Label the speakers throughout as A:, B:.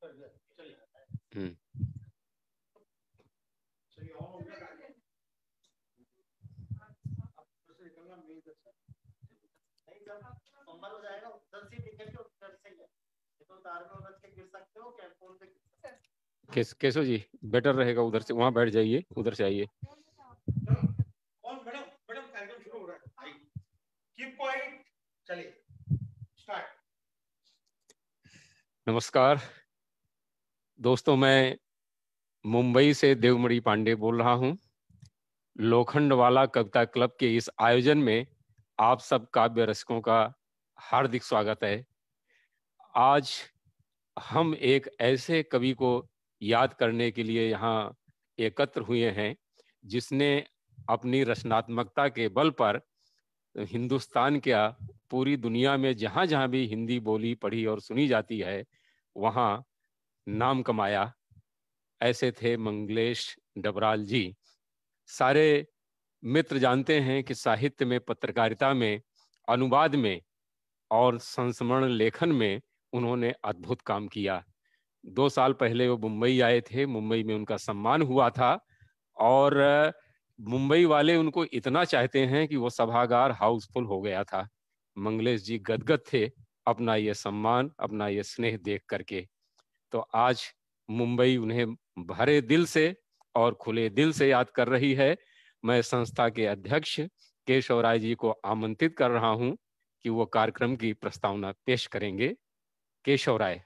A: हम्म। Keshav ji better रहेगा, उधर से वहां बैठ जाइए, उधर से आइए। नमस्कार दोस्तों, मैं मुंबई से देवमणि पांडे बोल रहा हूं। लोखंडवाला कविता क्लब के इस आयोजन में आप सब काव्य रसिकों का हार्दिक स्वागत है। आज हम एक ऐसे कवि को याद करने के लिए यहाँ एकत्र हुए हैं जिसने अपनी रचनात्मकता के बल पर हिंदुस्तान क्या पूरी दुनिया में जहाँ जहाँ भी हिंदी बोली पढ़ी और सुनी जाती है वहाँ नाम कमाया। ऐसे थे मंगलेश डबराल जी। सारे मित्र जानते हैं कि साहित्य में, पत्रकारिता में, अनुवाद में और संस्मरण लेखन में उन्होंने अद्भुत काम किया। 2 साल पहले वो मुंबई आए थे, मुंबई में उनका सम्मान हुआ था और मुंबई वाले उनको इतना चाहते हैं कि वो सभागार हाउसफुल हो गया था। मंगलेश जी गदगद थे अपना ये सम्मान, अपना ये स्नेह देख करके। तो आज मुंबई उन्हें भरे दिल से और खुले दिल से याद कर रही है। मैं संस्था के अध्यक्ष केशव राय जी को आमंत्रित कर रहा हूं कि वो कार्यक्रम की प्रस्तावना पेश करेंगे। केशव राय।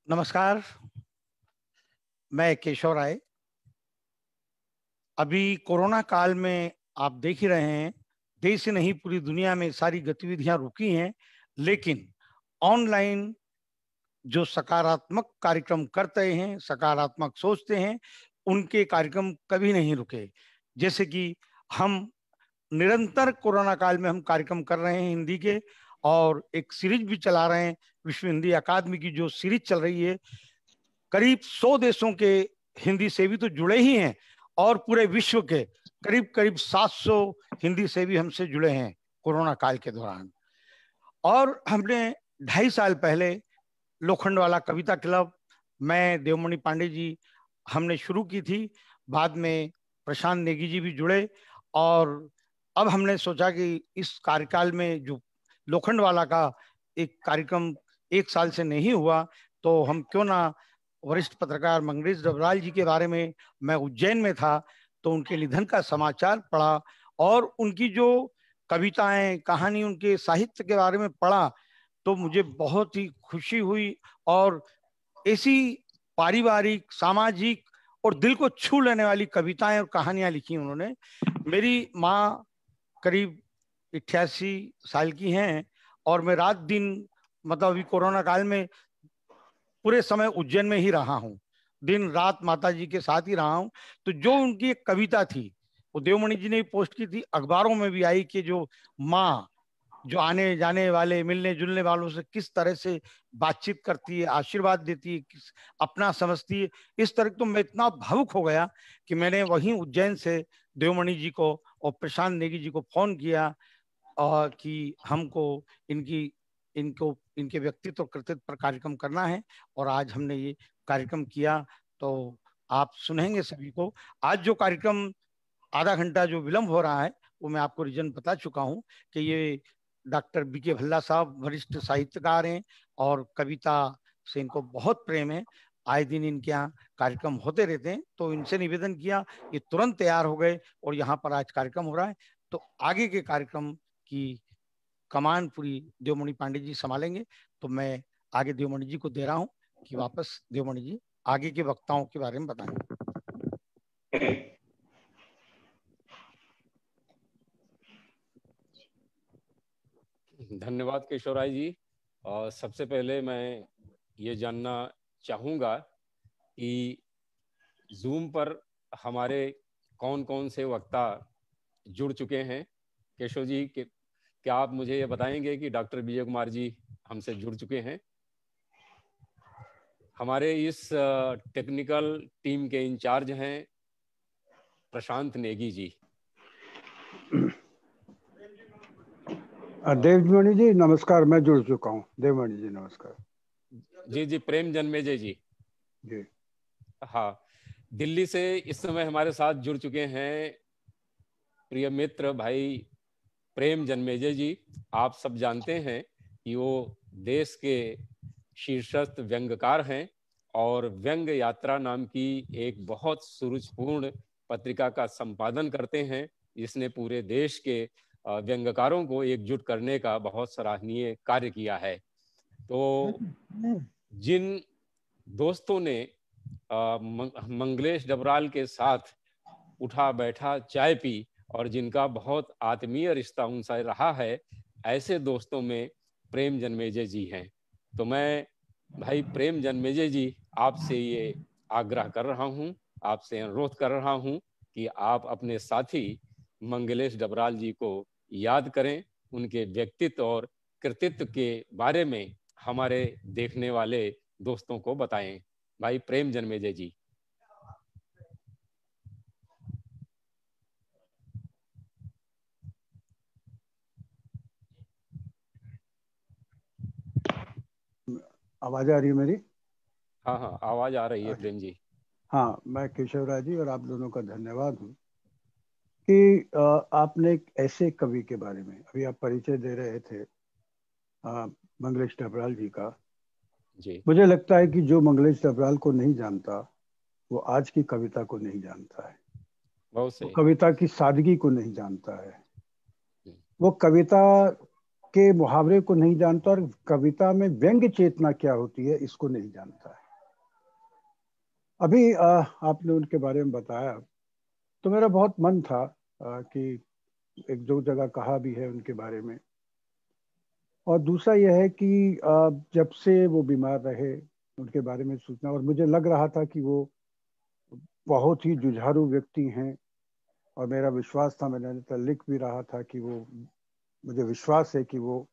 B: नमस्कार, मैं केशव राय। अभी कोरोना काल में आप देख ही रहे हैं, देश ही नहीं पूरी दुनिया में सारी गतिविधियां रुकी हैं, लेकिन ऑनलाइन जो सकारात्मक कार्यक्रम करते हैं, सकारात्मक सोचते हैं, उनके कार्यक्रम कभी नहीं रुके। जैसे कि हम निरंतर कोरोना काल में हम कार्यक्रम कर रहे हैं हिंदी के, और एक सीरीज भी चला रहे हैं, विश्व हिंदी अकादमी की जो सीरीज चल रही है। करीब 100 देशों के हिंदी सेवी तो जुड़े ही हैं, और पूरे विश्व के करीब करीब 700 हिंदी सेवी हमसे जुड़े हैं कोरोना काल के दौरान। और हमने 2.5 साल पहले लोखंडवाला कविता क्लब, मैं, देवमणि पांडे जी, हमने शुरू की थी। बाद में प्रशांत नेगी जी भी जुड़े, और अब हमने सोचा कि इस कार्यकाल में जो लोखंडवाला का एक कार्यक्रम 1 साल से नहीं हुआ, तो हम क्यों ना वरिष्ठ पत्रकार मंगलेश डबराल जी के बारे में, मैं उज्जैन में था तो उनके निधन का समाचार पढ़ा, और उनकी जो कविताएं, कहानी, उनके साहित्य के बारे में पढ़ा, तो मुझे बहुत ही खुशी हुई। और ऐसी पारिवारिक, सामाजिक और दिल को छू लेने वाली कविताएं और कहानियां लिखी उन्होंने। मेरी माँ करीब 88 साल की हैं, और मैं रात दिन, मतलब अभी कोरोना काल में पूरे समय उज्जैन में ही रहा हूँ, दिन रात माता जी के साथ ही रहा हूँ। तो जो उनकी एक कविता थी, वो देवमणि जी ने पोस्ट की थी, अखबारों में भी आई, कि जो माँ जो आने जाने वाले, मिलने जुलने वालों से किस तरह से बातचीत करती है, आशीर्वाद देती है, किस अपना समझती है, इस तरह। तो मैं इतना भावुक हो गया कि मैंने वहीं उज्जैन से देवमणि जी को और प्रशांत नेगी जी को फोन किया, और कि हमको इनकी इनको इनके व्यक्तित्व कृतित्व पर कार्यक्रम करना है। और आज हमने ये कार्यक्रम किया, तो आप सुनेंगे सभी को। आज जो कार्यक्रम आधा घंटा जो विलंब हो रहा है, वो मैं आपको रीजन बता चुका हूँ कि ये डॉक्टर बीके भल्ला साहब वरिष्ठ साहित्यकार हैं, और कविता से इनको बहुत प्रेम है। आए दिन इनके यहाँ कार्यक्रम होते रहते हैं, तो इनसे निवेदन किया, ये तुरंत तैयार हो गए, और यहाँ पर आज कार्यक्रम हो रहा है। तो आगे के कार्यक्रम की कमान पूरी देवमणि पांडे जी संभालेंगे। तो मैं आगे देवमणि जी को दे रहा हूँ कि वापस देवमणि जी आगे के वक्ताओं के बारे में बताएं।
A: धन्यवाद केशव राय जी। और सबसे पहले मैं ये जानना चाहूँगा कि जूम पर हमारे कौन कौन से वक्ता जुड़ चुके हैं। केशव जी, क्या आप मुझे ये बताएंगे कि डॉक्टर विजय कुमार जी हमसे जुड़ चुके हैं? हमारे इस टेक्निकल टीम के इंचार्ज हैं प्रशांत नेगी जी।
C: देवमणि जी नमस्कार, मैं जुड़ चुका हूँ। देवमणि जी नमस्कार।
A: जी जी, प्रेम जन्मेजय जी।
C: जी
A: हाँ, दिल्ली से इस समय हमारे साथ जुड़ चुके हैं प्रिय मित्र भाई प्रेम जन्मेजय जी। आप सब जानते हैं कि वो देश के शीर्षस्थ व्यंग्यकार हैं और व्यंग यात्रा नाम की एक बहुत सुरुचिपूर्ण पत्रिका का संपादन करते हैं, जिसने पूरे देश के व्यंग्यकारों को एकजुट करने का बहुत सराहनीय कार्य किया है। तो जिन दोस्तों ने मंगलेश डबराल के साथ उठा बैठा चाय पी और जिनका बहुत आत्मीय रिश्ता उनसे रहा है, ऐसे दोस्तों में प्रेम जन्मेजय जी हैं। तो मैं भाई प्रेम जन्मेजय जी आपसे ये आग्रह कर रहा हूँ, आपसे अनुरोध कर रहा हूँ कि आप अपने साथी मंगलेश डबराल जी को याद करें, उनके व्यक्तित्व और कृतित्व के बारे में हमारे देखने वाले दोस्तों को बताएं। भाई प्रेम जन्मेजय जी।
C: आवाज आ रही है मेरी?
A: हाँ हाँ, आवाज आ रही है प्रेम जी।
C: हाँ, मैं केशवराज जी और आप दोनों का धन्यवाद हूँ कि आपने एक ऐसे कवि के बारे में अभी आप परिचय दे रहे थे, मंगलेश डबराल जी का।
A: जी,
C: मुझे लगता है कि जो मंगलेश डबराल को नहीं जानता वो आज की कविता को नहीं जानता है,
A: बहुत
C: वो
A: सही।
C: कविता की सादगी को नहीं जानता है,
A: हम्म,
C: वो कविता के मुहावरे को नहीं जानता और कविता में व्यंग्य चेतना क्या होती है इसको नहीं जानता है। अभी आपने उनके बारे में बताया तो मेरा बहुत मन था कि एक दो जगह कहा भी है उनके बारे में। और दूसरा यह है कि जब से वो बीमार रहे उनके बारे में सोचना, और मुझे लग रहा था कि वो बहुत ही जुझारू व्यक्ति हैं और मेरा विश्वास था, मैंने तो लिख भी रहा था कि वो, मुझे विश्वास है कि वो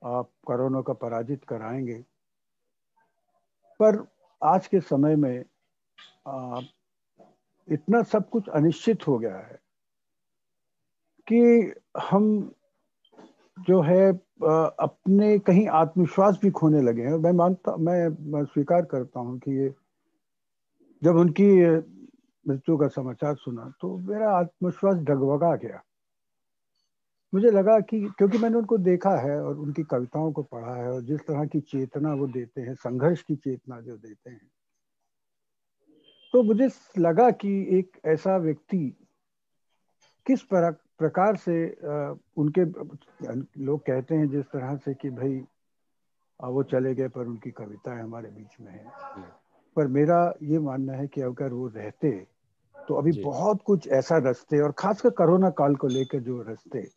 C: कोरोना का पराजित कराएंगे। पर आज के समय में आ, इतना सब कुछ अनिश्चित हो गया है कि हम जो है अपने कहीं आत्मविश्वास भी खोने लगे हैं। मैं स्वीकार करता हूं कि ये जब उनकी मृत्यु का समाचार सुना तो मेरा आत्मविश्वास डगमगा गया। मुझे लगा कि क्योंकि मैंने उनको देखा है और उनकी कविताओं को पढ़ा है और जिस तरह की चेतना वो देते हैं, संघर्ष की चेतना जो देते हैं, तो मुझे लगा कि एक ऐसा व्यक्ति किस प्रकार से उनके, लोग कहते हैं जिस तरह से कि भाई वो चले गए पर उनकी कविताएं हमारे बीच में है।
A: हम्म,
C: पर मेरा ये मानना है कि अगर वो रहते तो अभी
A: जी
C: बहुत कुछ ऐसा रचते, और खासकर कोरोना काल को लेकर जो रचते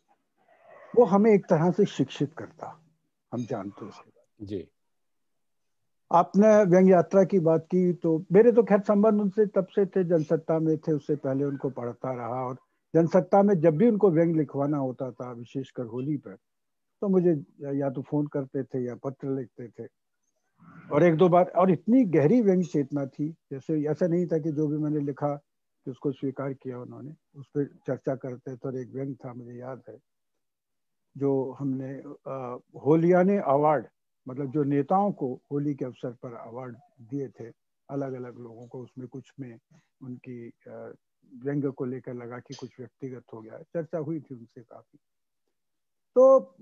C: वो हमें एक तरह से शिक्षित करता। हम जानते हैं उसके बाद।
A: जी।
C: आपने व्यंग्य यात्रा की बात की तो मेरे तो खैर संबंध उनसे तब से थे, जनसत्ता में थे उससे पहले उनको पढ़ता रहा। और जनसत्ता में जब भी उनको व्यंग्य लिखवाना होता था, विशेषकर होली पर, तो मुझे या तो फोन करते थे या पत्र लिखते थे। और एक दो बार, और इतनी गहरी व्यंग्य चेतना थी, जैसे ऐसा नहीं था कि जो भी मैंने लिखा कि उसको स्वीकार किया उन्होंने, उस पर चर्चा करते थे। और एक व्यंग्य था, मुझे याद है, जो हमने होलियाने अवार्ड, मतलब जो नेताओं को होली के अवसर पर अवार्ड दिए थे अलग अलग लोगों को, उसमें कुछ में उनकी व्यंग्य को लेकर लगा कि कुछ व्यक्तिगत हो गया, चर्चा हुई थी उनसे काफी। तो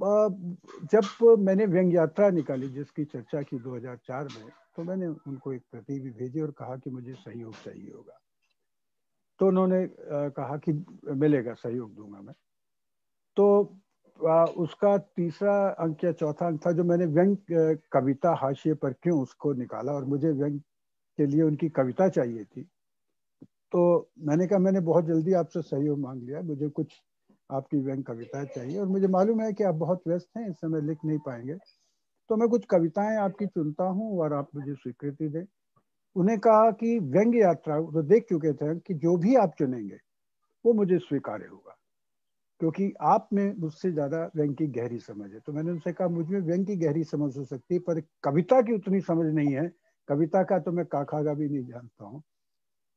C: जब मैंने व्यंग्य यात्रा निकाली जिसकी चर्चा की 2004 में, तो मैंने उनको एक प्रति भी भेजी और कहा कि मुझे सहयोग चाहिए होगा। तो उन्होंने कहा कि मिलेगा, सहयोग दूंगा मैं। तो उसका तीसरा अंक या चौथा अंक था जो मैंने व्यंग्य कविता हाशिए पर क्यों उसको निकाला, और मुझे व्यंग्य के लिए उनकी कविता चाहिए थी। तो मैंने कहा मैंने बहुत जल्दी आपसे सहयोग मांग लिया, मुझे कुछ आपकी व्यंग्य कविताएं चाहिए, और मुझे मालूम है कि आप बहुत व्यस्त हैं, इस समय लिख नहीं पाएंगे, तो मैं कुछ कविताएं आपकी चुनता हूं और आप मुझे स्वीकृति दें। उन्हें कहा कि व्यंग्य यात्रा तो देख चुके थे कि जो भी आप चुनेंगे वो मुझे स्वीकार्य होगा, क्योंकि आप में मुझसे ज्यादा व्यंग्य की गहरी समझ है। तो मैंने उनसे कहा मुझ में व्यंग्य की गहरी समझ हो सकती है पर कविता की उतनी समझ नहीं है, कविता का तो मैं काखा का भी नहीं जानता हूँ।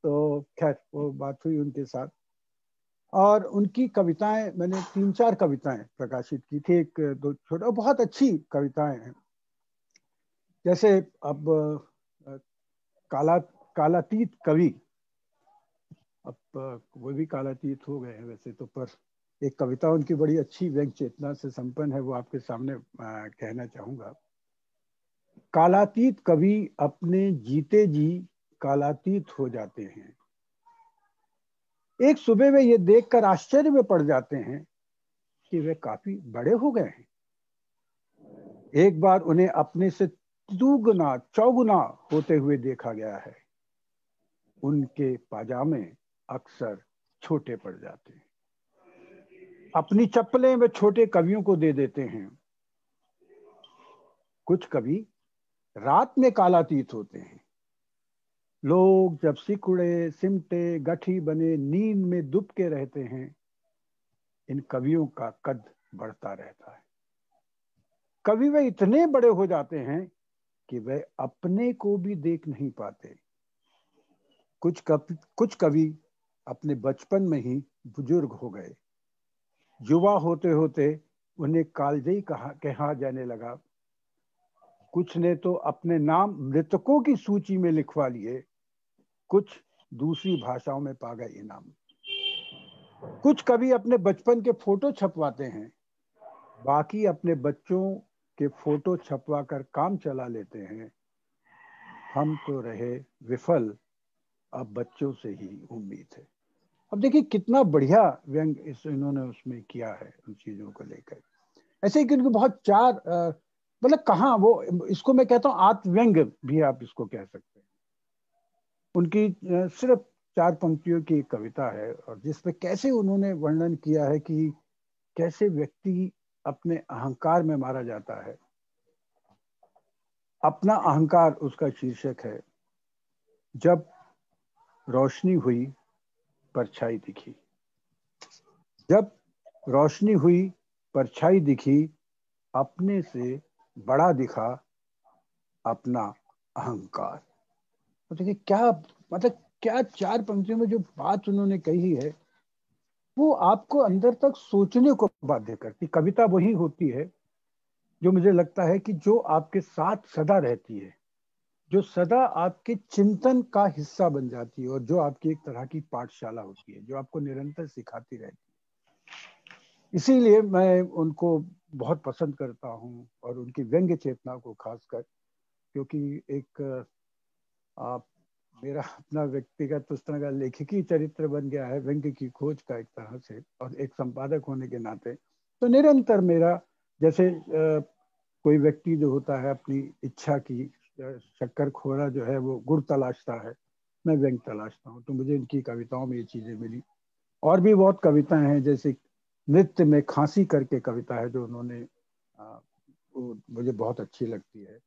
C: तो खैर वो बात हुई उनके साथ। और उनकी कविताएं मैंने 3-4 कविताएं प्रकाशित की थी, एक दो छोटे, बहुत अच्छी कविताएं हैं। जैसे अब कालातीत कवि, अब वो भी कालातीत हो गए हैं वैसे तो, पर एक कविता उनकी बड़ी अच्छी व्यंग चेतना से संपन्न है, वो आपके सामने कहना चाहूंगा। कालातीत कवि अपने जीते जी कालातीत हो जाते हैं, एक सुबह वे ये देखकर आश्चर्य में पड़ जाते हैं कि वे काफी बड़े हो गए हैं। एक बार उन्हें अपने से दुगुना चौगुना होते हुए देखा गया है। उनके पाजामे अक्सर छोटे पड़ जाते हैं। अपनी चप्पलें वे छोटे कवियों को दे देते हैं। कुछ कवि रात में कालातीत होते हैं। लोग जब सिकुड़े सिमटे गठी बने नींद में दुबके रहते हैं, इन कवियों का कद बढ़ता रहता है। कवि वे इतने बड़े हो जाते हैं कि वे अपने को भी देख नहीं पाते। कुछ कवि अपने बचपन में ही बुजुर्ग हो गए। युवा होते होते उन्हें कालजयी कहा जाने लगा। कुछ ने तो अपने नाम मृतकों की सूची में लिखवा लिए, कुछ दूसरी भाषाओं में पा गए इनाम। कुछ कवि अपने बचपन के फोटो छपवाते हैं, बाकी अपने बच्चों के फोटो छपवा कर काम चला लेते हैं। हम तो रहे विफल, अब बच्चों से ही उम्मीद है। अब देखिए कितना बढ़िया व्यंग इन्होंने उसमें किया है उन चीजों को लेकर। ऐसे ही क्योंकि बहुत चार मतलब कहाँ वो, इसको मैं कहता हूँ आत्मव्यंग भी आप इसको कह सकते हैं। उनकी सिर्फ 4 पंक्तियों की कविता है, और जिसमें कैसे उन्होंने वर्णन किया है कि कैसे व्यक्ति अपने अहंकार में मारा जाता है। अपना अहंकार उसका शीर्षक है। जब रोशनी हुई परछाई दिखी, जब रोशनी हुई परछाई दिखी, अपने से बड़ा दिखा अपना अहंकार। तो देखिए क्या मतलब क्या 4 पंक्तियों में जो बात उन्होंने कही है वो आपको अंदर तक सोचने को बाध्य करती। कविता वही होती है जो मुझे लगता है कि जो आपके साथ सदा रहती है, जो सदा आपके चिंतन का हिस्सा बन जाती है, और जो आपकी एक तरह की पाठशाला होती है जो आपको निरंतर सिखाती रहती है। इसीलिए मैं उनको बहुत पसंद करता हूँ, और उनकी व्यंग्य चेतना को खासकर, क्योंकि एक आप मेरा अपना व्यक्तिगत उस तरह का लेखिकी चरित्र बन गया है व्यंग्य की खोज का एक तरह से, और एक संपादक होने के नाते तो निरंतर मेरा जैसे कोई व्यक्ति जो होता है अपनी इच्छा की शक्कर खोरा जो है वो गुड़ तलाशता है, मैं व्यंग तलाशता हूँ। तो मुझे इनकी कविताओं में ये चीजें मिली। और भी बहुत कविताएं हैं, जैसे नृत्य में खांसी करके कविता है जो उन्होंने वो मुझे बहुत अच्छी लगती है।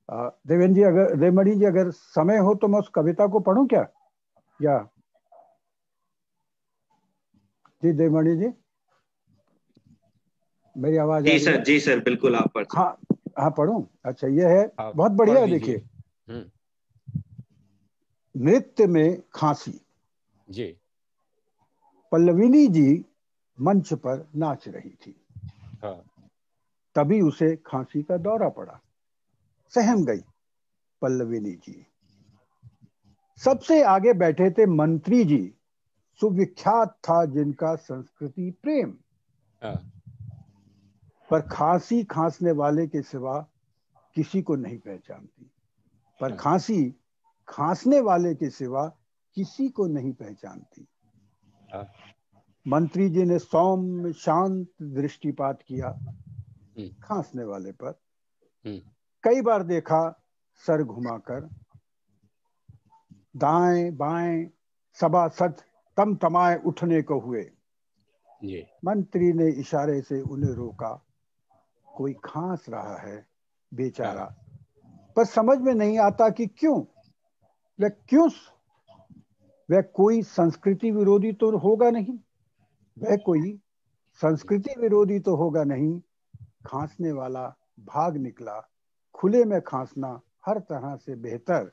C: देवेंद्र जी, अगर देवमणि जी अगर समय हो तो मैं उस कविता को पढूं क्या? या जी देवमणि जी, मेरी आवाज आ रही है?
D: जी सर बिल्कुल आप पढ़ सकते।
C: हाँ हाँ पढूं। अच्छा ये है, बहुत बढ़िया। देखिए नृत्य में खांसी।
A: जी।
C: पल्लविनी जी मंच पर नाच रही थी।
A: हाँ।
C: तभी उसे खांसी का दौरा पड़ा। सहम गई पल्लविनी जी। सबसे आगे बैठे थे मंत्री जी, सुविख्यात था जिनका संस्कृति प्रेम।
A: हाँ।
C: पर खांसी खांसने वाले के सिवा किसी को नहीं पहचानती। पर खांसी खांसने वाले के सिवा किसी को नहीं पहचानती। मंत्री जी ने सौम्य शांत दृष्टिपात किया खांसने वाले पर। कई बार देखा सर घुमाकर, दाएं बाएं सभासद तमतमाए उठने को हुए। मंत्री ने इशारे से उन्हें रोका। कोई खांस रहा है बेचारा, पर समझ में नहीं आता कि क्यों। वह कोई संस्कृति विरोधी तो होगा नहीं, वह कोई संस्कृति विरोधी तो होगा नहीं। खांसने वाला भाग निकला, खुले में खांसना हर तरह से बेहतर।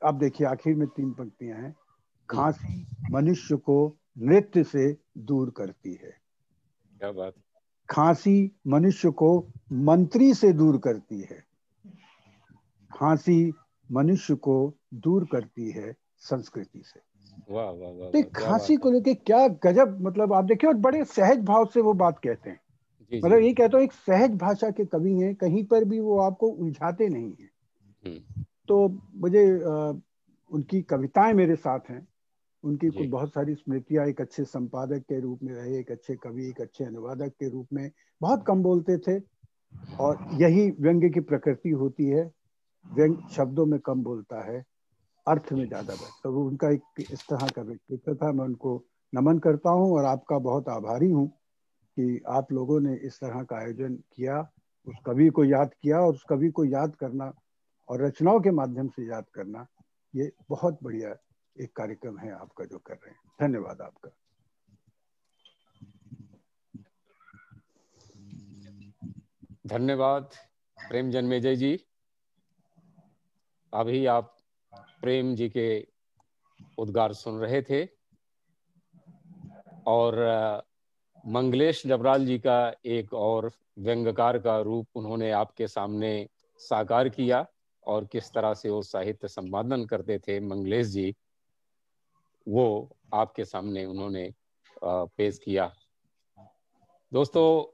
C: अब देखिए आखिर में 3 पंक्तियां हैं। खांसी मनुष्य को नृत्य से दूर करती है।
A: क्या बात।
C: खांसी मनुष्य को मंत्री से दूर करती है। खांसी मनुष्य को दूर करती है संस्कृति से।
A: वाह वाह वाह,
C: तो खांसी को लेके क्या गजब, मतलब आप देखिए, और बड़े सहज भाव से वो बात कहते हैं। मतलब ये कहता हूँ एक सहज भाषा के कवि हैं, कहीं पर भी वो आपको उलझाते नहीं है। तो मुझे उनकी कविताएं मेरे साथ हैं। उनकी कुछ बहुत सारी स्मृतियां, एक अच्छे संपादक के रूप में रहे, एक अच्छे कवि, एक अच्छे अनुवादक के रूप में। बहुत कम बोलते थे और यही व्यंग्य की प्रकृति होती है। व्यंग्य शब्दों में कम बोलता है, अर्थ में ज्यादा बैठता। तो वो उनका एक इस तरह का व्यक्तित्व था। मैं उनको नमन करता हूँ और आपका बहुत आभारी हूँ कि आप लोगों ने इस तरह का आयोजन किया, उस कवि को याद किया। और उस कवि को याद करना और रचनाओं के माध्यम से याद करना, ये बहुत बढ़िया एक कार्यक्रम है आपका जो कर रहे हैं। धन्यवाद आपका।
A: धन्यवाद प्रेम जन्मेजय जी। अभी आप प्रेम जी के उद्गार सुन रहे थे और मंगलेश डबराल जी का एक और व्यंग्यकार का रूप उन्होंने आपके सामने साकार किया और किस तरह से वो साहित्य संपादन करते थे मंगलेश जी, वो आपके सामने उन्होंने पेश किया। दोस्तों,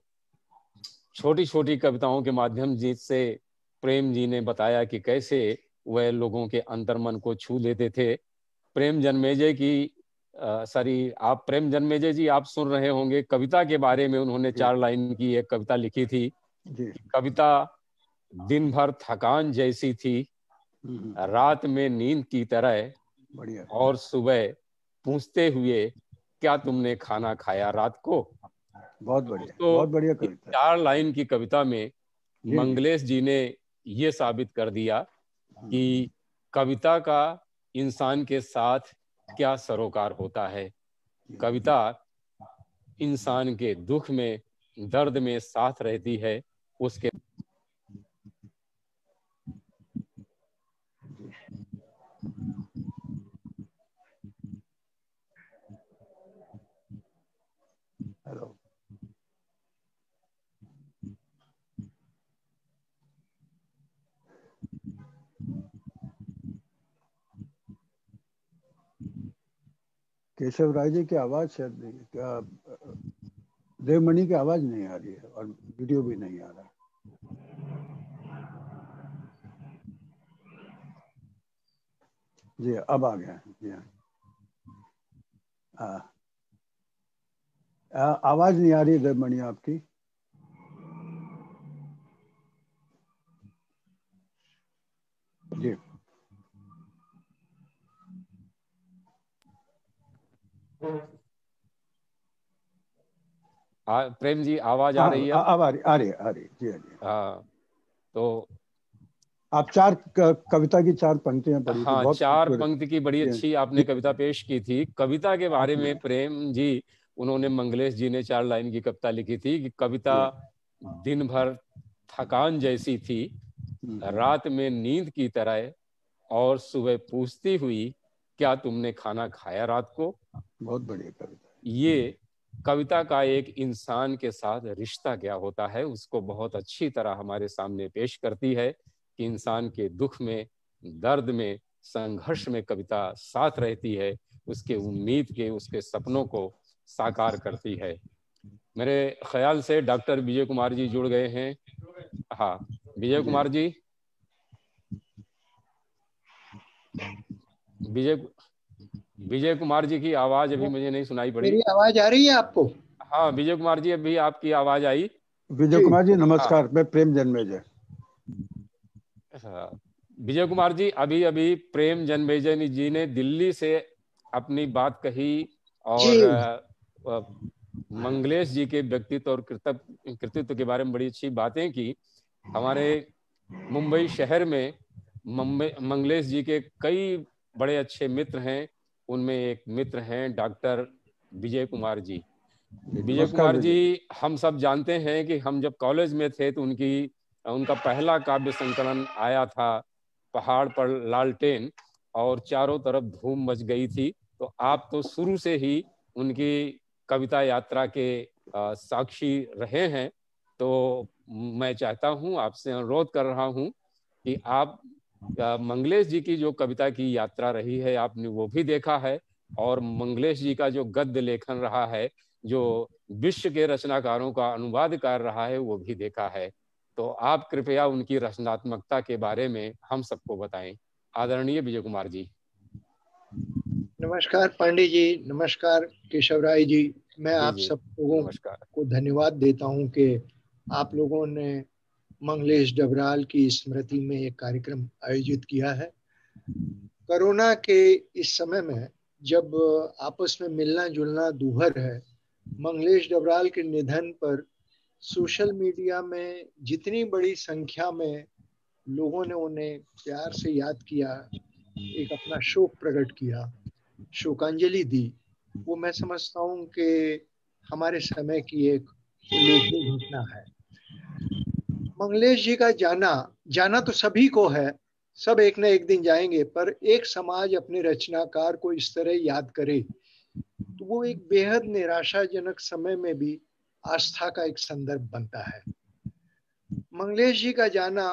A: छोटी छोटी कविताओं के माध्यम से प्रेम जी ने बताया कि कैसे वह लोगों के अंतर्मन को छू लेते थे। प्रेम जन्मेजय की आप प्रेम जन्मेजय जी, आप सुन रहे होंगे कविता के बारे में उन्होंने 4 लाइन की एक कविता लिखी थी। कविता दिन भर थकान जैसी थी, रात में नींद की तरह, और सुबह पूछते हुए क्या तुमने खाना खाया रात को।
C: बहुत बढ़िया,
A: तो
C: बहुत बढ़िया कविता।
A: 4 लाइन की कविता में मंगलेश जी ने ये साबित कर दिया कि कविता का इंसान के साथ क्या सरोकार होता है। कविता इंसान के दुख में, दर्द में साथ रहती है। उसके
C: हेलो, केशव राय जी की आवाज शायद क्या, देवमणि की आवाज नहीं आ रही है और वीडियो भी नहीं आ रहा। जी अब आ गया। जी हाँ, आवाज नहीं आ रही देवमणि आपकी। जी
A: प्रेम जी आवाज आ रही है?
C: अब आ रही जी।
A: हाँ, तो
C: आप 4 कविता की 4 पंक्तियां पढ़ी थी,
A: हाँ,
C: बहुत
A: 4
C: खूबसूरत।
A: पंक्ति की बड़ी अच्छी आपने कविता पेश की थी। कविता के बारे में प्रेम जी, उन्होंने मंगलेश जी ने 4 लाइन की कविता लिखी थी कि कविता दिन भर थकान जैसी थी, रात में नींद की तरह, और सुबह पूछती हुई क्या तुमने खाना खाया रात को।
C: बहुत बढ़िया कविता।
A: ये कविता का एक इंसान के साथ रिश्ता क्या होता है उसको बहुत अच्छी तरह हमारे सामने पेश करती है कि इंसान के दुख में, दर्द में, संघर्ष में कविता साथ रहती है, उसके उम्मीद के, उसके सपनों को साकार करती है। मेरे ख्याल से डॉक्टर विजय कुमार जी जुड़ गए हैं। हाँ, विजय कुमार जी, विजय कुमार जी की आवाज अभी मुझे नहीं सुनाई पड़ी।
D: मेरी आवाज आ रही है आपको?
A: हाँ विजय कुमार जी, अभी आपकी आवाज आई।
C: विजय कुमार जी नमस्कार। मैं प्रेम जन्मेजय।
A: हाँ, विजय कुमार जी, अभी अभी प्रेम जन्मेजय जी ने दिल्ली से अपनी बात कही और मंगलेश जी के व्यक्तित्व और कृतित्व के बारे में बड़ी अच्छी बातें की। हमारे मुंबई शहर में मंगलेश जी के कई बड़े अच्छे मित्र हैं। उनमें एक मित्र हैं डॉक्टर विजय कुमार जी। विजय कुमार जी, हम सब जानते हैं कि हम जब कॉलेज में थे तो उनका पहला काव्य संकलन आया था पहाड़ पर लालटेन, और चारों तरफ धूम मच गई थी। तो आप तो शुरू से ही उनकी कविता यात्रा के साक्षी रहे हैं। तो मैं चाहता हूं, आपसे अनुरोध कर रहा हूं कि आप मंगलेश जी की जो कविता की यात्रा रही है आपने वो भी देखा है, और मंगलेश जी का जो गद्य लेखन रहा है, जो विश्व के रचनाकारों का अनुवाद कर रहा है, वो भी देखा है। तो आप कृपया उनकी रचनात्मकता के बारे में हम सबको बताएं। आदरणीय विजय कुमार जी।
D: नमस्कार पांडे जी, नमस्कार केशव राय जी। मैं आप सब लोगों को धन्यवाद देता हूं कि आप लोगों ने मंगलेश डबराल की स्मृति में एक कार्यक्रम आयोजित किया है। कोरोना के इस समय में जब आपस में मिलना जुलना दूभर है, मंगलेश डबराल के निधन पर सोशल मीडिया में जितनी बड़ी संख्या में लोगों ने उन्हें प्यार से याद किया, एक अपना शोक प्रकट किया, शोकांजलि दी, वो मैं समझता हूं कि हमारे समय की एक उल्लेखनीय घटना है। मंगलेश जी का जाना तो सभी को है, सब एक न एक दिन जाएंगे, पर एक समाज अपने रचनाकार को इस तरह याद करे तो वो एक बेहद निराशाजनक समय में भी आस्था का एक संदर्भ बनता है। मंगलेश जी का जाना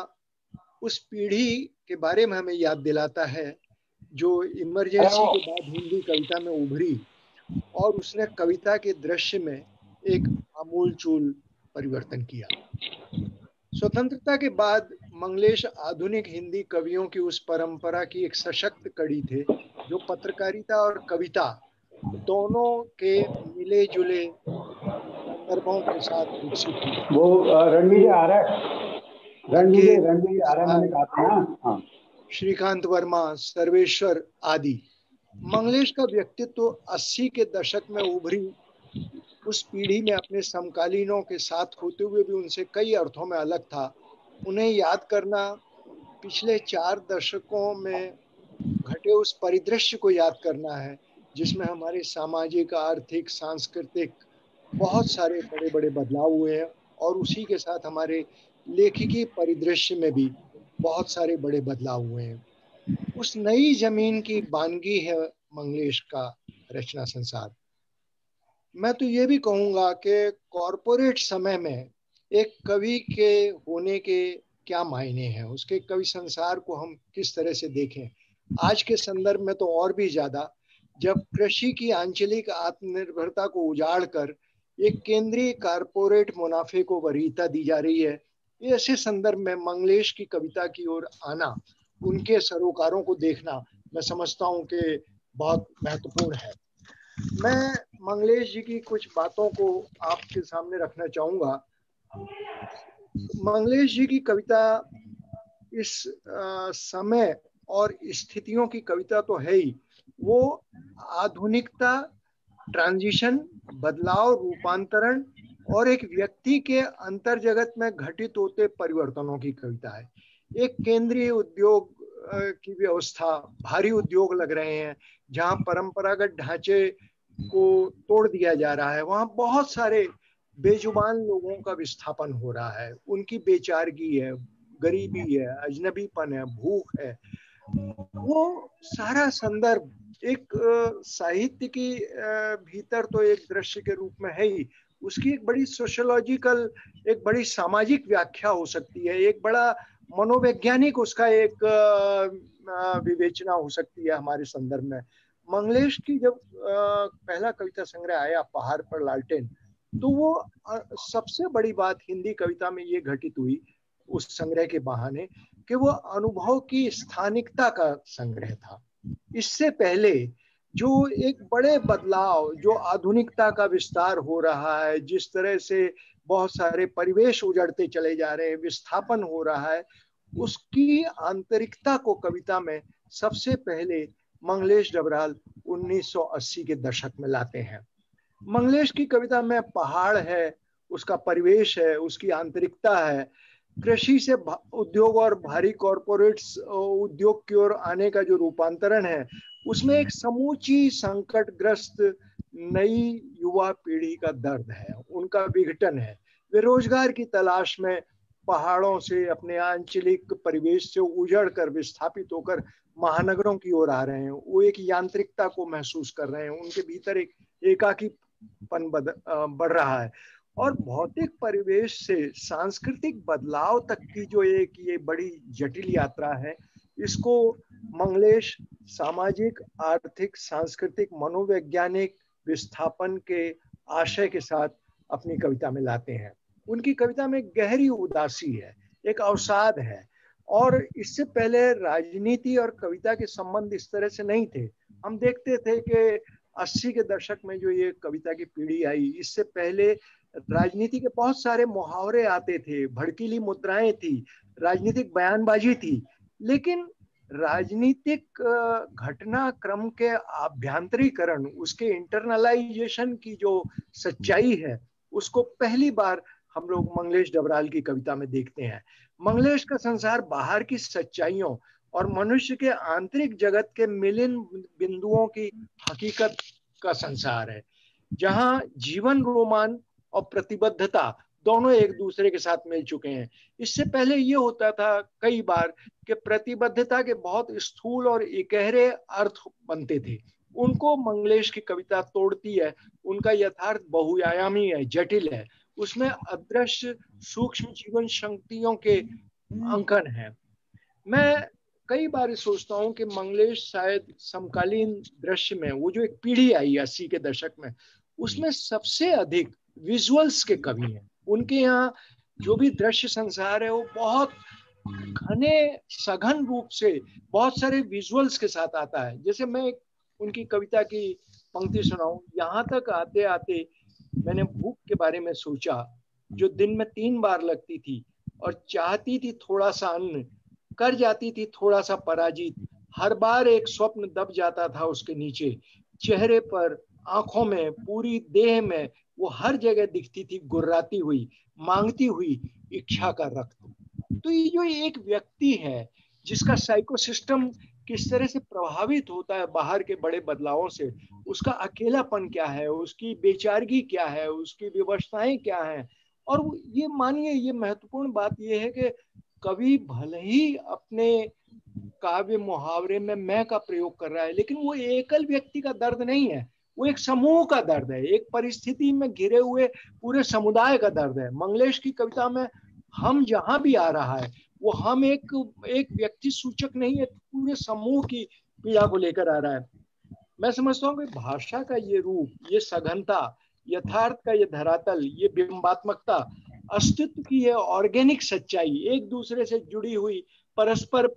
D: उस पीढ़ी के बारे में हमें याद दिलाता है जो इमरजेंसी के बाद हिंदी कविता में उभरी और उसने कविता के दृश्य में एक आमूलचूल परिवर्तन किया। स्वतंत्रता के बाद मंगलेश आधुनिक हिंदी कवियों की उस परंपरा की एक सशक्त कड़ी थे जो पत्रकारिता और कविता दोनों के मिले जुले संदर्भों के साथ विकसित हुए।
C: वो रणवीर आ रहा है, रणवीर आ रहा है, मैंने कहा था ना। हाँ।
D: श्रीकांत वर्मा, सर्वेश्वर आदि। मंगलेश का व्यक्तित्व 80 के दशक में उभरी उस पीढ़ी में अपने समकालीनों के साथ होते हुए भी उनसे कई अर्थों में अलग था। उन्हें याद करना, पिछले 4 दशकों में घटे उस परिदृश्य को याद करना है जिसमें हमारे सामाजिक, आर्थिक, सांस्कृतिक बहुत सारे बड़े बड़े बदलाव हुए हैं और उसी के साथ हमारे लेखिकी परिदृश्य में भी बहुत सारे बड़े बदलाव हुए हैं। उस नई जमीन की बानगी है मंगलेश का रचना संसार। मैं तो ये भी कहूँगा कि कॉरपोरेट समय में एक कवि के होने के क्या मायने हैं, उसके कवि संसार को हम किस तरह से देखें। आज के संदर्भ में तो और भी ज्यादा, जब कृषि की आंचलिक आत्मनिर्भरता को उजाड़ कर एक केंद्रीय कॉरपोरेट मुनाफे को वरीयता दी जा रही है, ऐसे संदर्भ में मंगलेश की कविता की ओर आना, उनके सरोकारों को देखना, मैं समझता हूँ कि बहुत महत्वपूर्ण है। मैं मंगलेश जी की कुछ बातों को आपके सामने रखना चाहूंगा। मंगलेश जी की कविता इस समय और स्थितियों की कविता तो है ही, वो आधुनिकता, ट्रांजिशन, बदलाव, रूपांतरण और एक व्यक्ति के अंतर जगत में घटित होते परिवर्तनों की कविता है। एक केंद्रीय उद्योग की व्यवस्था, भारी उद्योग लग रहे हैं जहां परंपरागत ढांचे को तोड़ दिया जा रहा है, वहां बहुत सारे बेजुबान लोगों का विस्थापन हो रहा है, उनकी बेचारगी है, गरीबी है, अजनबीपन है, भूख है। वो सारा संदर्भ एक साहित्य की भीतर तो एक दृश्य के रूप में है ही, उसकी एक बड़ी सोशियोलॉजिकल, एक बड़ी सामाजिक व्याख्या हो सकती है, एक बड़ा मनोवैज्ञानिक उसका एक विवेचना हो सकती है हमारे संदर्भ में। मंगलेश की जब पहला कविता संग्रह आया पहाड़ पर लालटेन, तो वो सबसे बड़ी बात हिंदी कविता में ये घटित हुई उस संग्रह के बहाने कि वो अनुभव की स्थानिकता का संग्रह था। इससे पहले जो एक बड़े बदलाव, जो आधुनिकता का विस्तार हो रहा है, जिस तरह से बहुत सारे परिवेश उजड़ते चले जा रहे हैं, विस्थापन हो रहा है, उसकी आंतरिकता को कविता में सबसे पहले मंगलेश डबराल 1980 के दशक में लाते हैं। मंगलेश की कविता में पहाड़ है, उसका परिवेश है, उसकी आंतरिकता है, कृषि से उद्योग और भारी कॉरपोरेट उद्योग की ओर आने का जो रूपांतरण है, उसमें एक समूची संकटग्रस्त नई युवा पीढ़ी का दर्द है, उनका विघटन है। वे रोजगार की तलाश में पहाड़ों से, अपने आंचलिक परिवेश से उजड़ कर, विस्थापित होकर महानगरों की ओर आ रहे हैं। वो एक यांत्रिकता को महसूस कर रहे हैं, उनके भीतर एक एकाकीपन बढ़ रहा है। और भौतिक परिवेश से सांस्कृतिक बदलाव तक की जो एक ये बड़ी जटिल यात्रा है, इसको मंगलेश सामाजिक, आर्थिक, सांस्कृतिक, मनोवैज्ञानिक विस्थापन के आशय के साथ अपनी कविता में लाते हैं। उनकी कविता में गहरी उदासी है, एक अवसाद है। और इससे पहले राजनीति और कविता के संबंध इस तरह से नहीं थे। हम देखते थे कि 80 के दशक में जो ये कविता की पीढ़ी आई, इससे पहले राजनीति के बहुत सारे मुहावरे आते थे, भड़कीली मुद्राएं थी, राजनीतिक बयानबाजी थी। लेकिन राजनीतिक घटनाक्रम के आभ्यंतरीकरण, उसके इंटरनलाइजेशन की जो सच्चाई है, उसको पहली बार हम लोग मंगलेश डबराल की कविता में देखते हैं। मंगलेश का संसार बाहर की सच्चाइयों और मनुष्य के आंतरिक जगत के मिलन बिंदुओं की हकीकत का संसार है, जहां जीवन, रोमान और प्रतिबद्धता दोनों एक दूसरे के साथ मिल चुके हैं। इससे पहले ये होता था कई बार कि प्रतिबद्धता के बहुत स्थूल और इकहरे अर्थ बनते थे, उनको मंगलेश की कविता तोड़ती है। उनका यथार्थ बहुआयामी है, जटिल है, उसमें अदृश्य सूक्ष्म जीवन शक्तियों के अंकन है। मैं कई बार सोचता हूँ कि मंगलेश शायद समकालीन दृश्य में, वो जो एक पीढ़ी आई 80 के दशक में, उसमें सबसे अधिक विजुअल्स के कवि हैं। उनके यहाँ जो भी दृश्य संसार है वो बहुत घने सघन रूप से बहुत सारे विजुअल्स के साथ आता है। जैसे मैं उनकी कविता की पंक्ति सुनाऊं, यहाँ तक आते आते मैंने भूख के बारे में सोचा, जो दिन में 3 बार लगती थी, और चाहती थी थोड़ा सा अन्न, कर जाती थी थोड़ा सा पराजित, हर बार एक स्वप्न दब जाता था उसके नीचे, चेहरे पर, आंखों में, पूरी देह में, वो हर जगह दिखती थी गुर्राती हुई, मांगती हुई इच्छा का रक्त। तो ये जो एक व्यक्ति है जिसका साइकोसिस्टम किस तरह से प्रभावित होता है बाहर के बड़े बदलावों से, उसका अकेलापन क्या है, उसकी बेचारगी क्या है, उसकी विवशताएं क्या हैं। और ये मानिए, ये महत्वपूर्ण बात ये है कि कवि भले ही अपने काव्य मुहावरे में मैं का प्रयोग कर रहा है, लेकिन वो एकल व्यक्ति का दर्द नहीं है, वो एक समूह का दर्द है, एक परिस्थिति में घिरे हुए पूरे समुदाय का दर्द है। मंगलेश की कविता में हम जहां भी आ रहा है, वो हम एक व्यक्ति सूचक नहीं है, पूरे समूह की पीड़ा को लेकर आ रहा है। मैं समझता हूँ कि भाषा का ये रूप, ये सघनता, यथार्थ का ये धरातल, ये बिंबात्मकता, अस्तित्व की ये ऑर्गेनिक सच्चाई, एक दूसरे से जुड़ी हुई परस्पर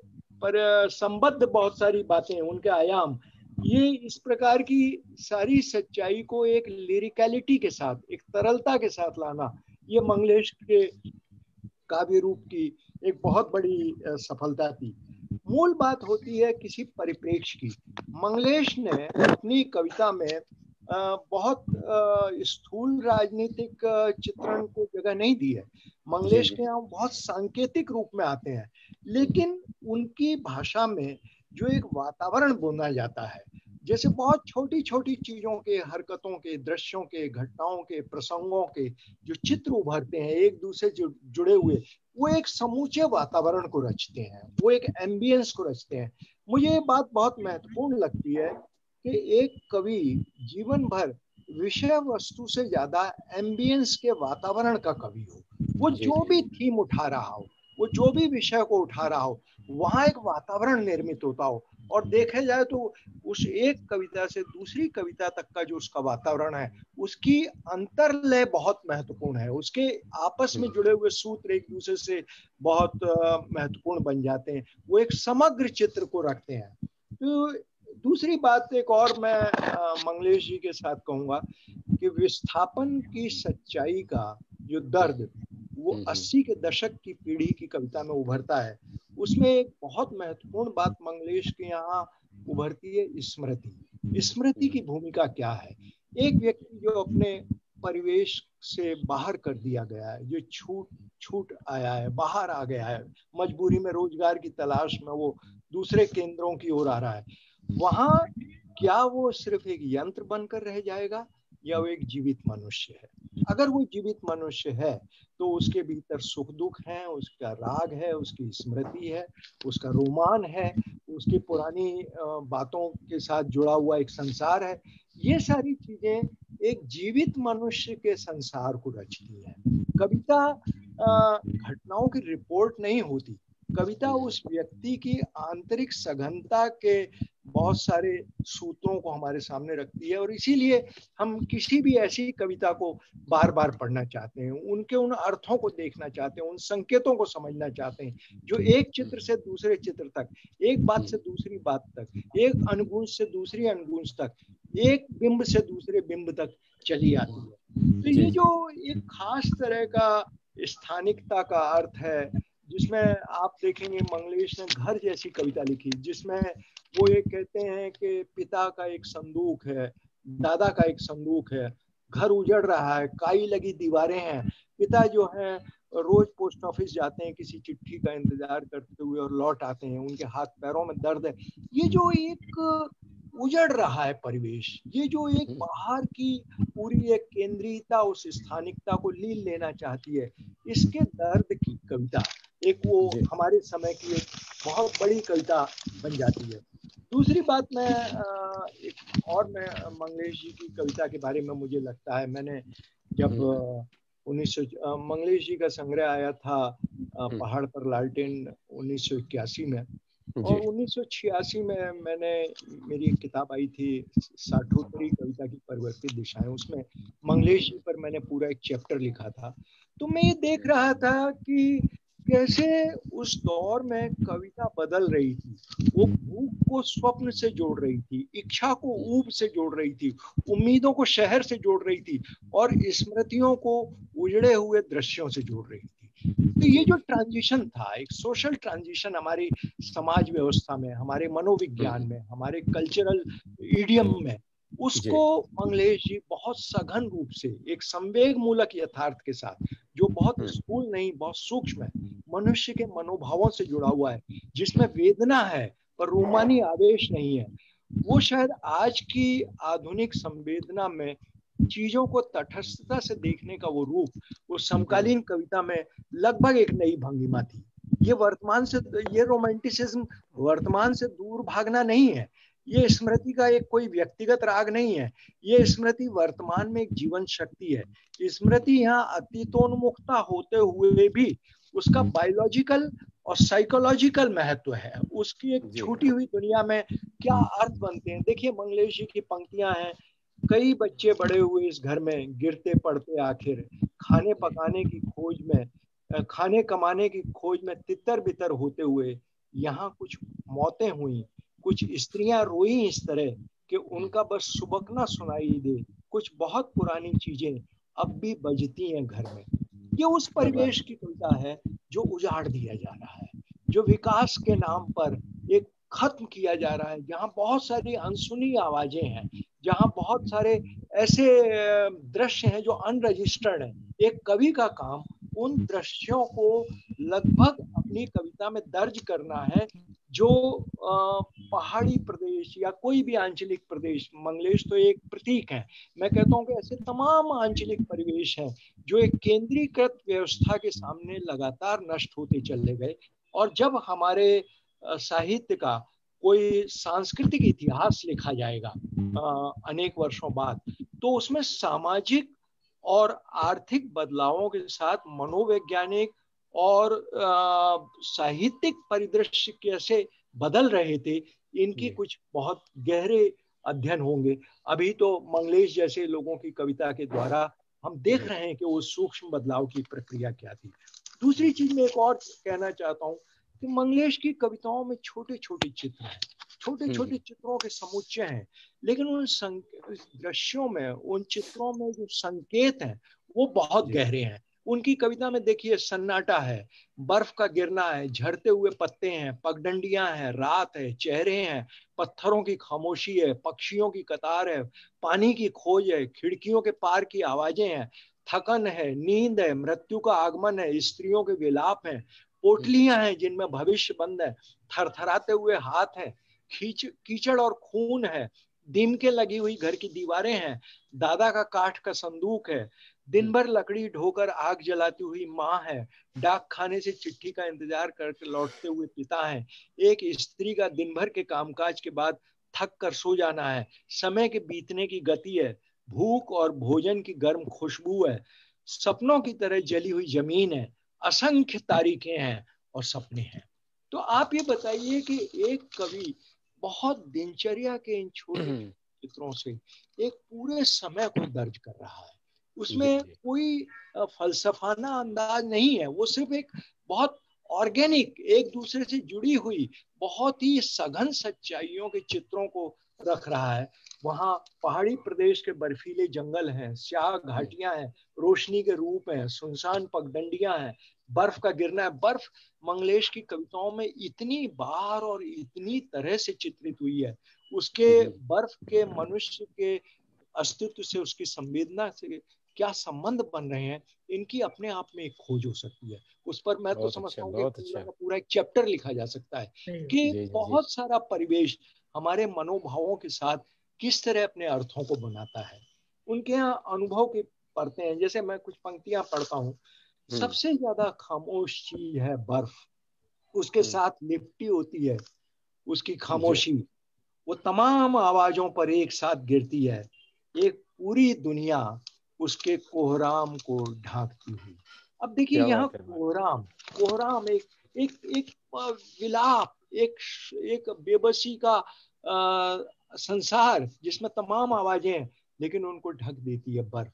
D: संबद्ध बहुत सारी बातें, उनके आयाम, ये इस प्रकार की सारी सच्चाई को एक लिरिकलिटी के साथ, एक तरलता के साथ लाना, ये मंगलेश के काव्य रूप की एक बहुत बड़ी सफलता थी। मूल बात होती है किसी परिप्रेक्ष्य की। मंगलेश ने अपनी कविता में बहुत स्थूल राजनीतिक चित्रण को जगह नहीं दी है। मंगलेश के यहाँ बहुत सांकेतिक रूप में आते हैं, लेकिन उनकी भाषा में जो एक वातावरण बुना जाता है, जैसे बहुत छोटी छोटी चीजों के, हरकतों के, दृश्यों के, घटनाओं के, प्रसंगों के जो चित्र उभरते हैं एक दूसरे से जुड़े हुए, वो एक समूचे वातावरण को रचते हैं, वो एक एम्बियंस को रचते हैं। मुझे ये बात बहुत महत्वपूर्ण लगती है कि एक कवि जीवन भर विषय वस्तु से ज्यादा एम्बियंस के वातावरण का कवि हो। वो जो भी थीम उठा रहा हो, वो जो भी विषय को उठा रहा हो, वहां एक वातावरण निर्मित होता हो। और देखे जाए तो उस एक कविता से दूसरी कविता तक का जो उसका वातावरण है, उसकी अंतर्लय बहुत महत्वपूर्ण है, उसके आपस में जुड़े हुए सूत्र एक दूसरे से बहुत महत्वपूर्ण बन जाते हैं, वो एक समग्र चित्र को रखते हैं। तो दूसरी बात एक और मैं मंगलेश जी के साथ कहूंगा कि विस्थापन की सच्चाई का जो दर्द वो 80 के दशक की पीढ़ी की कविता में उभरता है। उसमें एक बहुत महत्वपूर्ण बात मंगलेश के यहाँ उभरती है, स्मृति। स्मृति की भूमिका क्या है? एक व्यक्ति जो अपने परिवेश से बाहर कर दिया गया है, जो छूट आया है, बाहर आ गया है, मजबूरी में रोजगार की तलाश में वो दूसरे केंद्रों की ओर आ रहा है, वहां क्या वो सिर्फ एक यंत्र बनकर रह जाएगा या वो एक जीवित मनुष्य है? अगर वो जीवित मनुष्य है तो उसके भीतर सुख दुख है, उसका राग है, उसकी स्मृति है, उसका रोमान है, उसकी पुरानी बातों के साथ जुड़ा हुआ एक संसार है। ये सारी चीजें एक जीवित मनुष्य के संसार को रचती हैं। कविता घटनाओं की रिपोर्ट नहीं होती, कविता उस व्यक्ति की आंतरिक सघनता के बहुत सारे सूत्रों को हमारे सामने रखती है, और इसीलिए हम किसी भी ऐसी कविता को बार बार पढ़ना चाहते हैं, उनके उन अर्थों को देखना चाहते हैं, उन संकेतों को समझना चाहते हैं जो एक चित्र से दूसरे चित्र तक, एक बात से दूसरी बात तक, एक अनुगुंज से दूसरी अनुगुंज तक, एक बिंब से दूसरे बिंब तक चली आती है। तो ये जो एक खास तरह का स्थानिकता का अर्थ है, जिसमें आप देखेंगे मंगलेश ने घर जैसी कविता लिखी, जिसमें वो ये कहते हैं कि पिता का एक संदूक है, दादा का एक संदूक है, घर उजड़ रहा है, काई लगी दीवारें हैं, पिता जो है रोज पोस्ट ऑफिस जाते हैं किसी चिट्ठी का इंतजार करते हुए और लौट आते हैं, उनके हाथ पैरों में दर्द है। ये जो एक उजड़ रहा है परिवेश, ये जो एक बाहर की पूरी एक केंद्रीयता उस स्थानिकता को लीन लेना चाहती है, इसके दर्द की कविता एक वो हमारे समय की एक बहुत बड़ी कविता बन जाती है। दूसरी बात मैं मंगलेश जी की कविता के बारे में मुझे लगता है, मैंने जब मंगलेश जी का संग्रह आया था पहाड़ पर लालटेन 1981 में, और 1986 में मेरी एक किताब आई थी साठोत्तरी कविता की परिवर्तित दिशाएं, उसमें मंगलेश जी पर मैंने पूरा एक चैप्टर लिखा था। तो मैं ये देख रहा था कि कैसे उस दौर में कविता बदल रही थी, वो भूख को स्वप्न से जोड़ रही थी, इच्छा को ऊब से जोड़ रही थी, उम्मीदों को शहर से जोड़ रही थी, और स्मृतियों को उजड़े हुए दृश्यों से जोड़ रही थी। तो ये जो ट्रांजिशन था, एक सोशल ट्रांजिशन हमारी समाज व्यवस्था में, हमारे मनोविज्ञान में, हमारे कल्चरल ईडियम में, उसको मंगलेश जी बहुत सघन रूप से एक संवेग मूलक यथार्थ के साथ, जो बहुत स्थूल नहीं, बहुत सूक्ष्म है, मनुष्य के मनोभावों से जुड़ा हुआ है, जिसमें वेदना है पर रूमानी आवेश नहीं है, वो शायद आज की आधुनिक संवेदना में चीजों को तटस्थता से देखने का वो रूप, वो समकालीन कविता में लगभग एक नई भंगिमा थी। ये वर्तमान से, ये रोमांटिसिज्म वर्तमान से दूर भागना नहीं है, ये स्मृति का एक कोई व्यक्तिगत राग नहीं है, ये स्मृति वर्तमान में एक जीवन शक्ति है। स्मृति यहाँ अतीतोन्मुखता होते हुए भी उसका बायोलॉजिकल और साइकोलॉजिकल महत्व है, उसकी एक छूटी हुई दुनिया में क्या अर्थ बनते हैं। देखिए मंगलेश जी की पंक्तियां हैं, कई बच्चे बड़े हुए इस घर में, गिरते पड़ते आखिर, खाने पकाने की खोज में, खाने कमाने की खोज में तितर बितर होते हुए, यहाँ कुछ मौतें हुई, कुछ स्त्रियां रोई इस तरह कि उनका बस सुबकना सुनाई दे, कुछ बहुत पुरानी चीजें अब भी बजती हैं घर में। ये उस परिवेश की कविता है जो उजाड़ दिया जा रहा है, जो विकास के नाम पर एक खत्म किया जा रहा है, जहाँ बहुत सारी अनसुनी आवाजें हैं, जहाँ बहुत सारे ऐसे दृश्य हैं जो अनरजिस्टर्ड हैं। एक कवि का काम उन दृश्यों को लगभग अपनी कविता में दर्ज करना है, जो पहाड़ी प्रदेश या कोई भी आंचलिक प्रदेश, मंगलेश तो एक प्रतीक है, मैं कहता हूँ कि ऐसे तमाम आंचलिक परिवेश हैं जो एक केंद्रीकृत व्यवस्था के सामने लगातार नष्ट होते चले गए। और जब हमारे साहित्य का कोई सांस्कृतिक इतिहास लिखा जाएगा अनेक वर्षों बाद, तो उसमें सामाजिक और आर्थिक बदलावों के साथ मनोवैज्ञानिक और साहित्यिक परिदृश्य कैसे बदल रहे थे, इनकी कुछ बहुत गहरे अध्ययन होंगे। अभी तो मंगलेश जैसे लोगों की कविता के द्वारा हम देख रहे हैं कि वो सूक्ष्म बदलाव की प्रक्रिया क्या थी। दूसरी चीज मैं एक और कहना चाहता हूँ कि मंगलेश की कविताओं में छोटे छोटे चित्र हैं, छोटे छोटे चित्रों के समुच्चय हैं, लेकिन उन दृश्यों में, उन चित्रों में जो संकेत हैं वो बहुत गहरे हैं। उनकी कविता में देखिए सन्नाटा है, बर्फ का गिरना है, झड़ते हुए पत्ते हैं, पगडंडियां हैं, रात है, चेहरे हैं, पत्थरों की खामोशी है, पक्षियों की कतार है, पानी की खोज है, खिड़कियों के पार की आवाजें हैं, थकन है, नींद है, मृत्यु का आगमन है, स्त्रियों के विलाप हैं, पोटलियां हैं जिनमें भविष्य बंद है, थरथराते हुए हाथ है, कीचड़ और खून है, दीमके लगी हुई घर की दीवारें हैं, दादा का काठ का संदूक है, दिन भर लकड़ी ढोकर आग जलाती हुई माँ है, डाक खाने से चिट्ठी का इंतजार करके लौटते हुए पिता है, एक स्त्री का दिन भर के कामकाज के बाद थक कर सो जाना है, समय के बीतने की गति है, भूख और भोजन की गर्म खुशबू है, सपनों की तरह जली हुई जमीन है, असंख्य तारीखें हैं और सपने हैं। तो आप ये बताइए कि एक कवि बहुत दिनचर्या के इन छोटे चित्रों से एक पूरे समय को दर्ज कर रहा है, उसमें कोई फलसफाना अंदाज नहीं है, वो सिर्फ एक बहुत ऑर्गेनिक, एक दूसरे से जुड़ी हुई बहुत ही सघन सच्चाइयों के चित्रों को रख रहा है। वहाँ पहाड़ी प्रदेश के बर्फीले जंगल हैं, स्याह घाटियां हैं, रोशनी के रूप हैं, सुनसान पगडंडियां हैं, बर्फ का गिरना है। बर्फ मंगलेश की कविताओं में इतनी बार और इतनी तरह से चित्रित हुई है, उसके बर्फ के मनुष्य के अस्तित्व से, उसकी संवेदना से क्या संबंध बन रहे हैं, इनकी अपने आप में एक खोज हो सकती है। उस पर मैं तो समझता हूँ कि पूरा का पूरा एक चैप्टर लिखा जा सकता है कि बहुत सारा परिवेश हमारे मनोभावों के साथ किस तरह अपने अर्थों को बनाता है। उनके यहाँ अनुभव के पढ़ते हैं, जैसे मैं कुछ पंक्तियां पढ़ता हूँ। सबसे ज्यादा खामोश चीज है बर्फ, उसके साथ लिपटी होती है उसकी खामोशी, वो तमाम आवाजों पर एक साथ गिरती है, एक पूरी दुनिया उसके कोहराम को ढांकती हुई। अब देखिए यहाँ कोहराम एक विलाप, एक बेबसी का संसार जिसमें तमाम आवाजें हैं, लेकिन उनको ढक देती है बर्फ।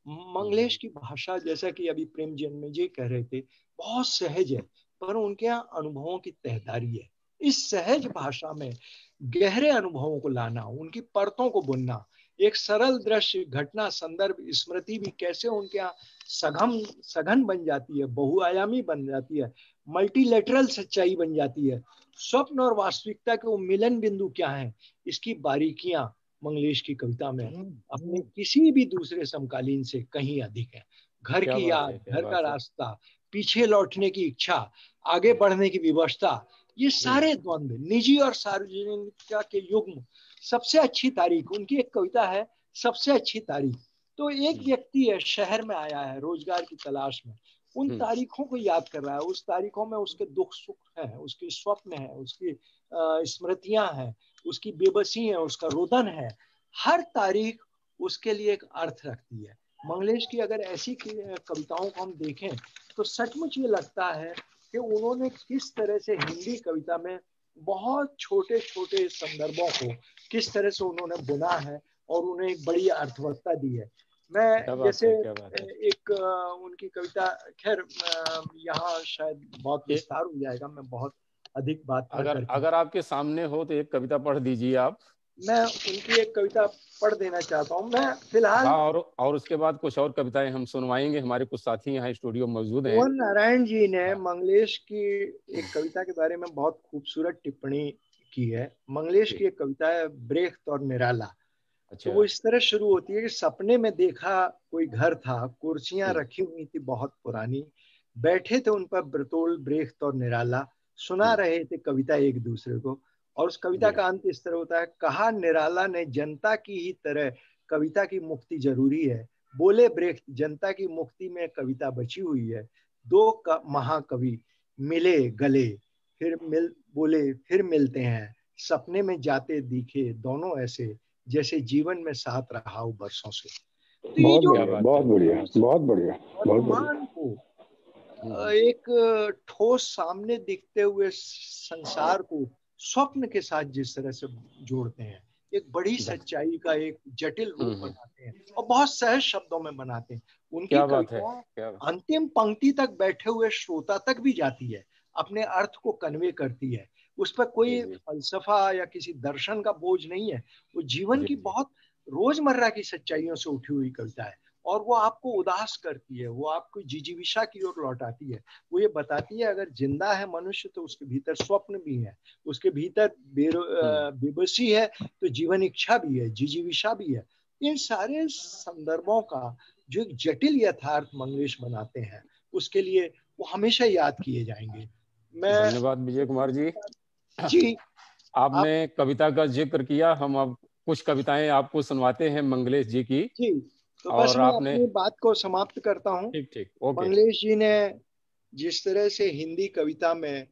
D: मंगलेश की भाषा, जैसा कि अभी प्रेम जी कह रहे थे, बहुत सहज है, पर उनके यहाँ अनुभवों की तहदारी है। इस सहज भाषा में गहरे अनुभवों को लाना, उनकी परतों को बुनना, एक सरल दृश्य, घटना, संदर्भ, स्मृति भी कैसे उनके यहाँ सघन बन जाती है, बहुआयामी बन जाती है, मल्टीलेटरल सच्चाई बन जाती है। स्वप्न और वास्तविकता के वो मिलन बिंदु क्या है, इसकी बारीकियां मंगलेश की कविता में अपने किसी भी दूसरे समकालीन से कहीं अधिक है। घर की याद, घर का रास्ता, पीछे लौटने की इच्छा, आगे बढ़ने की विवशता, ये सारे द्वंद्व, निजी और सार्वजनिक के युग्म, सबसे अच्छी तारीख, उनकी एक कविता है सबसे अच्छी तारीख। तो एक व्यक्ति है, शहर में आया है रोजगार की तलाश में, उन तारीखों को याद कर रहा है, उस तारीखों में उसके दुख सुख हैं, उसके स्वप्न है, उसकी स्मृतियां हैं, उसकी बेबसी है, उसका रोदन है। हर तारीख उसके लिए एक अर्थ रखती है। मंगलेश की अगर ऐसी कविताओं को हम देखें तो सचमुच ये लगता है कि उन्होंने किस तरह से हिंदी कविता में बहुत छोटे छोटे संदर्भों को किस तरह से उन्होंने बुना है और उन्हें एक बड़ी अर्थवत्ता दी है। मैं जैसे एक उनकी कविता, खैर यहाँ शायद बहुत विस्तार हो जाएगा, मैं बहुत अधिक बात
A: अगर आपके सामने हो तो एक कविता पढ़ दीजिए आप।
D: मैं उनकी एक कविता पढ़ देना चाहता हूँ मैं फिलहाल।
A: और उसके बाद कुछ और कविताएं हम सुनवाएंगे, हमारे कुछ साथी यहाँ स्टूडियो मौजूद हैं।
D: नारायण जी ने मंगलेश की एक कविता के बारे में बहुत खूबसूरत टिप्पणी की है। मंगलेश की एक कविता है ब्रेख्त और निराला। तो वो इस तरह शुरू होती है कि सपने में देखा कोई घर था, कुर्सियां रखी हुई थी बहुत पुरानी, बैठे थे उन पर बर्तोल ब्रेख्त और निराला, सुना रहे थे कविता एक दूसरे को। और उस कविता का अंत इस तरह होता है, कहा निराला ने जनता की ही तरह कविता की मुक्ति जरूरी है, बोले ब्रेख्त जनता की मुक्ति में कविता बची हुई है। दो महाकवि मिले गले, फिर मिलते हैं, सपने में जाते दिखे दोनों ऐसे, जैसे जीवन में साथ रहा हो बरसों से।
E: तो बहुत बढ़िया, बहुत बढ़िया, बहुत बढ़िया, बहुत बढ़िया।
D: को एक ठोस सामने दिखते हुए संसार को स्वप्न के साथ जिस तरह से जोड़ते हैं, एक बड़ी सच्चाई का एक जटिल रूप बनाते हैं और बहुत सहज शब्दों में बनाते हैं। उनकी कविता अंतिम पंक्ति तक बैठे हुए श्रोता तक भी जाती है, अपने अर्थ को कन्वे करती है। उस पर कोई फलसफा या किसी दर्शन का बोझ नहीं है, वो जीवन की बहुत रोजमर्रा की सच्चाइयों से उठी हुई कविता है और वो आपको उदास करती है, वो आपको जिजीविषा की ओर लौटाती है। वो ये बताती है अगर जिंदा है मनुष्य तो उसके भीतर स्वप्न भी है, उसके भीतर बेबसी है तो जीवन इच्छा भी है, जिजीविषा भी है। इन सारे संदर्भों का जो एक जटिल यथार्थ मंगलेश बनाते हैं, उसके लिए वो हमेशा याद किए जाएंगे।
A: धन्यवाद विजय कुमार जी।
D: जी,
A: आपने कविता का जिक्र किया, हम अब कुछ कविताएं आपको सुनवाते हैं मंगलेश जी की।
D: जी, तो बस मैं अपनी बात को समाप्त करता हूँ।
A: ठीक
D: मंगलेश जी ने जिस तरह से हिंदी कविता में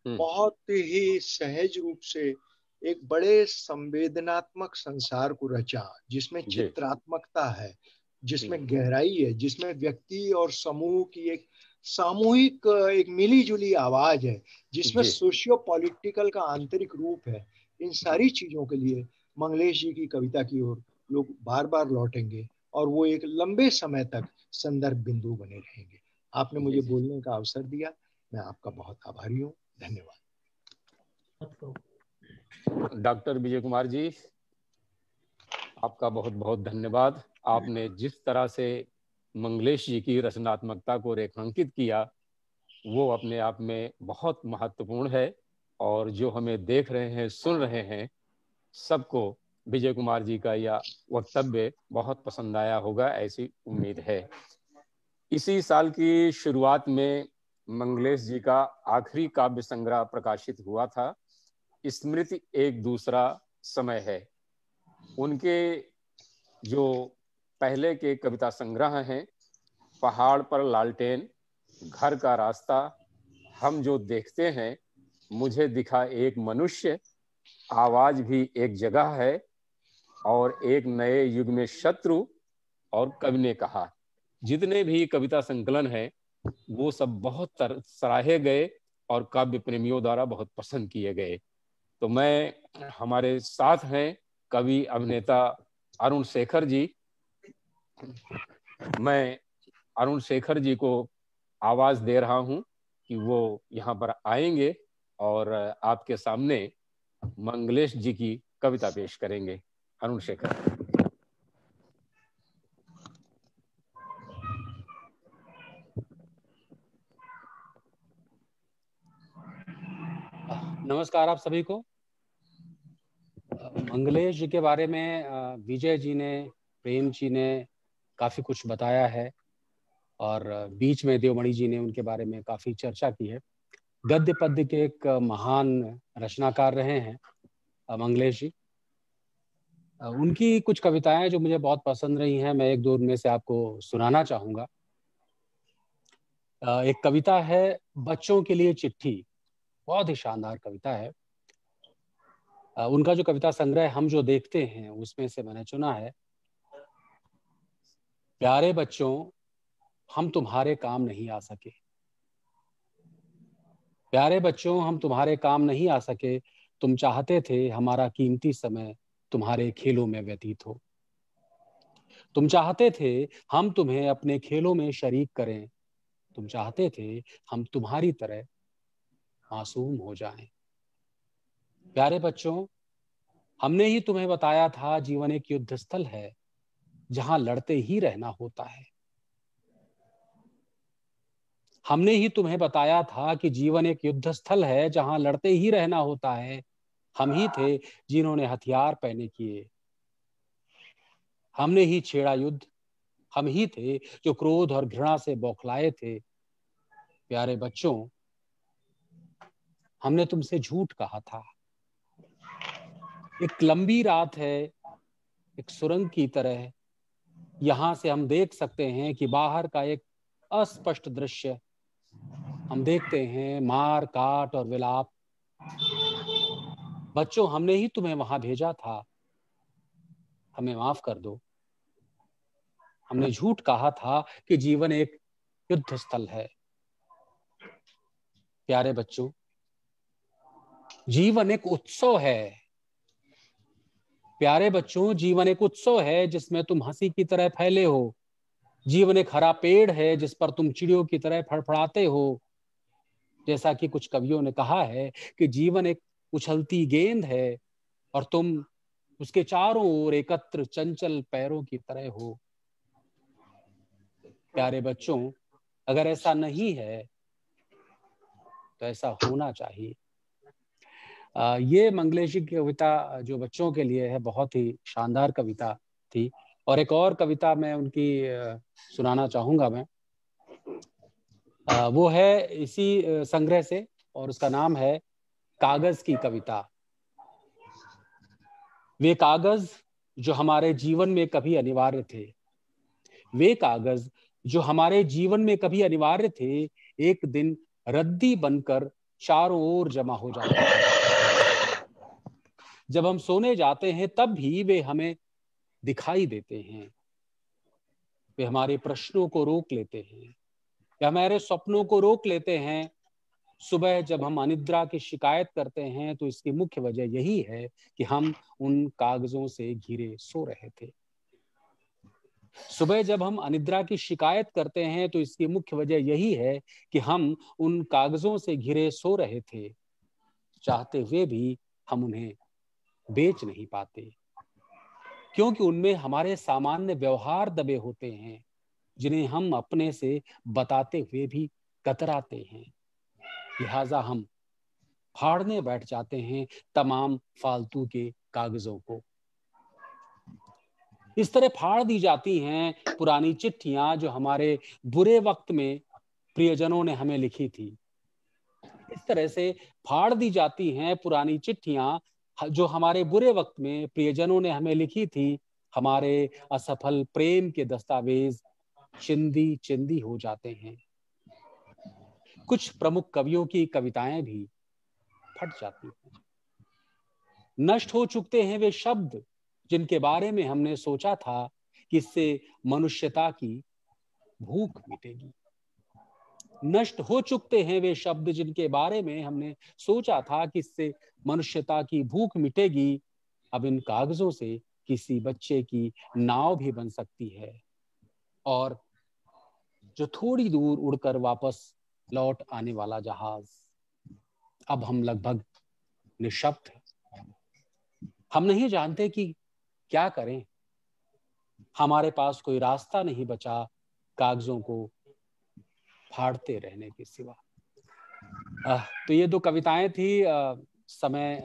D: बहुत ही सहज रूप से एक बड़े संवेदनात्मक संसार को रचा, जिसमें चित्रात्मकता है, जिसमें गहराई है, जिसमें व्यक्ति और समूह की एक सामूहिक एक मिली जुली आवाज है, जिसमें सोशियो पॉलिटिकल का आंतरिक रूप है, इन सारी चीजों के लिए मंगलेश जी की कविता की ओर लोग बार बार लौटेंगे और वो एक लंबे समय तक संदर्भ बिंदु बने रहेंगे। आपने मुझे बोलने का अवसर दिया, मैं आपका बहुत आभारी हूँ। धन्यवाद।
A: डॉक्टर विजय कुमार जी, आपका बहुत बहुत धन्यवाद। आपने जिस तरह से मंगलेश जी की रचनात्मकता को रेखांकित किया वो अपने आप में बहुत महत्वपूर्ण है, और जो हमें देख रहे हैं, सुन रहे हैं, सबको विजय कुमार जी का यह वक्तव्य बहुत पसंद आया होगा, ऐसी उम्मीद है। इसी साल की शुरुआत में मंगलेश जी का आखिरी काव्य संग्रह प्रकाशित हुआ था, स्मृति एक दूसरा समय है। उनके जो पहले के कविता संग्रह हैं, पहाड़ पर लालटेन, घर का रास्ता, हम जो देखते हैं, मुझे दिखा एक मनुष्य, आवाज भी एक जगह है, और एक नए युग में शत्रु, और कवि ने कहा, जितने भी कविता संकलन हैं वो सब बहुत सराहे गए और काव्य प्रेमियों द्वारा बहुत पसंद किए गए। तो मैं, हमारे साथ हैं कवि अभिनेता अरुण शेखर जी, मैं अरुण शेखर जी को आवाज दे रहा हूं कि वो यहाँ पर आएंगे और आपके सामने मंगलेश जी की कविता पेश करेंगे। अरुण शेखर।
F: नमस्कार आप सभी को। मंगलेश जी के बारे में विजय जी ने, प्रेम जी ने काफी कुछ बताया है, और बीच में देवमणि जी ने उनके बारे में काफी चर्चा की है। गद्य पद्य के एक महान रचनाकार रहे हैं मंगलेश जी। उनकी कुछ कविताएं जो मुझे बहुत पसंद रही हैं, मैं एक दो उनमें से आपको सुनाना चाहूंगा। एक कविता है बच्चों के लिए चिट्ठी, बहुत ही शानदार कविता है। उनका जो कविता संग्रह हम जो देखते हैं उसमें से मैंने चुना है, प्यारे बच्चों हम तुम्हारे काम नहीं आ सके, प्यारे बच्चों हम तुम्हारे काम नहीं आ सके, तुम चाहते थे हमारा कीमती समय तुम्हारे खेलों में व्यतीत हो, तुम चाहते थे हम तुम्हें अपने खेलों में शरीक करें, तुम चाहते थे हम तुम्हारी तरह मासूम हो जाएं। प्यारे बच्चों हमने ही तुम्हें बताया था जीवन एक युद्ध स्थल है जहां लड़ते ही रहना होता है, हमने ही तुम्हें बताया था कि जीवन एक युद्ध स्थल है जहां लड़ते ही रहना होता है। हम ही थे जिन्होंने हथियार पहने किए, हमने ही छेड़ा युद्ध, हम ही थे जो क्रोध और घृणा से बौखलाए थे। प्यारे बच्चों हमने तुमसे झूठ कहा था। एक लंबी रात है, एक सुरंग की तरह, यहां से हम देख सकते हैं कि बाहर का एक अस्पष्ट दृश्य, हम देखते हैं मार काट और विलाप। बच्चों हमने ही तुम्हें वहां भेजा था, हमें माफ कर दो। हमने झूठ कहा था कि जीवन एक युद्ध स्थल है। प्यारे बच्चों जीवन एक उत्सव है, प्यारे बच्चों जीवन एक उत्सव है जिसमें तुम हंसी की तरह फैले हो। जीवन एक हरा पेड़ है जिस पर तुम चिड़ियों की तरह फड़फड़ाते हो। जैसा कि कुछ कवियों ने कहा है कि जीवन एक उछलती गेंद है और तुम उसके चारों ओर एकत्र चंचल पैरों की तरह हो। प्यारे बच्चों अगर ऐसा नहीं है तो ऐसा होना चाहिए। ये मंगलेश जी की कविता जो बच्चों के लिए है बहुत ही शानदार कविता थी। और एक और कविता मैं उनकी सुनाना चाहूंगा मैं, वो है इसी संग्रह से, और उसका नाम है कागज की कविता। वे कागज जो हमारे जीवन में कभी अनिवार्य थे, वे कागज जो हमारे जीवन में कभी अनिवार्य थे, एक दिन रद्दी बनकर चारों ओर जमा हो जाते हैं। जब हम सोने जाते हैं तब भी वे हमें दिखाई देते हैं। वे हमारे प्रश्नों को रोक लेते हैं, वे हमारे सपनों को रोक लेते हैं। सुबह जब हम अनिद्रा की शिकायत करते हैं तो इसकी मुख्य वजह यही है कि हम उन कागजों से घिरे सो रहे थे। सुबह जब हम अनिद्रा की शिकायत करते हैं तो इसकी मुख्य वजह यही है कि हम उन कागजों से घिरे सो रहे थे। चाहते हुए भी हम उन्हें बेच नहीं पाते, क्योंकि उनमें हमारे सामान्य व्यवहार दबे होते हैं, जिन्हें हम अपने से बताते हुए भी कतराते हैं। लिहाजा हम फाड़ने बैठ जाते हैं तमाम फालतू के कागजों को। इस तरह फाड़ दी जाती हैं पुरानी चिट्ठियां जो हमारे बुरे वक्त में प्रियजनों ने हमें लिखी थी। इस तरह से फाड़ दी जाती हैं पुरानी चिट्ठियां जो हमारे बुरे वक्त में प्रियजनों ने हमें लिखी थी। हमारे असफल प्रेम के दस्तावेज चिंदी चिंदी हो जाते हैं। कुछ प्रमुख कवियों की कविताएं भी फट जाती हैं। नष्ट हो चुके हैं वे शब्द जिनके बारे में हमने सोचा था कि इससे मनुष्यता की भूख मिटेगी। नष्ट हो चुके हैं वे शब्द जिनके बारे में हमने सोचा था कि इससे मनुष्यता की भूख मिटेगी। अब इन कागजों से किसी बच्चे की नाव भी बन सकती है, और जो थोड़ी दूर उड़कर वापस लौट आने वाला जहाज। अब हम लगभग निशब्द हैं। हम नहीं जानते कि क्या करें। हमारे पास कोई रास्ता नहीं बचा कागजों को फाड़ते रहने के सिवा। तो ये दो कविताएं थी। समय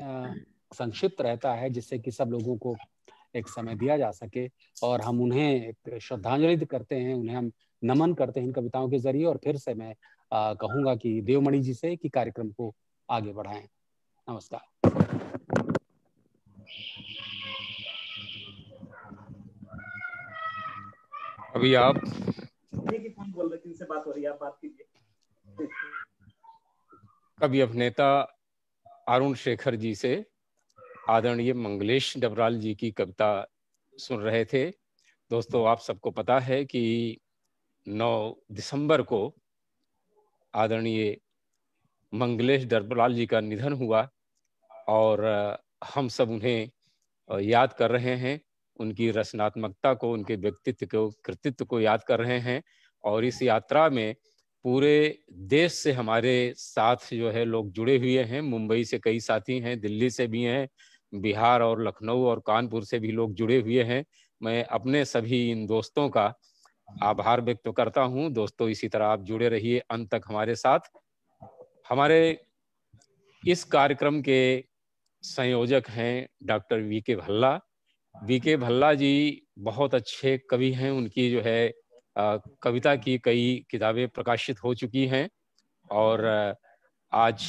F: संक्षिप्त रहता है जिससे कि सब लोगों को एक समय दिया जा सके और हम उन्हें एक श्रद्धांजलि करते हैं, उन्हें हम नमन करते हैं इन कविताओं के जरिए। और फिर से मैं कहूंगा कि देवमणि जी से कि कार्यक्रम को आगे बढ़ाएं। नमस्कार।
A: अभी आप
G: फोन बोल रहे, किनसे बात हो रही है, आप बात कीजिए।
A: कवि अभिनेता अरुण शेखर जी से आदरणीय मंगलेश डबराल जी की कविता सुन रहे थे। दोस्तों, आप सबको पता है कि 9 दिसंबर को आदरणीय मंगलेश डबराल जी का निधन हुआ और हम सब उन्हें याद कर रहे हैं, उनकी रचनात्मकता को, उनके व्यक्तित्व को, कृतित्व को याद कर रहे हैं। और इस यात्रा में पूरे देश से हमारे साथ जो है लोग जुड़े हुए हैं। मुंबई से कई साथी हैं, दिल्ली से भी हैं, बिहार और लखनऊ और कानपुर से भी लोग जुड़े हुए हैं। मैं अपने सभी इन दोस्तों का आभार व्यक्त करता हूं। दोस्तों, इसी तरह आप जुड़े रहिए अंत तक हमारे साथ। हमारे इस कार्यक्रम के संयोजक हैं doctor VK Bhalla. VK Bhalla ji बहुत अच्छे कवि हैं। उनकी जो है कविता की कई किताबें प्रकाशित हो चुकी हैं और आज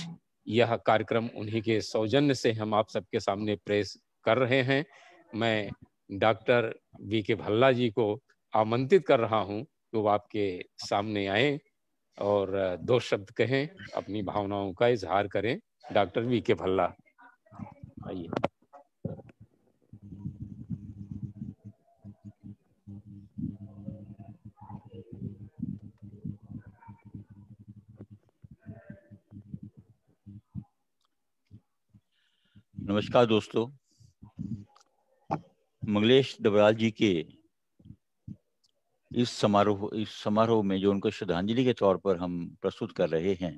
A: यह कार्यक्रम उन्हीं के सौजन्य से हम आप सबके सामने प्रेस कर रहे हैं। मैं डॉक्टर वीके भल्ला जी को आमंत्रित कर रहा हूं कि वो आपके सामने आए और 2 शब्द कहें, अपनी भावनाओं का इजहार करें। डॉक्टर वीके भल्ला, आइए।
H: नमस्कार दोस्तों, मंगलेश डबराल जी के इस समारोह में जो उनको श्रद्धांजलि के तौर पर हम प्रस्तुत कर रहे हैं,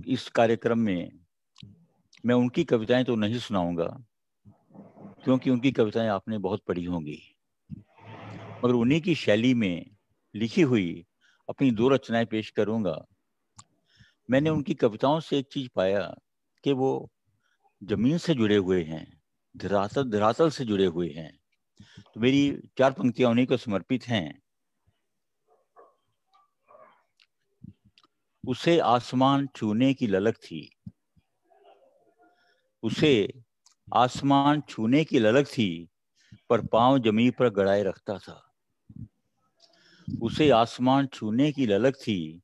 H: इस कार्यक्रम में मैं उनकी कविताएं तो नहीं सुनाऊंगा क्योंकि उनकी कविताएं आपने बहुत पढ़ी होंगी, मगर उन्हीं की शैली में लिखी हुई अपनी 2 रचनाएं पेश करूंगा। मैंने उनकी कविताओं से एक चीज पाया कि वो जमीन से जुड़े हुए हैं, धरातल से जुड़े हुए हैं। तो मेरी 4 पंक्तियां उन्हीं को समर्पित हैं। उसे आसमान छूने की ललक थी, उसे आसमान छूने की ललक थी, पर पांव जमीन पर गड़ाए रखता था। उसे आसमान छूने की ललक थी,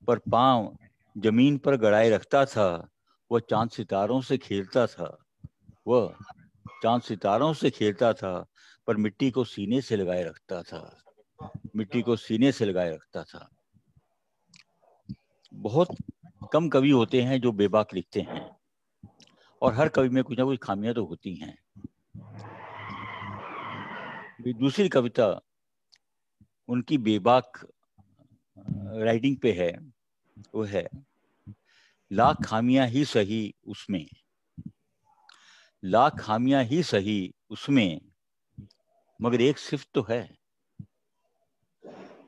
H: पर पांव जमीन पर गड़ाए रखता था। वह चांद सितारों से खेलता था, वह चांद सितारों से खेलता था, पर मिट्टी को सीने से लगाए रखता था, मिट्टी को सीने से लगाए रखता था। बहुत कम कवि होते हैं जो बेबाक लिखते हैं, और हर कवि में कुछ ना कुछ खामियां तो होती हैं। दूसरी कविता उनकी बेबाक राइटिंग पे है, वो है लाख खामियां ही सही उसमें, लाख खामियां ही सही उसमें, मगर एक सिर्फ तो है।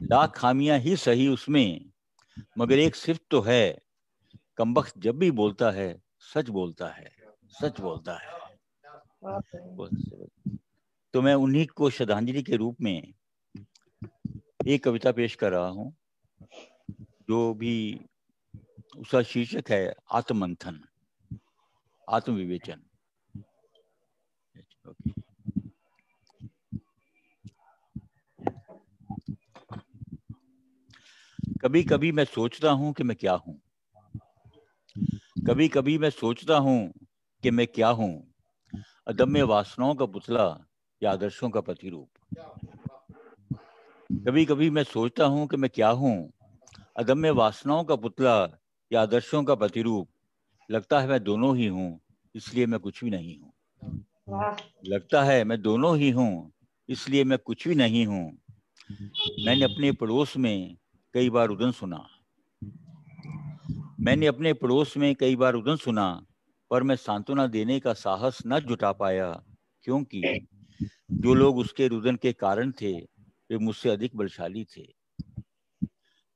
H: लाख खामियां ही सही उसमें, मगर एक सिर्फ तो है। कमबख्त जब भी बोलता है सच बोलता है, सच बोलता है। तो मैं उन्हीं को श्रद्धांजलि के रूप में एक कविता पेश कर रहा हूं, जो भी उसका शीर्षक है आत्ममंथन, आत्मविवेचन। कभी कभी मैं सोचता हूं कि मैं क्या हूं, कभी कभी मैं सोचता हूं कि मैं क्या हूं, अदम्य वासनाओं का पुतला या आदर्शों का प्रतिरूप। कभी कभी मैं सोचता हूं कि मैं क्या हूं, अदम्य वासनाओं का पुतला या आदर्शों का प्रतिरूप। लगता है मैं दोनों ही हूं, इसलिए मैं कुछ भी नहीं हूं। लगता है मैं दोनों ही हूं, इसलिए मैं कुछ भी नहीं हूं। मैंने अपने पड़ोस में कई बार उदन सुना, मैंने अपने पड़ोस में कई बार उदन सुना, पर मैं सांत्वना देने का साहस न जुटा पाया, क्योंकि जो लोग उसके रुदन के कारण थे वे मुझसे अधिक बलशाली थे।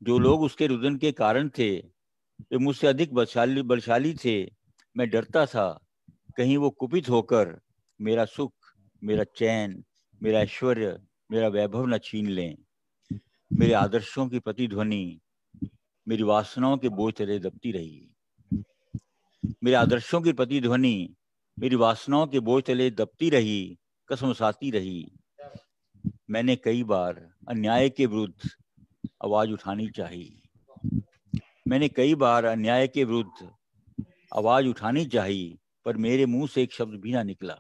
H: जो लोग उसके रुदन के कारण थे वे मुझसे अधिक बलशाली थे। मैं डरता था कहीं वो कुपित होकर मेरा सुख, मेरा चैन, मेरा ऐश्वर्य, मेरा वैभव न छीन लें। मेरे आदर्शों की प्रतिध्वनि मेरी वासनाओं के बोझ तले दबती रही। मेरे आदर्शों की प्रतिध्वनि मेरी वासनाओं के बोझ तले दबती रही, कसमसाती रही। मैंने कई बार अन्याय के विरुद्ध आवाज उठानी चाहिए, मैंने कई बार अन्याय के विरुद्ध आवाज उठानी चाहिए, पर मेरे मुंह से एक शब्द भी ना निकला।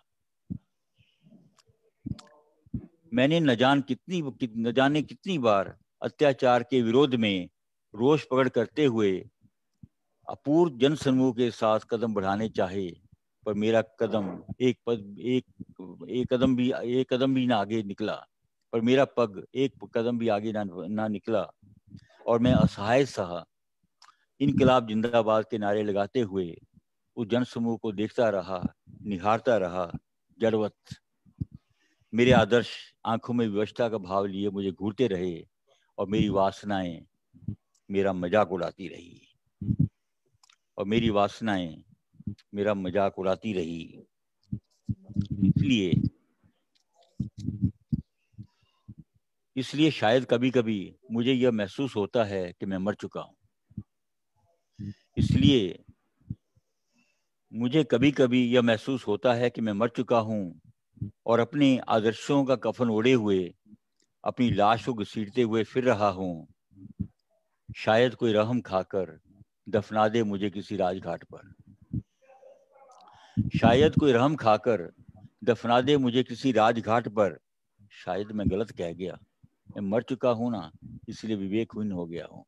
H: मैंने न जाने कितनी बार अत्याचार के विरोध में रोष प्रकट करते हुए अपूर्व जनसमूह के साथ कदम बढ़ाने चाहे, पर मेरा कदम एक कदम भी ना आगे निकला, पर मेरा पग एक कदम भी आगे ना निकला। और मैं असहाय सहा इनकलाब जिंदाबाद के नारे लगाते हुए उस जनसमूह को देखता रहा, निहारता रहा, जड़वत। मेरे आदर्श आंखों में विवशता का भाव लिए मुझे घूरते रहे, और मेरी वासनाएं मेरा मजाक उड़ाती रही, और मेरी वासनाएं मेरा मजाक उड़ाती रही। इसलिए शायद कभी कभी मुझे यह महसूस होता है कि मैं मर चुका हूं। इसलिए मुझे कभी कभी यह महसूस होता है कि मैं मर चुका हूं, और अपने आदर्शों का कफन ओढ़े हुए अपनी लाश को घसीटते हुए फिर रहा हूं। शायद कोई रहम खाकर दफना दे मुझे किसी राजघाट पर, शायद कोई रहम खाकर दफना दे मुझे किसी राजघाट पर। शायद मैं गलत कह गया, मैं मर चुका हूं ना, इसलिए विवेकहीन हो गया हूं।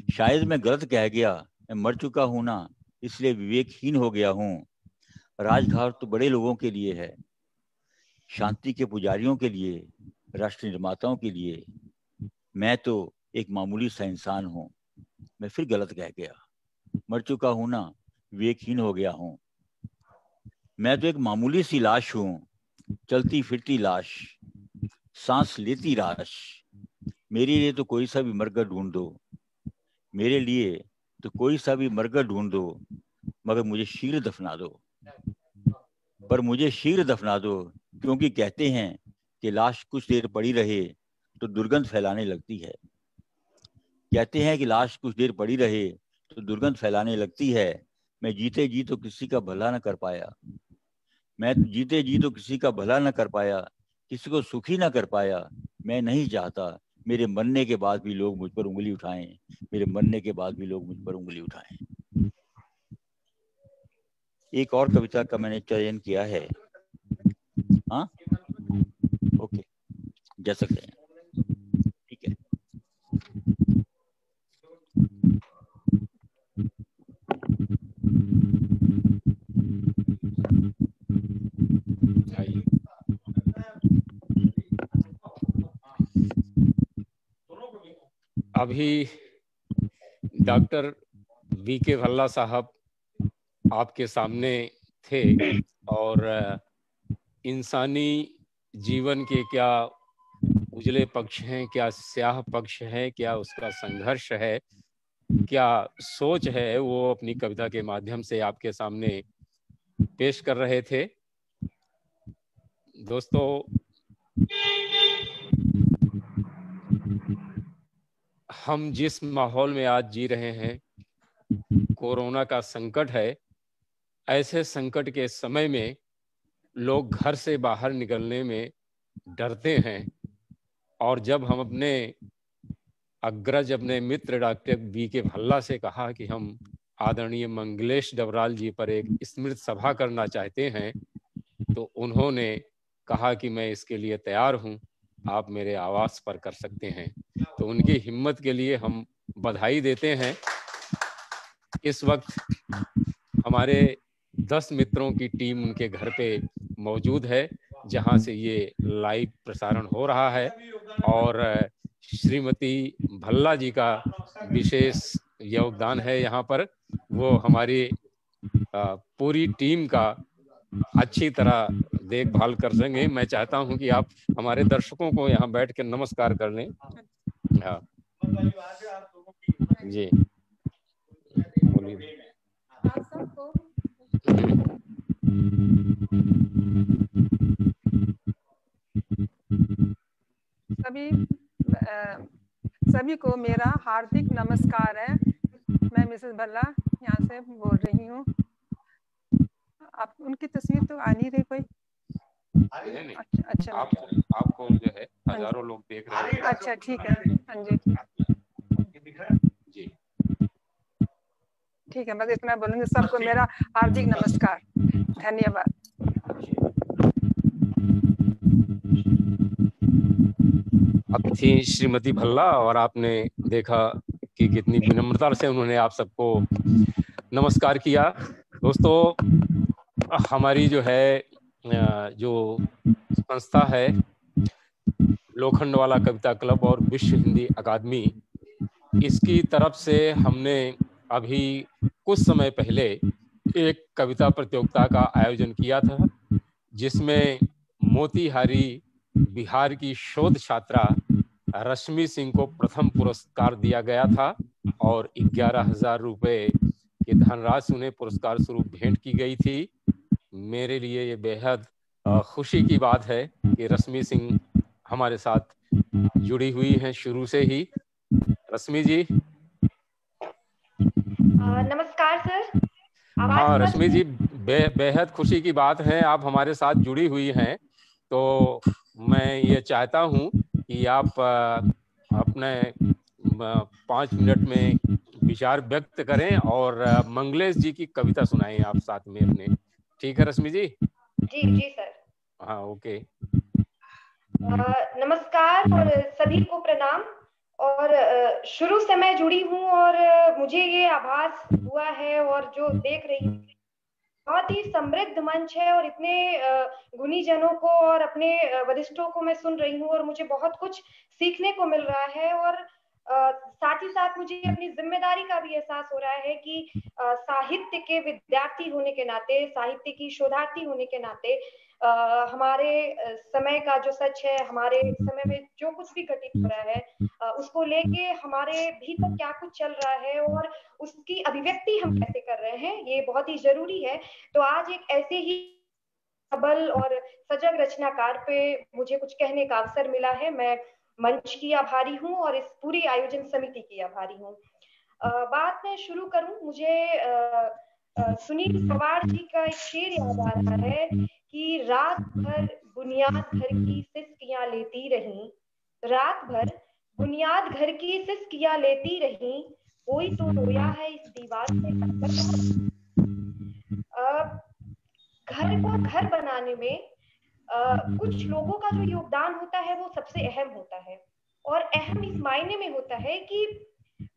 H: शायद मैं गलत कह गया, मैं मर चुका हूं ना, इसलिए विवेकहीन हो गया हूं। राजघाट तो बड़े लोगों के लिए है, शांति के पुजारियों के लिए, राष्ट्र निर्माताओं के लिए। मैं तो एक मामूली सा इंसान हूं। मैं फिर गलत कह गया, मर चुका हूं ना, विवेकहीन हो गया हूं। मैं तो एक मामूली सी लाश हूं, चलती फिरती लाश, सांस लेती लाश। मेरे लिए तो कोई सा भी मरकर ढूंढ दो, मेरे लिए तो कोई सा भी मरकर ढूंढ दो, मगर मुझे शीघ्र दफना दो, पर मुझे शीघ्र दफना दो। क्योंकि कहते हैं कि लाश कुछ देर पड़ी रहे तो दुर्गंध फैलाने लगती है। कहते हैं कि लाश कुछ देर पड़ी रहे तो दुर्गंध फैलाने लगती है। मैं जीते जी तो किसी का भला न कर पाया, मैं जीते जी तो किसी का भला न कर पाया, किसी को सुखी न कर पाया। मैं नहीं चाहता मेरे मरने के बाद भी लोग मुझ पर उंगली उठाएं, मेरे मरने के बाद भी लोग मुझ पर उंगली उठाएं। एक और कविता का मैंने चयन किया है। हाँ, ओके, जैसा कहें, ठीक है।
A: अभी डॉक्टर वीके भल्ला साहब आपके सामने थे और इंसानी जीवन के क्या उजले पक्ष हैं, क्या स्याह पक्ष है, क्या उसका संघर्ष है, क्या सोच है, वो अपनी कविता के माध्यम से आपके सामने पेश कर रहे थे। दोस्तों, हम जिस माहौल में आज जी रहे हैं, कोरोना का संकट है। ऐसे संकट के समय में लोग घर से बाहर निकलने में डरते हैं, और जब हम अपने अग्रज, अपने मित्र डॉक्टर वीके भल्ला से कहा कि हम आदरणीय मंगलेश डबराल जी पर एक स्मृति सभा करना चाहते हैं, तो उन्होंने कहा कि मैं इसके लिए तैयार हूं, आप मेरे आवास पर कर सकते हैं। तो उनकी हिम्मत के लिए हम बधाई देते हैं। इस वक्त हमारे 10 मित्रों की टीम उनके घर पे मौजूद है, जहां से ये लाइव प्रसारण हो रहा है, और श्रीमती भल्ला जी का विशेष योगदान है यहाँ पर। वो हमारी पूरी टीम का अच्छी तरह देखभाल कर सकेंगे। मैं चाहता हूं कि आप हमारे दर्शकों को यहाँ बैठ के नमस्कार कर लें। हाँ जी, बोलिए।
I: सभी को मेरा हार्दिक नमस्कार है। मैं मिसेस भल्ला यहाँ से बोल रही हूँ। आप उनकी तस्वीर तो आ नहीं रही कोई?
A: नहीं। अच्छा, आपको जो है हजारों लोग देख रहे हैं।
I: अच्छा, ठीक है। हाँ जी
A: जी,
I: ठीक है, बस इतना बोलूंगी। सबको मेरा हार्दिक नमस्कार, धन्यवाद।
A: अब थी श्रीमती भल्ला, और आपने देखा कि कितनी विनम्रता से उन्होंने आप सबको नमस्कार किया। दोस्तों, हमारी जो है जो संस्था है लोखंडवाला कविता क्लब और विश्व हिंदी अकादमी, इसकी तरफ से हमने अभी कुछ समय पहले एक कविता प्रतियोगिता का आयोजन किया था, जिसमें मोतीहारी बिहार की शोध छात्रा रश्मि सिंह को प्रथम पुरस्कार दिया गया था, और 11,000 रुपए की धनराशि उन्हें पुरस्कार स्वरूप भेंट की गई थी। मेरे लिए ये बेहद खुशी की बात है कि रश्मि सिंह हमारे साथ जुड़ी हुई हैं शुरू से ही। रश्मि जी।
J: नमस्कार सर।
A: हाँ रश्मि जी, बेहद खुशी की बात है, आप हमारे साथ जुड़ी हुई हैं। तो मैं ये चाहता हूँ कि आप अपने 5 मिनट में विचार व्यक्त करें और मंगलेश जी की कविता सुनाएं आप साथ में अपने। ठीक है रश्मि जी?
J: जी जी सर।
A: हाँ, ओके।
J: नमस्कार और सभी को प्रणाम। और शुरू से मैं जुड़ी हूँ और मुझे ये आभास हुआ है, और जो देख रही हूँ, बहुत ही समृद्ध मंच है, और इतने गुणी जनों को और अपने वरिष्ठों को मैं सुन रही हूँ, और मुझे बहुत कुछ सीखने को मिल रहा है। और साथ ही साथ मुझे अपनी जिम्मेदारी का भी एहसास हो रहा है कि साहित्य के विद्यार्थी होने के नाते, साहित्य की शोधार्थी होने के नाते, हमारे समय का जो सच है, हमारे समय में जो कुछ भी घटित हो रहा है, उसको लेके हमारे भीतर क्या कुछ चल रहा है और उसकी अभिव्यक्ति हम कैसे कर रहे हैं, ये बहुत ही जरूरी है। तो आज एक ऐसे ही सबल और सजग रचनाकार पे मुझे कुछ कहने का अवसर मिला है। मैं मंच की आभारी हूँ और इस पूरी आयोजन समिति की आभारी हूँ। बात मैं शुरू करूं, मुझे सुनील पवार जी का एक शेर याद आ रहा है कि रात भर बुनियाद घर की सिसकियां लेती रही, रात भर बुनियाद घर की सिसकियां लेती रही, कोई तो रोया है इस दीवार से। घर को घर बनाने में कुछ लोगों का जो योगदान होता है वो सबसे अहम होता है, और अहम इस मायने में होता है कि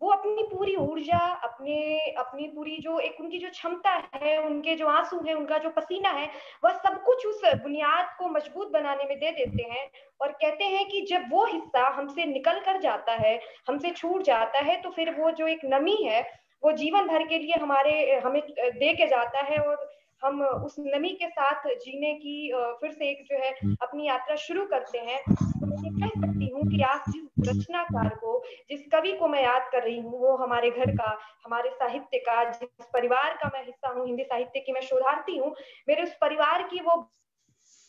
J: वो अपनी पूरी ऊर्जा, अपनी पूरी जो एक उनकी जो क्षमता है, उनके जो आंसू है, उनका जो पसीना है, वह सब कुछ उस बुनियाद को मजबूत बनाने में दे देते हैं। और कहते हैं कि जब वो हिस्सा हमसे निकल कर जाता है, हमसे छूट जाता है, तो फिर वो जो एक नमी है वो जीवन भर के लिए हमें दे के जाता है, और हम उस नमी के साथ जीने की फिर से एक जो है अपनी यात्रा शुरू करते हैं। तो मैं ये कह सकती हूँ कि आज जिस रचनाकार को, जिस कवि को मैं याद कर रही हूँ, वो हमारे घर का, हमारे साहित्य का, जिस परिवार का मैं हिस्सा हूँ, हिंदी साहित्य की मैं शोधार्थी हूँ, मेरे उस परिवार की वो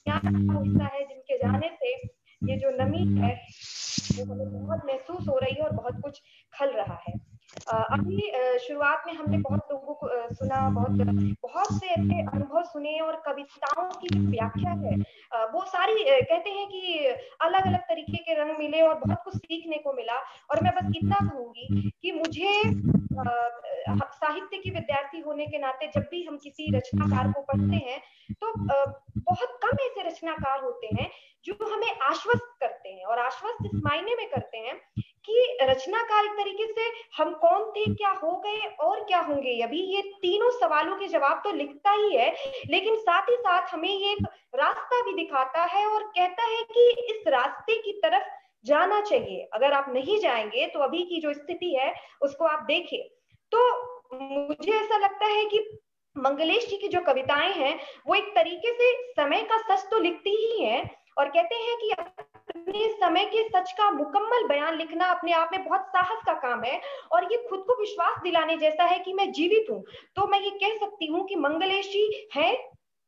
J: हिस्सा है जिनके जाने से ये जो नमी है वो हमें बहुत महसूस हो रही है और बहुत कुछ खल रहा है। अभी शुरुआत में हमने बहुत लोगों को सुना, बहुत से ऐसे अनुभव सुने, और कविताओं की जो व्याख्या है वो सारी कहते हैं कि अलग अलग तरीके के रंग मिले और बहुत कुछ सीखने को मिला। और मैं बस इतना कहूंगी कि मुझे साहित्य की विद्यार्थी होने के नाते जब भी हम किसी रचनाकार को पढ़ते हैं तो बहुत कम ऐसे रचनाकार होते हैं जो हमें आश्वस्त करते हैं, और आश्वस्त इस मायने में करते हैं कि रचनाकार एक तरीके से हम कौन थे, क्या हो गए और क्या होंगे, अभी ये तीनों सवालों के जवाब तो लिखता ही है, लेकिन साथ ही साथ हमें ये एक रास्ता भी दिखाता है और कहता है कि इस रास्ते की तरफ जाना चाहिए, अगर आप नहीं जाएंगे तो अभी की जो स्थिति है उसको आप देखिए। तो मुझे ऐसा लगता है कि मंगलेश जी की जो कविताएं हैं वो एक तरीके से समय का सच तो लिखती ही हैं, और कहते हैं कि अपने समय के सच का मुकम्मल बयान लिखना अपने आप में बहुत साहस का काम है, और ये खुद को विश्वास दिलाने जैसा है कि मैं जीवित हूँ। तो मैं ये कह सकती हूँ कि मंगलेश जी हैं,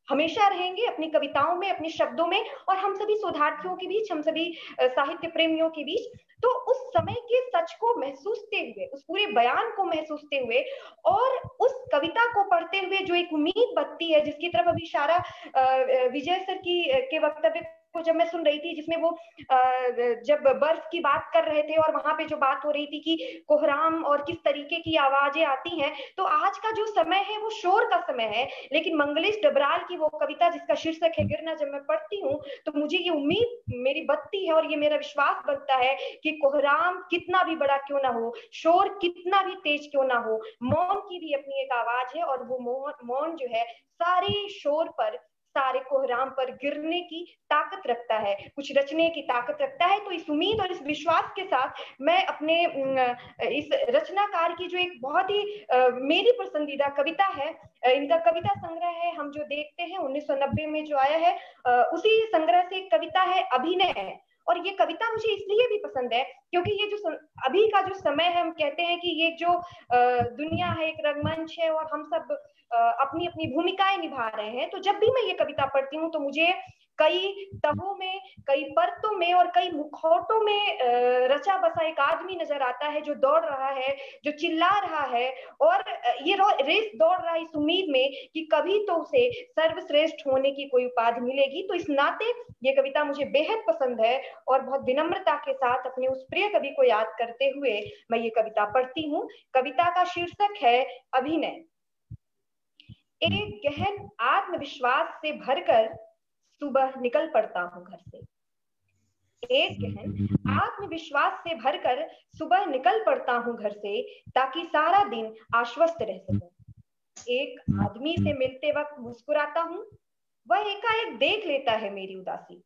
J: हमेशा रहेंगे अपनी कविताओं में, अपने शब्दों में, और हम सभी शोधार्थियों के बीच, हम सभी साहित्य प्रेमियों के बीच। तो उस समय के सच को महसूसते हुए, उस पूरे बयान को महसूसते हुए, और उस कविता को पढ़ते हुए जो एक उम्मीद बत्ती है, जिसकी तरफ अभी इशारा विजय सर के वक्तव्य को जब मैं सुन रही थी, जिसमें वो जब बर्फ की बात कर रहे थे और वहां पे जो बात हो रही थी कि कोहराम और किस तरीके की आवाजें आती हैं, तो आज का जो समय है वो शोर का समय है, लेकिन मंगलेश डबराल की वो कविता जिसका शीर्षक है गिरना, जब मैं पढ़ती हूँ तो मुझे ये उम्मीद मेरी बत्ती है और ये मेरा विश्वास बनता है कि कोहराम कितना भी बड़ा क्यों ना हो, शोर कितना भी तेज क्यों ना हो, मौन की भी अपनी एक आवाज है, और वो मौन जो है सारे शोर पर, सारे कोहराम पर गिरने की ताकत रखता है, कुछ रचने की ताकत रखता है। तो इस उम्मीद और इस विश्वास के साथ मैं अपने इस रचनाकार की जो एक बहुत ही मेरी पसंदीदा कविता है, इनका कविता संग्रह है हम जो देखते हैं 1990 में जो आया है, उसी संग्रह से एक कविता है अभिनय। और ये कविता मुझे इसलिए भी पसंद है क्योंकि ये जो अभी का जो समय है, हम कहते हैं कि ये जो दुनिया है एक रंगमंच है और हम सब अपनी अपनी भूमिकाएं निभा रहे हैं। तो जब भी मैं ये कविता पढ़ती हूँ तो मुझे कई तहों में, कई परतों में और कई मुखौटों में रचा बसा एक आदमी नजर आता है, जो दौड़ रहा है, जो चिल्ला रहा है, और ये रेस दौड़ रहा है इस उम्मीद में कि कभी तो उसे सर्वश्रेष्ठ होने की कोई उपाधि मिलेगी। तो इस नाते ये कविता मुझे बेहद पसंद है, और बहुत विनम्रता के साथ अपने उस प्रिय कवि को याद करते हुए मैं ये कविता पढ़ती हूँ। कविता का शीर्षक है अभिनय। एक गहन आत्मविश्वास से भरकर सुबह निकल पड़ता हूँ घर से, एक गहन आत्मविश्वास से भरकर सुबह निकल पड़ता हूँ घर से, ताकि सारा दिन आश्वस्त रह सकूं। एक आदमी से मिलते वक्त मुस्कुराता हूँ, वह एकाएक देख लेता है मेरी उदासी,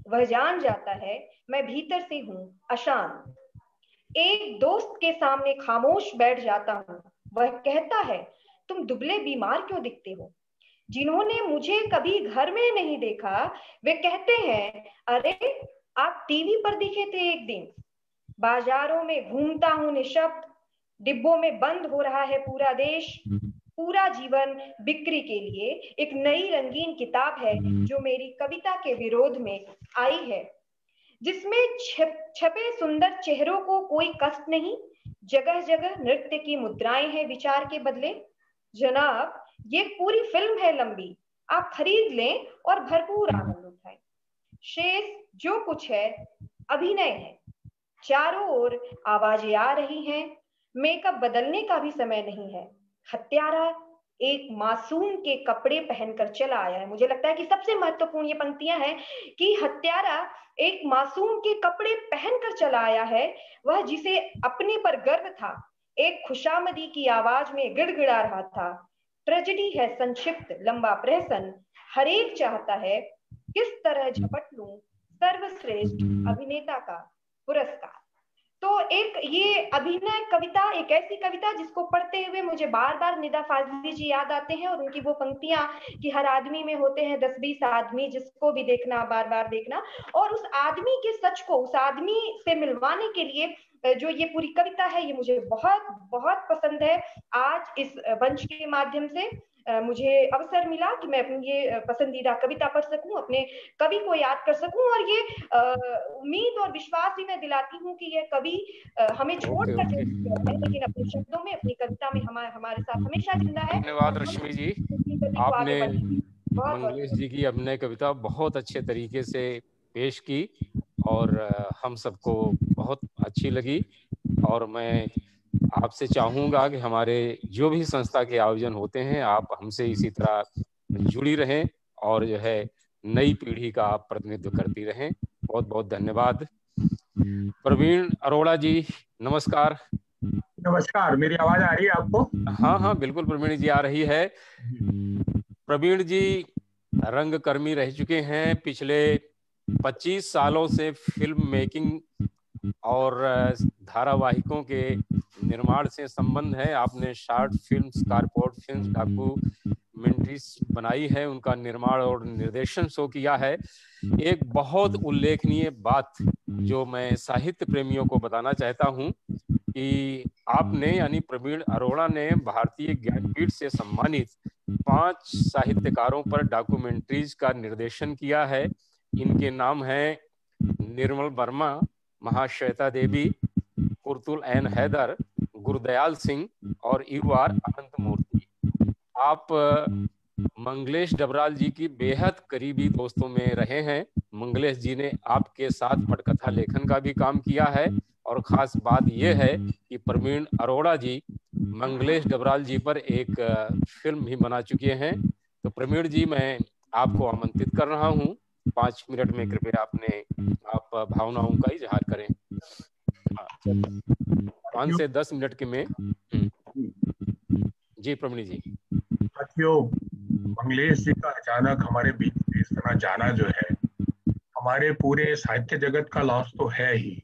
J: वह जान जाता है मैं भीतर से हूँ अशांत। एक दोस्त के सामने खामोश बैठ जाता हूँ, वह कहता है तुम दुबले बीमार क्यों दिखते हो। जिन्होंने मुझे कभी घर में नहीं देखा वे कहते हैं अरे आप टीवी पर दिखे थे एक दिन। बाजारों में घूमता हूँ निशब्द, डिब्बों में बंद हो रहा है पूरा देश, पूरा जीवन बिक्री के लिए एक नई रंगीन किताब है जो मेरी कविता के विरोध में आई है, जिसमें छपे सुंदर चेहरों को कोई कष्ट नहीं, जगह जगह नृत्य की मुद्राएं हैं विचार के बदले। जनाब ये पूरी फिल्म है लंबी, आप खरीद लें और भरपूर आनंद उठाएं। शेष जो कुछ है अभिनय है। चारों ओर आवाजें आ रही हैं, मेकअप बदलने का भी समय नहीं है। हत्यारा एक मासूम के कपड़े पहनकर चला आया है। मुझे लगता है कि सबसे महत्वपूर्ण ये पंक्तियां हैं कि हत्यारा एक मासूम के कपड़े पहनकर चला आया है, वह जिसे अपने पर गर्व था, एक खुशामदी की आवाज में गिड़गिड़ा रहा था। ट्रेजेडी है संक्षिप्त, लंबा प्रहसन, हर एक चाहता है किस तरह झपट लूं सर्वश्रेष्ठ अभिनेता का पुरस्कार। तो एक ये अभिनय कविता, एक ऐसी कविता जिसको पढ़ते हुए मुझे बार बार निदा फाजली जी याद आते हैं, और उनकी वो पंक्तियां कि हर आदमी में होते हैं 10-20 आदमी, जिसको भी देखना बार बार देखना, और उस आदमी के सच को उस आदमी से मिलवाने के लिए जो ये पूरी कविता है, ये मुझे बहुत बहुत पसंद है। आज इस मंच के माध्यम से मुझे अवसर मिला कि मैं अपनी ये पसंदीदा कविता पढ़ सकूं, अपने कवि को याद कर सकूं, और ये उम्मीद और विश्वास भी मैं दिलाती हूं कि ये कवि हमें छोड़कर है, लेकिन अपने शब्दों में, अपनी कविता में हमारे साथ हमेशा जिंदा है।
A: धन्यवाद रश्मि जी, आपने मंगलेश जी की अभिनय कविता बहुत अच्छे तरीके से पेश की और हम सबको बहुत अच्छी लगी। और मैं आपसे चाहूंगा कि हमारे जो भी संस्था के आयोजन होते हैं, आप हमसे इसी तरह जुड़ी रहें और जो है नई पीढ़ी का आप प्रतिनिधित्व करती रहें। बहुत बहुत धन्यवाद। प्रवीण अरोड़ा जी, नमस्कार।
K: नमस्कार, मेरी आवाज आ रही है आपको?
A: हाँ, बिल्कुल प्रवीण जी आ रही है। प्रवीण जी रंगकर्मी रह चुके हैं, पिछले 25 सालों से फिल्म मेकिंग और धारावाहिकों के निर्माण से संबंध है। आपने short films, corporate films, documentaries बनाई है, उनका निर्माण और निर्देशन शो किया है। एक बहुत उल्लेखनीय बात जो मैं साहित्य प्रेमियों को बताना चाहता हूं कि आपने यानी प्रवीण अरोड़ा ने भारतीय ज्ञानपीठ से सम्मानित 5 साहित्यकारों पर डॉक्यूमेंट्रीज का निर्देशन किया है। इनके नाम हैं निर्मल वर्मा, महाश्वेता देवी, कुर्तुल एन हैदर, गुरदयाल सिंह और ईवार अनंत मूर्ति। आप मंगलेश डबराल जी की बेहद करीबी दोस्तों में रहे हैं। मंगलेश जी ने आपके साथ पटकथा लेखन का भी काम किया है, और खास बात यह है कि प्रवीण अरोड़ा जी मंगलेश डबराल जी पर एक फिल्म भी बना चुके हैं। तो प्रवीण जी, मैं आपको आमंत्रित कर रहा हूं, 5 मिनट में कृपया आप भावनाओं का इजहार करें। 5 से 10 मिनट के में। जी प्रवीण जी।
K: साथियों, मंगलेश जी का अचानक हमारे बीच में इस तरह जाना जो है, हमारे पूरे साहित्य जगत का लॉस तो है ही,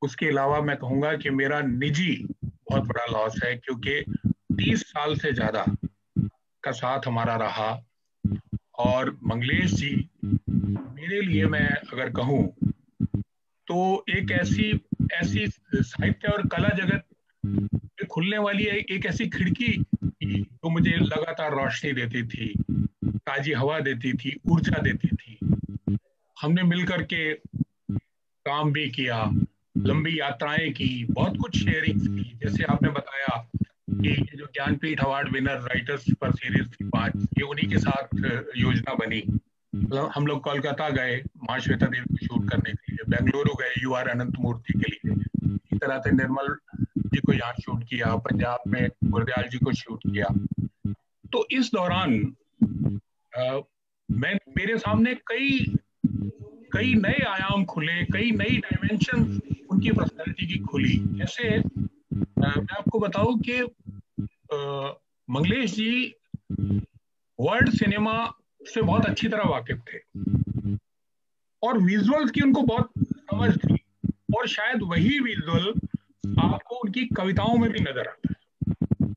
K: उसके अलावा मैं कहूंगा कि मेरा निजी बहुत बड़ा लॉस है, क्योंकि 30 साल से ज्यादा का साथ हमारा रहा। और मंगलेश जी मेरे लिए, मैं अगर कहूं तो एक ऐसी साहित्य और कला जगत में खुलने वाली एक ऐसी खिड़की जो मुझे लगातार रोशनी देती थी, ताजी हवा देती थी, ऊर्जा देती थी। हमने मिलकर के काम भी किया, लंबी यात्राएं की, बहुत कुछ शेयरिंग की। जैसे आपने बताया कि ये जो ज्ञानपीठ अवार्ड विनर राइटर्स पर सीरीज थी 5, ये उन्हीं के साथ योजना बनी। हम लोग कोलकाता गए महाश्वेता देवी को शूट करने के लिए, बेंगलुरु गए ईवार अनंत मूर्ति के लिए, इसी तरह से निर्मल जी को यहाँ शूट किया, पंजाब में गुरदयाल जी को शूट किया। तो इस दौरान मेरे सामने कई नए आयाम खुले, कई नई डायमेंशन उनकी पर्सनैलिटी की खुली। जैसे मैं आपको बताऊं कि मंगलेश जी वर्ल्ड सिनेमा से बहुत अच्छी तरह वाकिफ थे और विजुअल्स की उनको बहुत समझ थी, और शायद वही विजुअल आपको उनकी कविताओं में भी नजर आता है।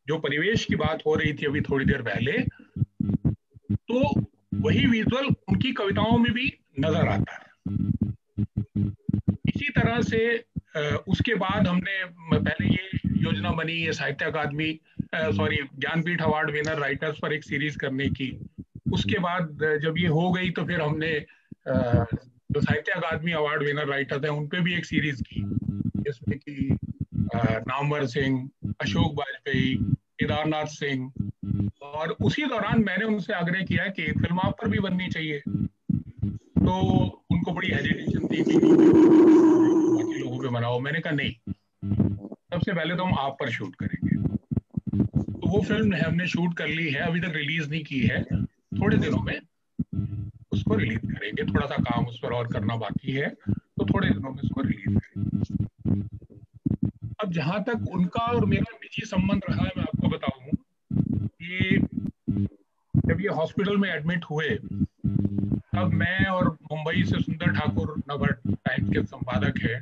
K: जो परिवेश की बात हो रही थी अभी थोड़ी देर पहले, तो वही विजुअल उनकी कविताओं में भी नजर आता है। इसी तरह से उसके बाद हमने पहले ये योजना बनी है साहित्य Akademi Jnanpith award winner writers पर एक सीरीज करने की। उसके बाद जब ये हो गई तो फिर हमने जो साहित्य अकादमी अवार्ड विनर राइटर्स हैं उन पे भी एक सीरीज की, जिसमें कि नामवर सिंह, अशोक वाजपेयी, केदारनाथ सिंह, और उसी दौरान मैंने उनसे आग्रह किया कि एक फिल्म आप पर भी बननी चाहिए। तो उनको बड़ी हेजिटेशन थी कि बाकी लोगों पे बनाओ। मैंने कहा नहीं, सबसे पहले तो हम आप पर शूट करेंगे। तो वो फिल्म हमने शूट कर ली है, अभी तक रिलीज नहीं की है, थोड़े दिनों में उसको रिलीज करेंगे। थोड़ा सा काम उस पर और करना बाकी है, तो थोड़े दिनों में उसको रिलीज करेंगे। अब जहां तक उनका और मेरा निजी संबंध रहा है, मैं आपको बताऊं कि जब ये हॉस्पिटल में एडमिट हुए तब मैं और मुंबई से सुंदर ठाकुर नवभारत टाइम्स के संपादक है,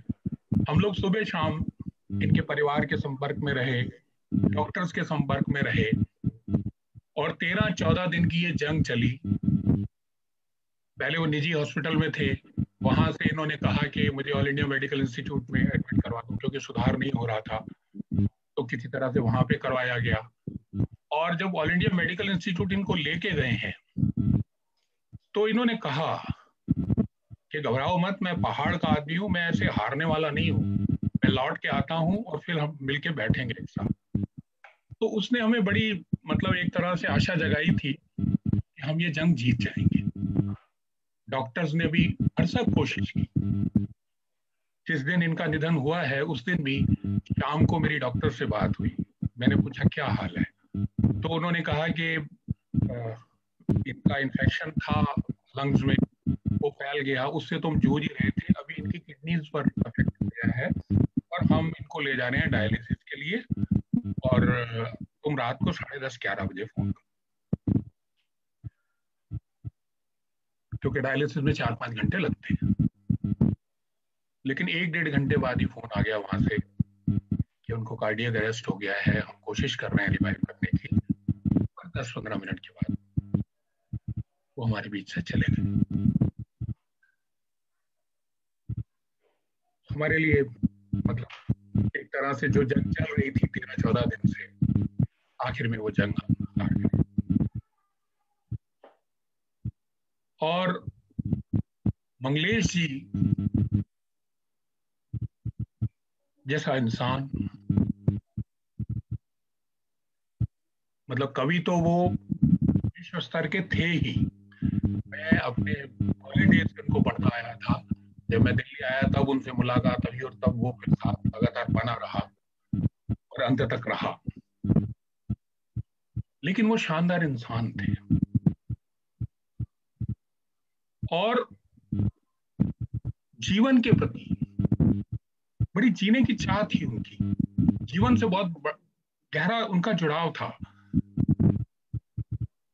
K: हम लोग सुबह शाम इनके परिवार के संपर्क में रहे, डॉक्टर्स के संपर्क में रहे, और 13-14 दिन की ये जंग चली। पहले वो निजी हॉस्पिटल में थे, वहां से इन्होंने कहा कि मुझे ऑल इंडिया मेडिकल इंस्टीट्यूट में एडमिट करवा दो, क्योंकि सुधार नहीं हो रहा था, तो किसी तरह से वहां पे करवाया गया। और जब ऑल इंडिया मेडिकल इंस्टीट्यूट इनको लेके गए हैं तो इन्होंने कहा कि घबराओ मत, मैं पहाड़ का आदमी हूं, मैं ऐसे हारने वाला नहीं हूं, मैं लौट के आता हूं और फिर हम मिलके बैठेंगे एक साथ। तो उसने हमें बड़ी मतलब एक तरह से आशा जगाई थी कि हम ये जंग जीत जाएंगे। डॉक्टर्स ने भी भरसक कोशिश की। जिस दिन इनका निधन हुआ है उस दिन भी शाम को मेरी डॉक्टर से बात हुई। मैंने पूछा क्या हाल है, तो उन्होंने कहा कि इनका इन्फेक्शन था लंग्स में, वो फैल गया, उससे तुम जूझ ही रहे थे, अभी इनकी किडनीज पर अफेक्ट हो गया है और हम इनको ले जा रहे हैं डायलिसिस के लिए, और तुम रात को 10:30-11 बजे फोन करो, क्योंकि डायलिसिस में 4-5 घंटे लगते हैं। लेकिन 1-1.5 घंटे बाद ही फोन आ गया वहां से कि उनको कार्डियक अरेस्ट हो गया है, हम कोशिश कर रहे हैं रिवाइव करने की। और 10-15 मिनट के बाद वो हमारे बीच से चले गए। हमारे लिए मतलब एक तरह से जो जंग चल रही थी 13-14 दिन से, आखिर में वो जंग हार गई। और मंगलेश जी जैसा इंसान, मतलब कवि तो वो विश्व स्तर के थे ही। मैं अपने कॉलेज डेज में उनको पढ़ता आया था, जब मैं दिल्ली आया तब उनसे मुलाकात हुई और तब वो मेरे साथ लगातार बना रहा और अंत तक रहा। लेकिन वो शानदार इंसान थे और जीवन के प्रति बड़ी जीने की चाह थी उनकी, जीवन से बहुत गहरा उनका जुड़ाव था।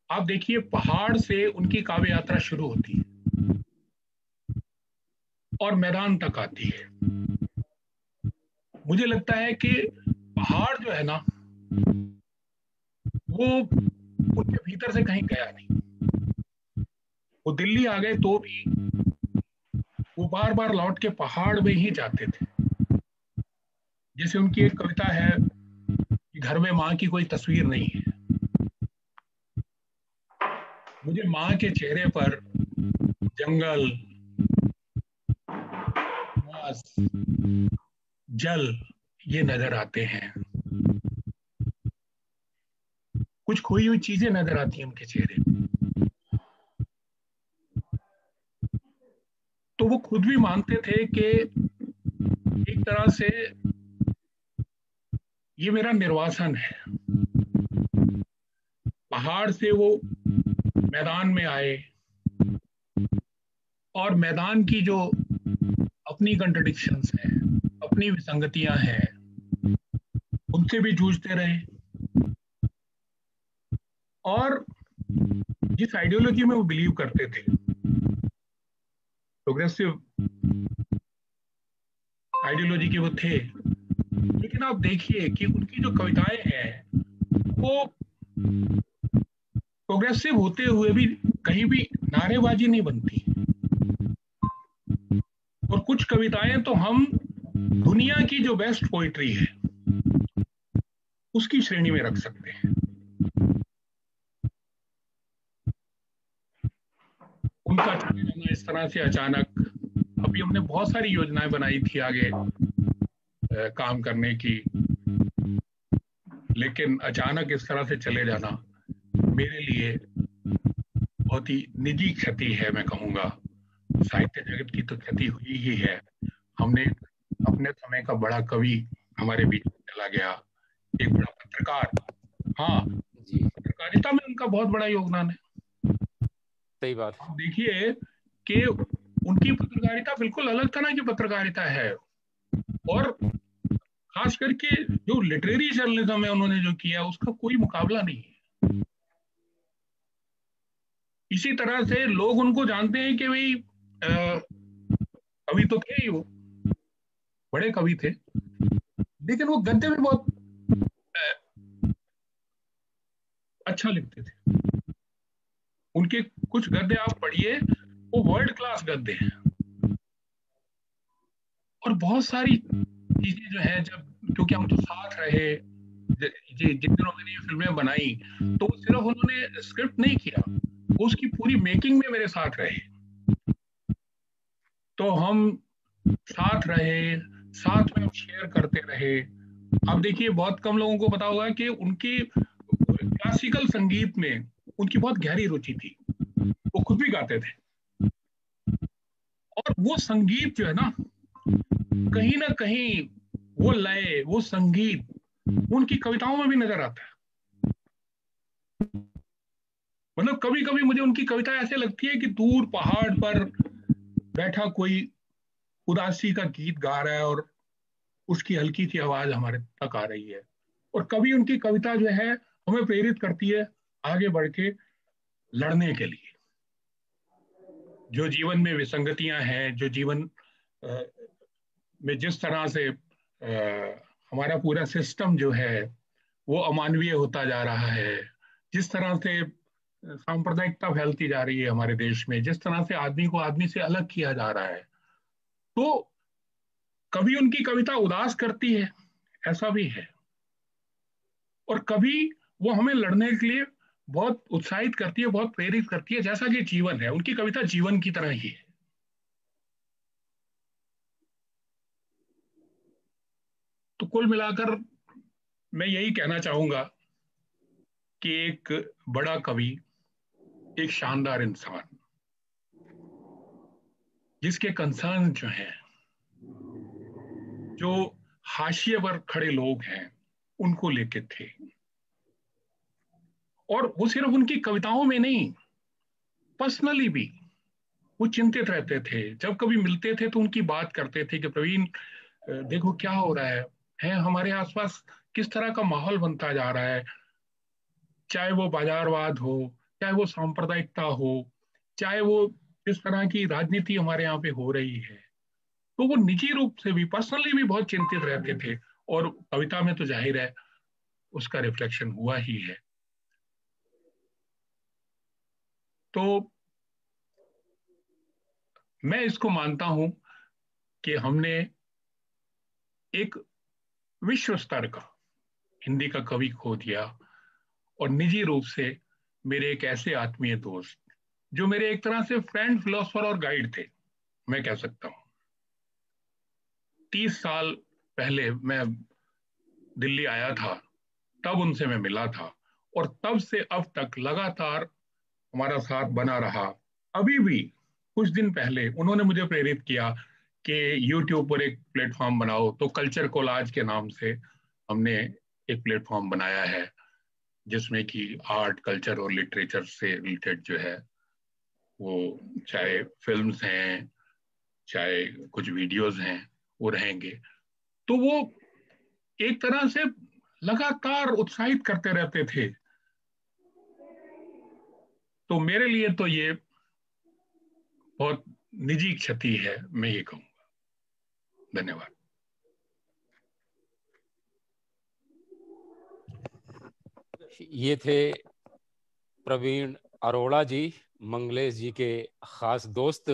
K: आप देखिए, पहाड़ से उनकी काव्य यात्रा शुरू होती है और मैदान तक आती है। मुझे लगता है कि पहाड़ जो है ना, वो उनके भीतर से कहीं गया नहीं। वो दिल्ली आ गए तो भी वो बार बार लौट के पहाड़ में ही जाते थे। जैसे उनकी एक कविता है कि घर में माँ की कोई तस्वीर नहीं है, मुझे माँ के चेहरे पर जंगल, घास, जल ये नजर आते हैं। कुछ खोई हुई चीजें नजर आती हैं उनके चेहरे पे। तो वो खुद भी मानते थे कि एक तरह से ये मेरा निर्वासन है। पहाड़ से वो मैदान में आए और मैदान की जो अपनी कंट्रडिक्शंस हैं, अपनी विसंगतियां हैं, उनसे भी जूझते रहे। और जिस आइडियोलॉजी में वो बिलीव करते थे, प्रोग्रेसिव आइडियोलॉजी के वो थे, लेकिन आप देखिए कि उनकी जो कविताएं हैं वो प्रोग्रेसिव होते हुए भी कहीं भी नारेबाजी नहीं बनती। और कुछ कविताएं तो हम दुनिया की जो बेस्ट पोइट्री है उसकी श्रेणी में रख सकते हैं। उनका चले जाना इस तरह से अचानक, अभी हमने बहुत सारी योजनाएं बनाई थी आगे काम करने की, लेकिन अचानक इस तरह से चले जाना मेरे लिए बहुत ही निजी क्षति है, मैं कहूँगा। साहित्य जगत की तो क्षति हुई ही है। हमने अपने समय का बड़ा कवि हमारे बीच में चला गया, एक बड़ा पत्रकार। हाँ, पत्रकारिता में उनका बहुत बड़ा योगदान है।
A: सही बात।
K: आप देखिए कि उनकी पत्रकारिता बिल्कुल अलग तरह की पत्रकारिता है, और खास करके जो लिटरेरी जर्नलिज्म है उन्होंने जो किया उसका कोई मुकाबला नहीं है। इसी तरह से लोग उनको जानते हैं कि भाई कवि तो थे ही, वो बड़े कवि थे, लेकिन वो गद्य में बहुत अच्छा लिखते थे। उनके कुछ गद्य आप पढ़िए, वो वर्ल्ड क्लास गद्य हैं। और बहुत सारी चीजें जो है, जब क्योंकि हम तो साथ रहे, जिन दिनों मैंने ये फिल्में बनाई, तो सिर्फ उन्होंने स्क्रिप्ट नहीं किया, उसकी पूरी मेकिंग में मेरे साथ रहे। तो हम साथ रहे, साथ में हम शेयर करते रहे। अब देखिए, बहुत कम लोगों को पता होगा कि उनकी क्लासिकल संगीत में उनकी बहुत गहरी रुचि थी, वो खुद भी गाते थे। और वो संगीत जो है ना कहीं वो लय, वो संगीत उनकी कविताओं में भी नजर आता है। मतलब कभी कभी मुझे उनकी कविता ऐसे लगती है कि दूर पहाड़ पर बैठा कोई उदासी का गीत गा रहा है और उसकी हल्की सी आवाज हमारे तक आ रही है। और कभी उनकी कविता जो है हमें प्रेरित करती है आगे बढ़ के लड़ने के लिए। जो जीवन में विसंगतियां हैं, जो जीवन में जिस तरह से हमारा पूरा सिस्टम जो है वो अमानवीय होता जा रहा है, जिस तरह से सांप्रदायिकता फैलती जा रही है हमारे देश में, जिस तरह से आदमी को आदमी से अलग किया जा रहा है, तो कभी उनकी कविता उदास करती है, ऐसा भी है, और कभी वो हमें लड़ने के लिए बहुत उत्साहित करती है, बहुत प्रेरित करती है, जैसा कि जीवन है। उनकी कविता जीवन की तरह ही है। तो कुल मिलाकर मैं यही कहना चाहूंगा कि एक बड़ा कवि, एक शानदार इंसान, जिसके कंसर्न जो हैं, जो हाशिए पर खड़े लोग हैं, उनको लेके थे। और वो सिर्फ उनकी कविताओं में नहीं, पर्सनली भी वो चिंतित रहते थे। जब कभी मिलते थे तो उनकी बात करते थे कि प्रवीण देखो क्या हो रहा है हमारे आसपास किस तरह का माहौल बनता जा रहा है, चाहे वो बाजारवाद हो, चाहे वो सांप्रदायिकता हो, चाहे वो इस तरह की राजनीति हमारे यहाँ पे हो रही है। तो वो निजी रूप से भी, पर्सनली भी बहुत चिंतित रहते थे, और कविता में तो जाहिर है उसका रिफ्लेक्शन हुआ ही है। तो मैं इसको मानता हूं कि हमने एक विश्व स्तर का हिंदी का कवि खो दिया, और निजी रूप से मेरे एक ऐसे आत्मीय दोस्त जो मेरे एक तरह से फ्रेंड, फिलोसोफर और गाइड थे, मैं कह सकता हूं। 30 साल पहले मैं दिल्ली आया था, तब उनसे मैं मिला था, और तब से अब तक लगातार हमारा साथ बना रहा। अभी भी कुछ दिन पहले उन्होंने मुझे प्रेरित किया कि YouTube पर एक प्लेटफॉर्म बनाओ, तो कल्चर कोलाज के नाम से हमने एक प्लेटफॉर्म बनाया है, जिसमें कि आर्ट, कल्चर और लिटरेचर से रिलेटेड जो है, वो चाहे फिल्म्स हैं, चाहे कुछ वीडियोस हैं, वो रहेंगे। तो वो एक तरह से लगातार उत्साहित करते रहते थे। तो मेरे लिए तो ये बहुत निजी क्षति है, मैं ये कहूंगा। धन्यवाद।
A: ये थे प्रवीण अरोड़ा जी, मंगलेश जी के खास दोस्त।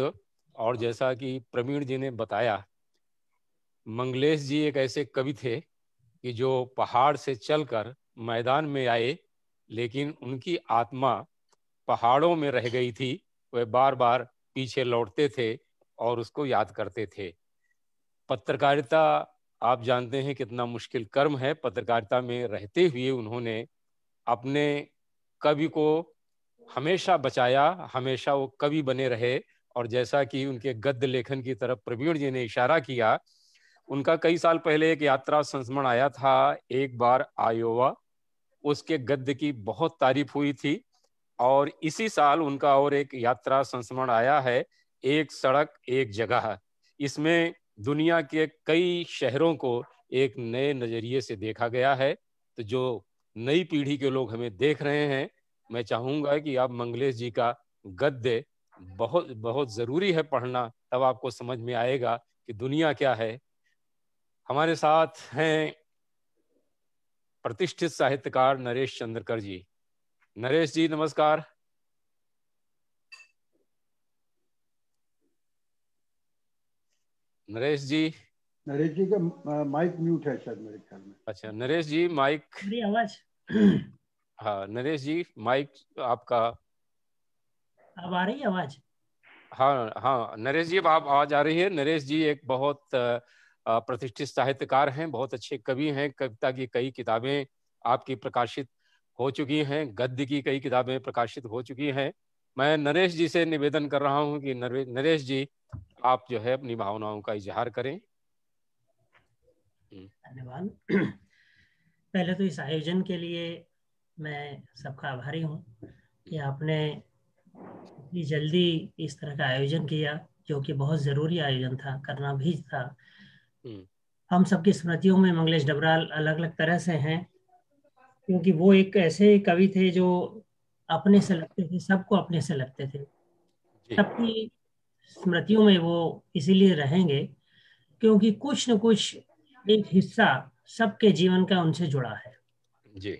A: और जैसा कि प्रवीण जी ने बताया, मंगलेश जी एक ऐसे कवि थे कि जो पहाड़ से चलकर मैदान में आए, लेकिन उनकी आत्मा पहाड़ों में रह गई थी। वे बार बार पीछे लौटते थे और उसको याद करते थे। पत्रकारिता आप जानते हैं कितना मुश्किल कर्म है। पत्रकारिता में रहते हुए उन्होंने अपने कवि को हमेशा बचाया, हमेशा वो कवि बने रहे। और जैसा कि उनके गद्य लेखन की तरफ प्रवीण जी ने इशारा किया, उनका कई साल पहले एक यात्रा संस्मरण आया था, एक बार आयोवा, उसके गद्य की बहुत तारीफ हुई थी। और इसी साल उनका और एक यात्रा संस्मरण आया है, एक सड़क एक जगह। इसमें दुनिया के कई शहरों को एक नए नजरिए से देखा गया है। तो जो नई पीढ़ी के लोग हमें देख रहे हैं, मैं चाहूंगा कि आप मंगलेश जी का गद्य बहुत बहुत जरूरी है पढ़ना, तब आपको समझ में आएगा कि दुनिया क्या है। हमारे साथ हैं प्रतिष्ठित साहित्यकार नरेश चंद्रकर जी। नरेश जी नमस्कार। नरेश जी
C: का माइक म्यूट है शायद मेरे ख्याल में।
A: अच्छा नरेश जी माइक,
L: मेरी आवाज
A: हाँ नरेश जी माइक आपका,
L: अब आ रही है आवाज?
A: हाँ हाँ नरेश जी अब आप आवाज आ रही है। नरेश जी एक बहुत प्रतिष्ठित साहित्यकार हैं, बहुत अच्छे कवि हैं। कविता की कई किताबें आपकी प्रकाशित हो चुकी हैं, गद्य की कई किताबें प्रकाशित हो चुकी हैं। मैं नरेश जी से निवेदन कर रहा हूं कि नरेश जी आप जो है अपनी भावनाओं का इजहार करें।
L: धन्यवाद। पहले तो इस आयोजन के लिए मैं सबका आभारी हूँ कि आपने इतनी जल्दी इस तरह का आयोजन किया, जो कि बहुत ज़रूरी आयोजन था, करना भी था। हम सबकी स्मृतियों में मंगलेश डबराल अलग अलग तरह से हैं, क्योंकि वो एक ऐसे कवि थे जो अपने से लगते थे, सबको अपने से लगते थे। सबकी स्मृतियों में वो इसीलिए रहेंगे क्योंकि कुछ न कुछ एक हिस्सा सबके जीवन का उनसे जुड़ा है।
A: जी।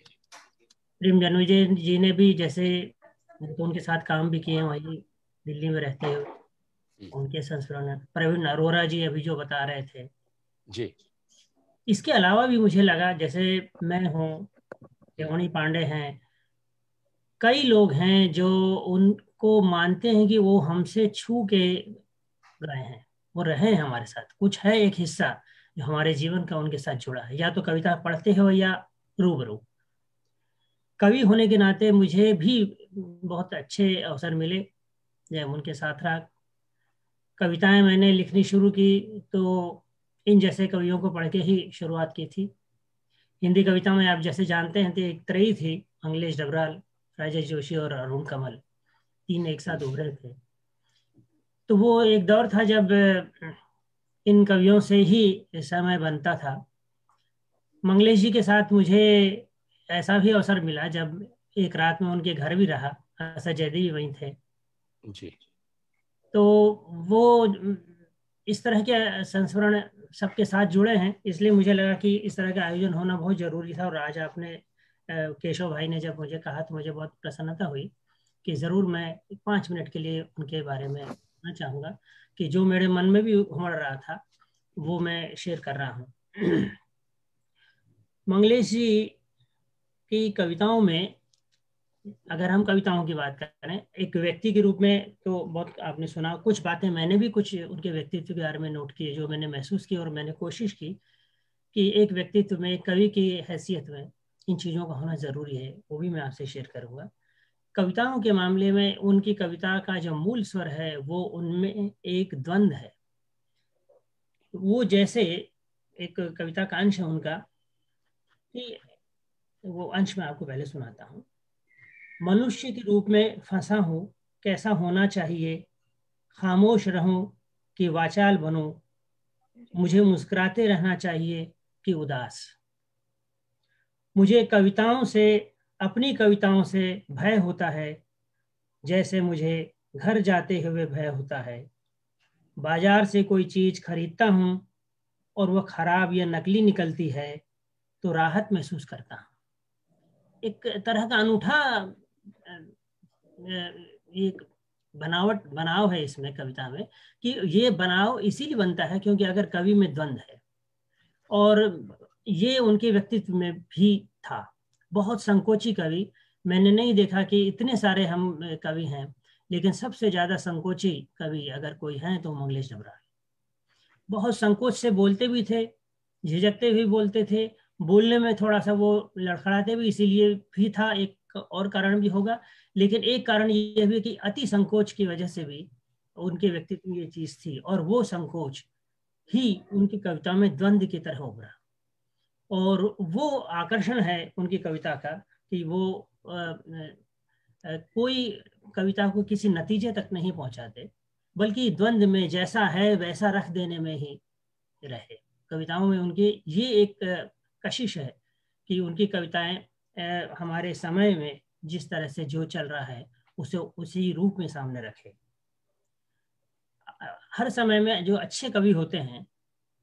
L: प्रेम जन्मजय जी ने भी, जैसे तो उनके साथ काम भी किए हैं वही दिल्ली में रहते हुए, उनके संस्मरण। प्रवीण अरोरा जी अभी जो बता रहे थे
A: जी।
L: इसके अलावा भी मुझे लगा, जैसे मैं हूँ, देवमणि पांडे हैं, कई लोग हैं जो उनको मानते हैं कि वो हमसे छू के गए हैं, वो रहे हैं हमारे साथ। कुछ है एक हिस्सा जो हमारे जीवन का उनके साथ जुड़ा है, या तो कविता पढ़ते हो या रूबरू। कवि होने के नाते मुझे भी बहुत अच्छे अवसर मिले जब उनके साथ रहा। कविताएं मैंने लिखनी शुरू की तो इन जैसे कवियों को पढ़ के ही शुरुआत की थी। हिंदी कविता में आप जैसे जानते हैं तो एक त्रयी थी, मंगलेश डबराल, राजेश जोशी और अरुण कमल, तीन एक साथ उभरे थे। तो वो एक दौर था जब इन कवियों से ही समय बनता था। मंगलेश जी के साथ मुझे ऐसा भी अवसर मिला जब एक रात में उनके घर भी रहा, असद जैदी भी वहीं थे
A: जी।
L: तो वो इस तरह के संस्मरण सबके साथ जुड़े हैं, इसलिए मुझे लगा कि इस तरह का आयोजन होना बहुत ज़रूरी था। और आज आपने केशव भाई ने जब मुझे कहा तो मुझे बहुत प्रसन्नता हुई कि ज़रूर मैं 5 मिनट के लिए उनके बारे में कहना चाहूँगा कि जो मेरे मन में भी उमड़ रहा था वो मैं शेयर कर रहा हूँ। मंगलेश जी की कविताओं में, अगर हम कविताओं की बात करें एक व्यक्ति के रूप में, तो बहुत आपने सुना, कुछ बातें मैंने भी कुछ उनके व्यक्तित्व के बारे में नोट किए जो मैंने महसूस की, और मैंने कोशिश की कि एक व्यक्तित्व में, एक कवि की हैसियत में इन चीज़ों का होना ज़रूरी है, वो भी मैं आपसे शेयर करूँगा। कविताओं के मामले में उनकी कविता का जो मूल स्वर है वो उनमें एक द्वंद्व है। वो जैसे एक कविता का अंश है उनका, कि वो अंश मैं आपको पहले सुनाता हूँ। मनुष्य के रूप में फंसा हूँ, कैसा होना चाहिए, खामोश रहूं कि वाचाल बनूं, मुझे मुस्कुराते रहना चाहिए कि उदास। मुझे कविताओं से, अपनी कविताओं से भय होता है, जैसे मुझे घर जाते हुए भय होता है। बाजार से कोई चीज खरीदता हूँ और वह खराब या नकली निकलती है तो राहत महसूस करता हूँ। एक तरह का अनूठा एक बनाव है इसमें, कविता में, कि ये बनाव इसीलिए बनता है क्योंकि अगर कवि में द्वंद्व है, और ये उनके व्यक्तित्व में भी था। बहुत संकोची कवि मैंने नहीं देखा, कि इतने सारे हम कवि हैं लेकिन सबसे ज्यादा संकोची कवि अगर कोई है तो मंगलेश डबराल। बहुत संकोच से बोलते भी थे, झिझकते भी बोलते थे, बोलने में थोड़ा सा वो लड़खड़ाते भी इसीलिए भी था, एक एक और कारण भी होगा, लेकिन एक कारण ये भी कि अति संकोच की वजह से भी उनके व्यक्तित्व में ये चीज थी, और वो संकोच ही उनकी कविता में द्वंद्व की तरह उभरा। और वो आकर्षण है उनकी कविता का कि वो कोई कविता को किसी नतीजे तक नहीं पहुंचाते, बल्कि द्वंद्व में जैसा है वैसा रख देने में ही रहे। कविताओं में उनकी ये एक कशिश है कि उनकी कविताएं हमारे समय में जिस तरह से जो चल रहा है उसे उसी रूप में सामने रखे। हर समय में जो अच्छे कवि होते हैं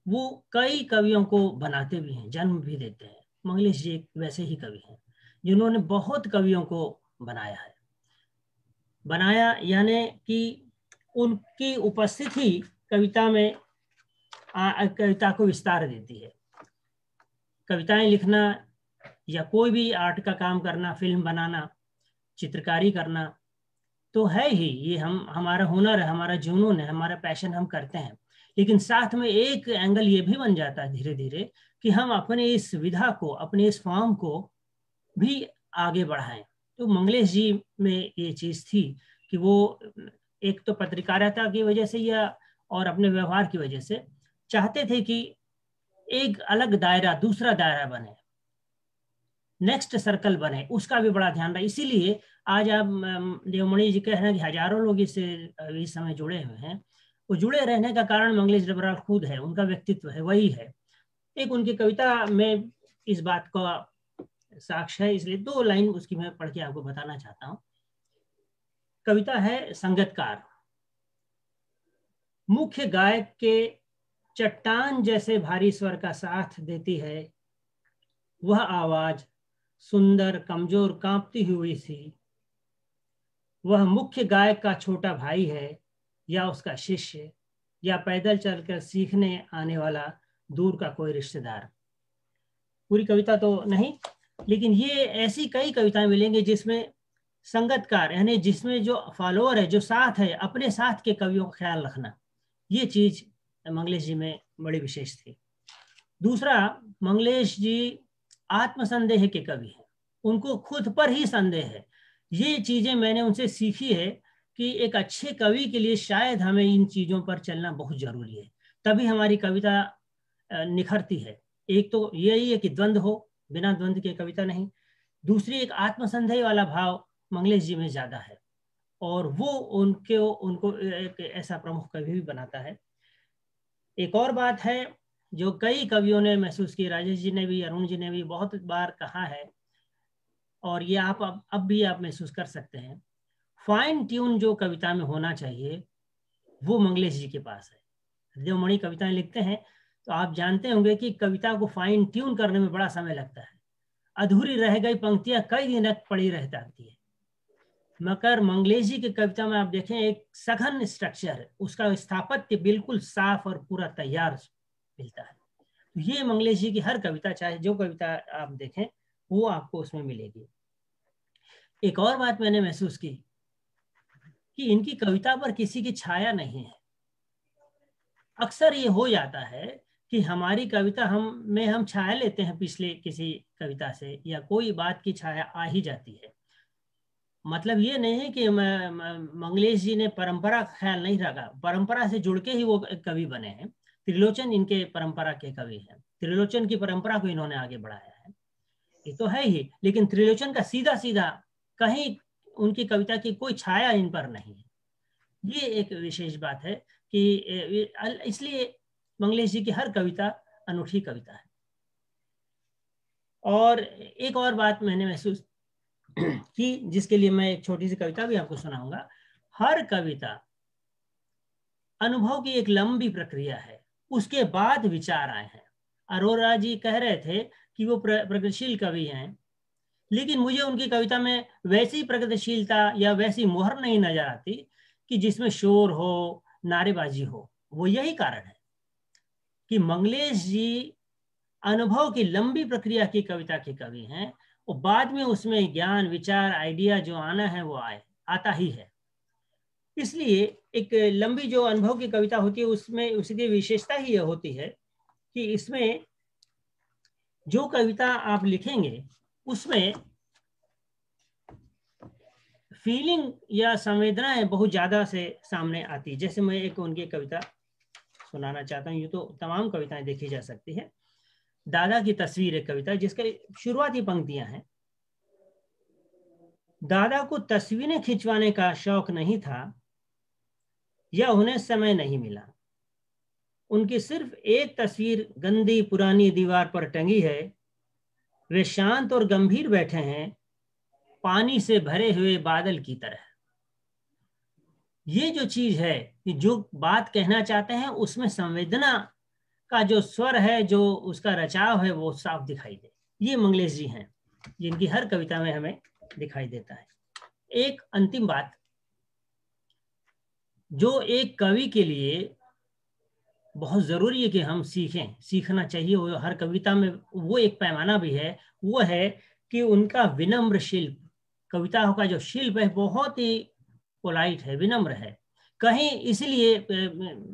L: वो कई कवियों को बनाते भी हैं, जन्म भी देते हैं। मंगलेश जी एक वैसे ही कवि हैं जिन्होंने बहुत कवियों को बनाया है। बनाया यानी कि उनकी उपस्थिति कविता में कविता को विस्तार देती है। कविताएं लिखना या कोई भी आर्ट का काम करना, फिल्म बनाना, चित्रकारी करना तो है ही, ये हमारा हुनर है, हमारा जुनून है, हमारा पैशन, हम करते हैं। लेकिन साथ में एक एंगल ये भी बन जाता है धीरे धीरे कि हम अपने इस विधा को, अपने इस फॉर्म को भी आगे बढ़ाएं। तो मंगलेश जी में ये चीज थी कि वो एक तो पत्रकारिता की वजह से या और अपने व्यवहार की वजह से चाहते थे कि एक अलग दायरा, दूसरा दायरा बने, नेक्स्ट सर्कल बने, उसका भी बड़ा ध्यान रहा। इसीलिए आज आप देवमणि जी कह रहे हैं कि हजारों लोग इससे इस समय जुड़े हुए हैं। वो जुड़े रहने का कारण मंगलेश डबराल खुद है, उनका व्यक्तित्व है, वही है। एक उनकी कविता में इस बात का साक्ष्य है, इसलिए 2 लाइन उसकी मैं पढ़ के आपको बताना चाहता हूँ। कविता है संगतकार। मुख्य गायक के चट्टान जैसे भारी स्वर का साथ देती है वह आवाज, सुंदर, कमजोर, कांपती हुई सी। वह मुख्य गायक का छोटा भाई है या उसका शिष्य या पैदल चलकर सीखने आने वाला दूर का कोई रिश्तेदार। पूरी कविता तो नहीं, लेकिन ये ऐसी कई कविताएं मिलेंगी जिसमें संगतकार यानी जिसमें जो फॉलोअर है, जो साथ है, अपने साथ के कवियों का ख्याल रखना, ये चीज मंगलेश जी में बड़ी विशेष थी। दूसरा, मंगलेश जी आत्मसंदेह के कवि हैं, उनको खुद पर ही संदेह है। ये चीजें मैंने उनसे सीखी है कि एक अच्छे कवि के लिए शायद हमें इन चीजों पर चलना बहुत जरूरी है, तभी हमारी कविता निखरती है। एक तो यही है कि द्वंद्व हो, बिना द्वंद्व के कविता नहीं। दूसरी, एक आत्मसंदेह वाला भाव मंगलेश जी में ज्यादा है और वो उनको एक ऐसा प्रमुख कवि भी बनाता है। एक और बात है जो कई कवियों ने महसूस की, राजेश जी ने भी, अरुण जी ने भी बहुत बार कहा है, और ये आप अब भी आप महसूस कर सकते हैं। फाइन ट्यून जो कविता में होना चाहिए वो मंगलेश जी के पास है। देवमणि कविताएं लिखते हैं तो आप जानते होंगे कि कविता को फाइन ट्यून करने में बड़ा समय लगता है। अधूरी रह गई पंक्तियां कई दिन तक पड़ी रह जाती है। मगर मंगलेश जी की कविता में आप देखें एक सघन स्ट्रक्चर है, उसका स्थापत्य बिल्कुल साफ और पूरा तैयार मिलता है। तो ये मंगलेश जी की हर कविता, चाहे जो कविता आप देखें, वो आपको उसमें मिलेगी। एक और बात मैंने महसूस की कि इनकी कविता पर किसी की छाया नहीं है। अक्सर ये हो जाता है कि हमारी कविता हम छाया लेते हैं पिछले किसी कविता से, या कोई बात की छाया आ ही जाती है। मतलब ये नहीं है कि मंगलेश जी ने परंपरा का ख्याल नहीं रखा, परंपरा से जुड़ के ही वो कवि बने हैं। त्रिलोचन इनके परंपरा के कवि हैं, त्रिलोचन की परंपरा को इन्होंने आगे बढ़ाया है, ये तो है ही। लेकिन त्रिलोचन का सीधा सीधा कहीं उनकी कविता की कोई छाया इन पर नहीं है। ये एक विशेष बात है कि इसलिए मंगलेश जी की हर कविता अनूठी कविता है। और एक और बात मैंने महसूस की, जिसके लिए मैं एक छोटी सी कविता भी आपको सुनाऊंगा। हर कविता अनुभव की एक लंबी प्रक्रिया है, उसके बाद विचार आए हैं। अरोरा जी कह रहे थे कि वो प्रगतिशील कवि हैं, लेकिन मुझे उनकी कविता में वैसी प्रगतिशीलता या वैसी मोहर नहीं नजर आती कि जिसमें शोर हो, नारेबाजी हो। वो यही कारण है कि मंगलेश जी अनुभव की लंबी प्रक्रिया की कविता के कवि हैं, और बाद में उसमें ज्ञान, विचार, आइडिया जो आना है वो आता ही है। इसलिए एक लंबी जो अनुभव की कविता होती है उसमें उसकी विशेषता ही यह होती है कि इसमें जो कविता आप लिखेंगे उसमें फीलिंग या संवेदनाएं बहुत ज्यादा से सामने आती। जैसे मैं एक उनकी कविता सुनाना चाहता हूँ। ये तो तमाम कविताएं देखी जा सकती है। दादा की तस्वीर एक कविता जिसके शुरुआती पंक्तियां हैं। दादा को तस्वीरें खिंचवाने का शौक नहीं था या उन्हें समय नहीं मिला। उनकी सिर्फ एक तस्वीर गंदी पुरानी दीवार पर टंगी है। वे शांत और गंभीर बैठे हैं, पानी से भरे हुए बादल की तरह। ये जो चीज है कि जो बात कहना चाहते हैं उसमें संवेदना का जो स्वर है, जो उसका रचाव है, वो साफ दिखाई दे। ये मंगलेश जी हैं जिनकी हर कविता में हमें दिखाई देता है। एक अंतिम बात जो एक कवि के लिए बहुत जरूरी है कि हम सीखें, सीखना चाहिए, वो हर कविता में वो एक पैमाना भी है, वो है कि उनका विनम्र शिल्प, कविताओं का जो शिल्प है बहुत ही पोलाइट है, विनम्र है। कहीं इसलिए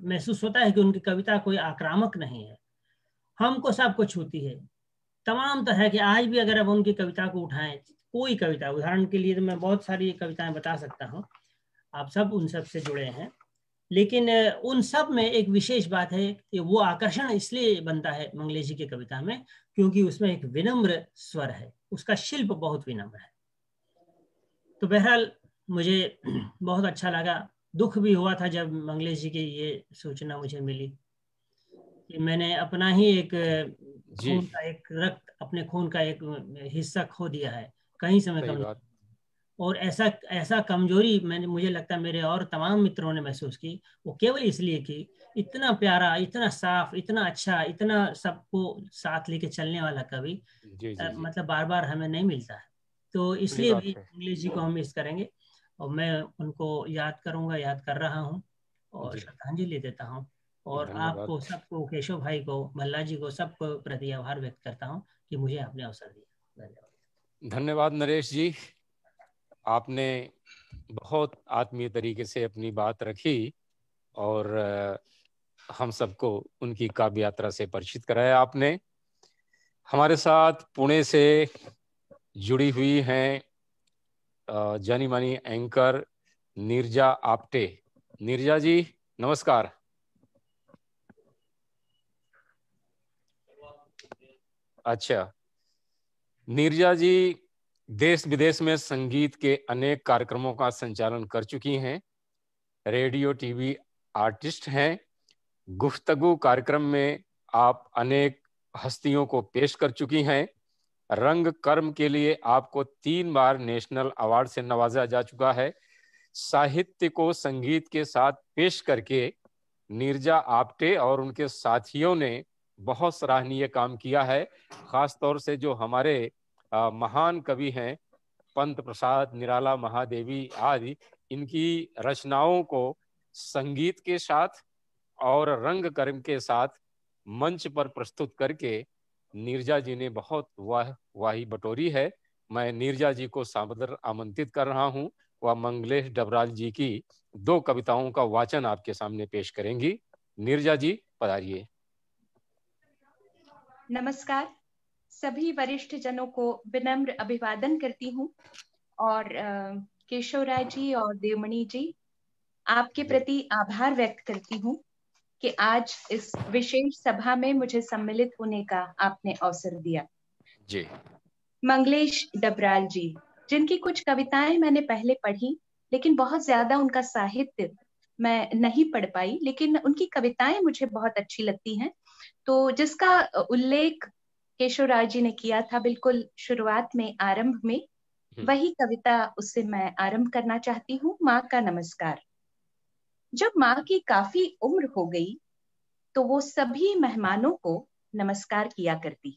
L: महसूस होता है कि उनकी कविता कोई आक्रामक नहीं है, हमको सबको छूती है तमाम तरह के। आज भी अगर आप उनकी कविता को उठाएं, कोई कविता, उदाहरण के लिए तो मैं बहुत सारी कविताएं बता सकता हूँ, आप सब उन सब से जुड़े हैं, लेकिन उन सब में एक विशेष बात है कि वो आकर्षण इसलिए बनता है मंगलेश जी की कविता में क्योंकि उसमें एक विनम्र स्वर है, उसका शिल्प बहुत विनम्र है। तो बहरहाल मुझे बहुत अच्छा लगा, दुख भी हुआ था जब मंगलेश जी की ये सूचना मुझे मिली कि मैंने अपना ही एक खून का एक रक्त, अपने खून का एक हिस्सा खो दिया है कहीं से मैं कम। और ऐसा कमजोरी मुझे लगता है मेरे और तमाम मित्रों ने महसूस की, वो केवल इसलिए कि इतना प्यारा, इतना साफ, इतना अच्छा, इतना सबको साथ लेके चलने वाला कवि मतलब बार बार हमें नहीं मिलता है। तो इसलिए भी मंगलेश जी को हम मिस करेंगे और मैं उनको याद करूंगा, याद कर रहा हूँ और श्रद्धांजलि देता हूँ। और आपको सबको, केशव भाई को, भल्ला जी को, सबको प्रति आभार व्यक्त करता हूँ कि मुझे आपने अवसर दिया। धन्यवाद।
A: धन्यवाद नरेश जी, आपने बहुत आत्मीय तरीके से अपनी बात रखी और हम सबको उनकी काव्य यात्रा से परिचित कराया आपने। हमारे साथ पुणे से जुड़ी हुई हैं जानी मानी एंकर नीरजा आप्टे। नीरजा जी नमस्कार। अच्छा, नीरजा जी देश विदेश में संगीत के अनेक कार्यक्रमों का संचालन कर चुकी हैं, रेडियो टीवी आर्टिस्ट हैं। गुफ्तगू कार्यक्रम में आप अनेक हस्तियों को पेश कर चुकी हैं। रंग कर्म के लिए आपको 3 बार नेशनल अवार्ड से नवाजा जा चुका है। साहित्य को संगीत के साथ पेश करके नीरजा आप्टे और उनके साथियों ने बहुत सराहनीय काम किया है। खास तौर से जो हमारे महान कवि हैं पंत प्रसाद, निराला महादेवी आदि, इनकी रचनाओं को संगीत के साथ और रंग कर्म के साथ मंच पर प्रस्तुत करके नीरजा जी ने बहुत वाही बटोरी है। मैं नीरजा जी को सादर आमंत्रित कर रहा हूं, वह मंगलेश डबराल जी की 2 कविताओं का वाचन आपके सामने पेश करेंगी। नीरजा जी पधारिए।
M: नमस्कार, सभी वरिष्ठ जनों को विनम्र अभिवादन करती हूँ और केशव राय जी और देवमणि जी, आपके प्रति आभार व्यक्त करती हूँ कि आज इस विशेष सभा में मुझे सम्मिलित होने का आपने अवसर दिया।
A: जी।
M: मंगलेश डबराल जी, जिनकी कुछ कविताएं मैंने पहले पढ़ी, लेकिन बहुत ज्यादा उनका साहित्य मैं नहीं पढ़ पाई, लेकिन उनकी कविताएं मुझे बहुत अच्छी लगती हैं। तो जिसका उल्लेख केशव राय जी ने किया था बिल्कुल शुरुआत में, आरंभ में, वही कविता उससे मैं आरंभ करना चाहती हूँ। माँ का नमस्कार। जब माँ की काफी उम्र हो गई तो वो सभी मेहमानों को नमस्कार किया करती,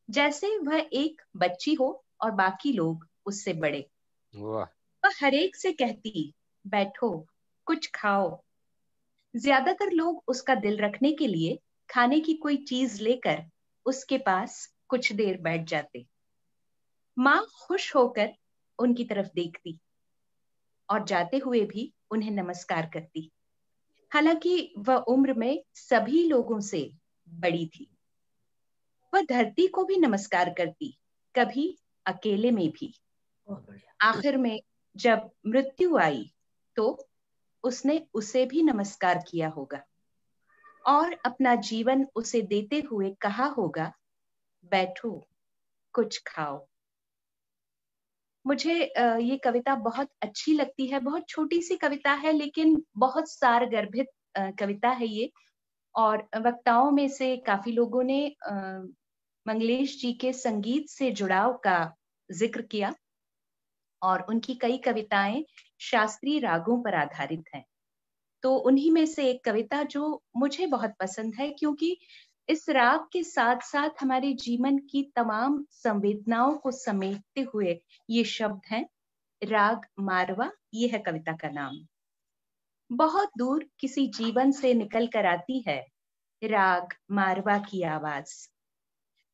M: जैसे वह एक बच्ची हो और बाकी लोग उससे बड़े। वह हर एक से कहती, बैठो कुछ खाओ। ज्यादातर लोग उसका दिल रखने के लिए खाने की कोई चीज लेकर उसके पास कुछ देर बैठ जाते। माँ खुश होकर उनकी तरफ देखती और जाते हुए भी उन्हें नमस्कार करती। हालांकि वह उम्र में सभी लोगों से बड़ी थी। वह धरती को भी नमस्कार करती, कभी अकेले में भी। आखिर में जब मृत्यु आई तो उसने उसे भी नमस्कार किया होगा और अपना जीवन उसे देते हुए कहा होगा, बैठो कुछ खाओ। मुझे ये कविता बहुत अच्छी लगती है। बहुत छोटी सी कविता है लेकिन बहुत सारगर्भित कविता है ये। और वक्ताओं में से काफी लोगों ने मंगलेश जी के संगीत से जुड़ाव का जिक्र किया और उनकी कई कविताएं शास्त्रीय रागों पर आधारित हैं। तो उन्हीं में से एक कविता जो मुझे बहुत पसंद है, क्योंकि इस राग के साथ साथ हमारे जीवन की तमाम संवेदनाओं को समेटते हुए ये शब्द हैं। राग मारवा, ये है कविता का नाम। बहुत दूर किसी जीवन से निकल कर आती है राग मारवा की आवाज।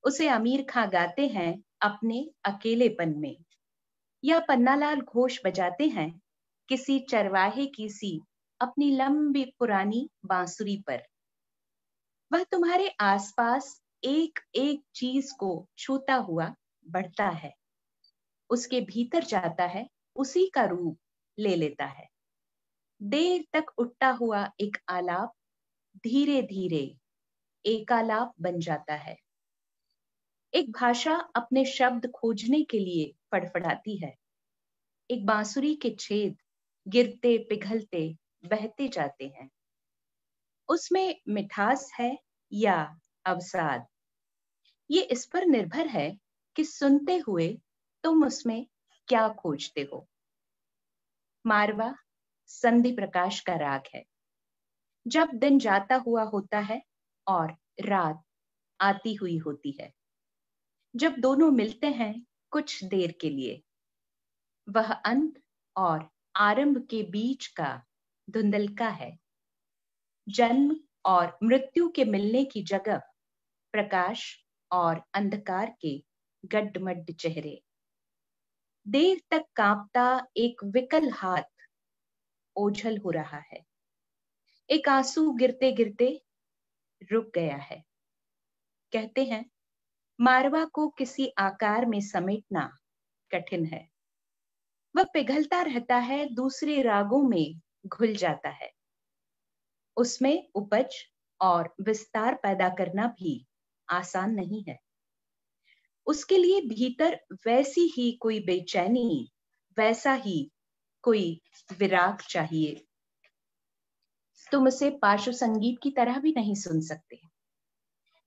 M: उसे आमिर खां गाते हैं अपने अकेलेपन में, या पन्नालाल घोष बजाते हैं किसी चरवाहे की सी अपनी लंबी पुरानी बांसुरी पर। वह तुम्हारे आसपास एक एक चीज को छूता हुआ बढ़ता है, उसके भीतर जाता है, उसी का रूप ले लेता है। देर तक उठता हुआ एक आलाप धीरे धीरे एकालाप बन जाता है। एक भाषा अपने शब्द खोजने के लिए फड़फड़ाती है। एक बांसुरी के छेद गिरते पिघलते बहते जाते हैं। उसमें मिठास है या अवसाद, ये इस पर निर्भर है कि सुनते हुए तुम उसमें क्या खोजते हो। मारवा संधि प्रकाश का राग है। जब दिन जाता हुआ होता है और रात आती हुई होती है, जब दोनों मिलते हैं कुछ देर के लिए, वह अंत और आरंभ के बीच का धुंधलका है। जन्म और मृत्यु के मिलने की जगह प्रकाश और अंधकार के गड्ढमड्ढ चेहरे। देर तक कांपता एक विकल हाथ ओझल हो रहा है। एक आंसू गिरते गिरते रुक गया है। कहते हैं मारवा को किसी आकार में समेटना कठिन है। वह पिघलता रहता है, दूसरे रागों में घुल जाता है। उसमें उपज और विस्तार पैदा करना भी आसान नहीं है। उसके लिए भीतर वैसी ही कोई बेचैनी, वैसा ही कोई विराग चाहिए। तुम उसे पार्श्व संगीत की तरह भी नहीं सुन सकते,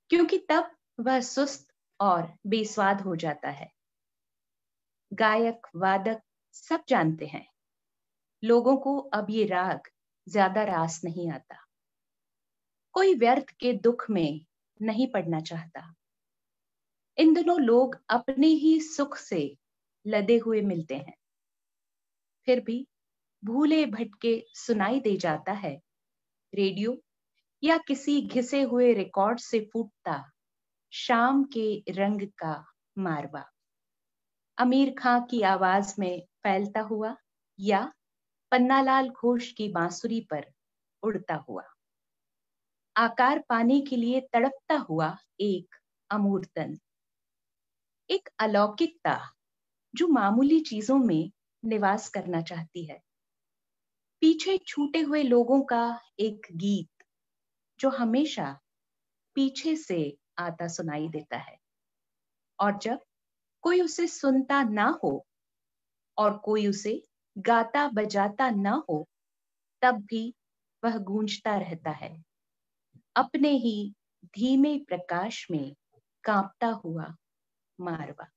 M: क्योंकि तब वह सुस्त और बेस्वाद हो जाता है। गायक वादक सब जानते हैं, लोगों को अब ये राग ज्यादा रास नहीं आता। कोई व्यर्थ के दुख में नहीं पड़ना चाहता। इन दिनों लोग अपने ही सुख से लदे हुए मिलते हैं। फिर भी भूले भटके सुनाई दे जाता है रेडियो या किसी घिसे हुए रिकॉर्ड से फूटता शाम के रंग का मारवा। आमिर खां की आवाज में फैलता हुआ या पन्नालाल घोष की बांसुरी पर उड़ता हुआ। आकार पाने के लिए तड़पता हुआ एक अमूर्तन, एक अलौकिकता जो मामूली चीजों में निवास करना चाहती है। पीछे छूटे हुए लोगों का एक गीत जो हमेशा पीछे से आता सुनाई देता है, और जब कोई उसे सुनता ना हो और कोई उसे गाता बजाता ना हो, तब भी वह गूंजता रहता है, अपने ही धीमे प्रकाश में कांपता हुआ मारवा।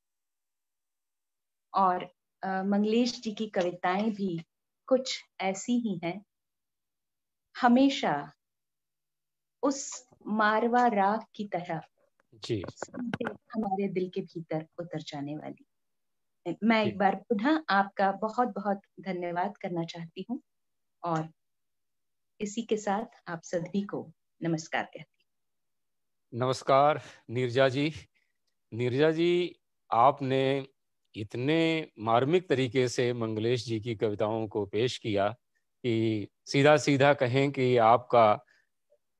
M: और मंगलेश जी की कविताएं भी कुछ ऐसी ही हैं, हमेशा उस मारवा राग की तरह
A: जी
M: हमारे दिल के भीतर उतर जाने वाली। मैं एक बार पुनः आपका बहुत बहुत धन्यवाद करना चाहती हूँ और इसी के साथ आप सभी को नमस्कार कहती हूँ।
A: नमस्कार नीरजा जी। नीरजा जी, आपने इतने मार्मिक तरीके से मंगलेश जी की कविताओं को पेश किया कि सीधा सीधा कहें कि आपका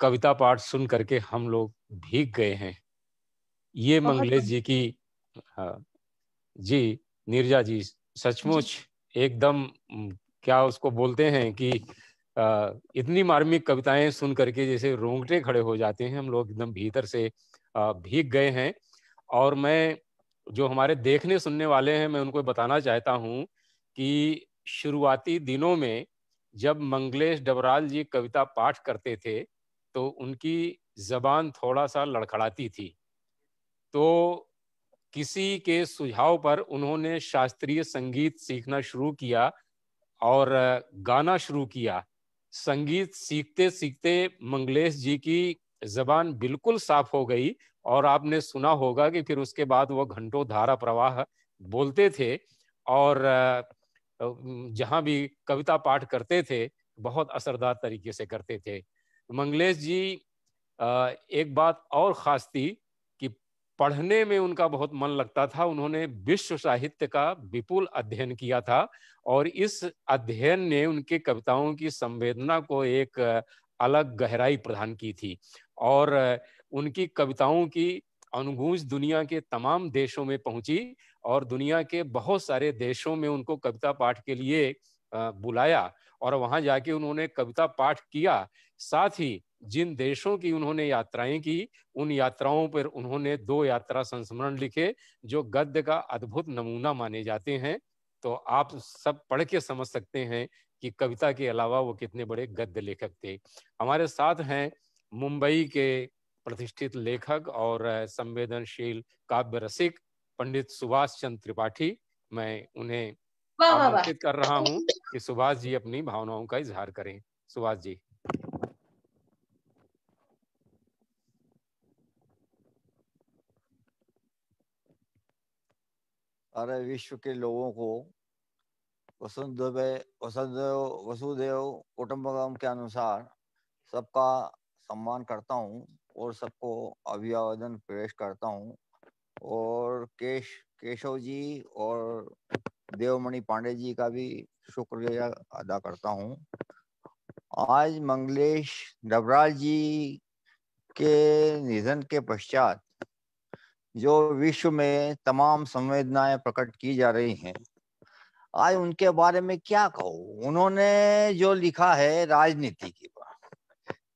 A: कविता पाठ सुन करके हम लोग भीग गए हैं। ये मंगलेश जी की, हाँ जी नीरजा जी, सचमुच एकदम क्या उसको बोलते हैं कि इतनी मार्मिक कविताएं सुन करके जैसे रोंगटे खड़े हो जाते हैं, हम लोग एकदम भीतर से भीग गए हैं। और मैं जो हमारे देखने सुनने वाले हैं, मैं उनको बताना चाहता हूं कि शुरुआती दिनों में जब मंगलेश डबराल जी कविता पाठ करते थे तो उनकी जबान थोड़ा सा लड़खड़ाती थी। तो किसी के सुझाव पर उन्होंने शास्त्रीय संगीत सीखना शुरू किया और गाना शुरू किया। संगीत सीखते सीखते मंगलेश जी की जबान बिल्कुल साफ हो गई और आपने सुना होगा कि फिर उसके बाद वो घंटों धारा प्रवाह बोलते थे और जहां भी कविता पाठ करते थे बहुत असरदार तरीके से करते थे। मंगलेश जी एक बात और खास थी कि पढ़ने में उनका बहुत मन लगता था। उन्होंने विश्व साहित्य का विपुल अध्ययन किया था और इस अध्ययन ने उनके कविताओं की संवेदना को एक अलग गहराई प्रदान की थी और उनकी कविताओं की अनुगूंज दुनिया के तमाम देशों में पहुंची और दुनिया के बहुत सारे देशों में उनको कविता पाठ के लिए बुलाया और वहां जाके उन्होंने कविता पाठ किया। साथ ही जिन देशों की उन्होंने यात्राएं की, उन यात्राओं पर उन्होंने 2 यात्रा संस्मरण लिखे जो गद्य का अद्भुत नमूना माने जाते हैं। तो आप सब पढ़ के समझ सकते हैं कि कविता के अलावा वो कितने बड़े गद्य लेखक थे। हमारे साथ हैं मुंबई के प्रतिष्ठित लेखक और संवेदनशील काव्य रसिक पंडित सुभाष चंद्र त्रिपाठी। मैं उन्हें आमंत्रित कर रहा हूं कि सुभाष जी अपनी भावनाओं का इजहार करें। सुभाष जी।
N: सारे विश्व के लोगों को वसुदेव कुटुंबकम के अनुसार सबका सम्मान करता हूँ और सबको अभिवादन पेश करता हूँ और केशव जी और देवमणि पांडे जी का भी शुक्रिया अदा करता हूँ। आज मंगलेश डबराल जी के निधन के पश्चात जो विश्व में तमाम संवेदनाएं प्रकट की जा रही हैं, आज उनके बारे में क्या कहूँ। उन्होंने जो लिखा है राजनीति की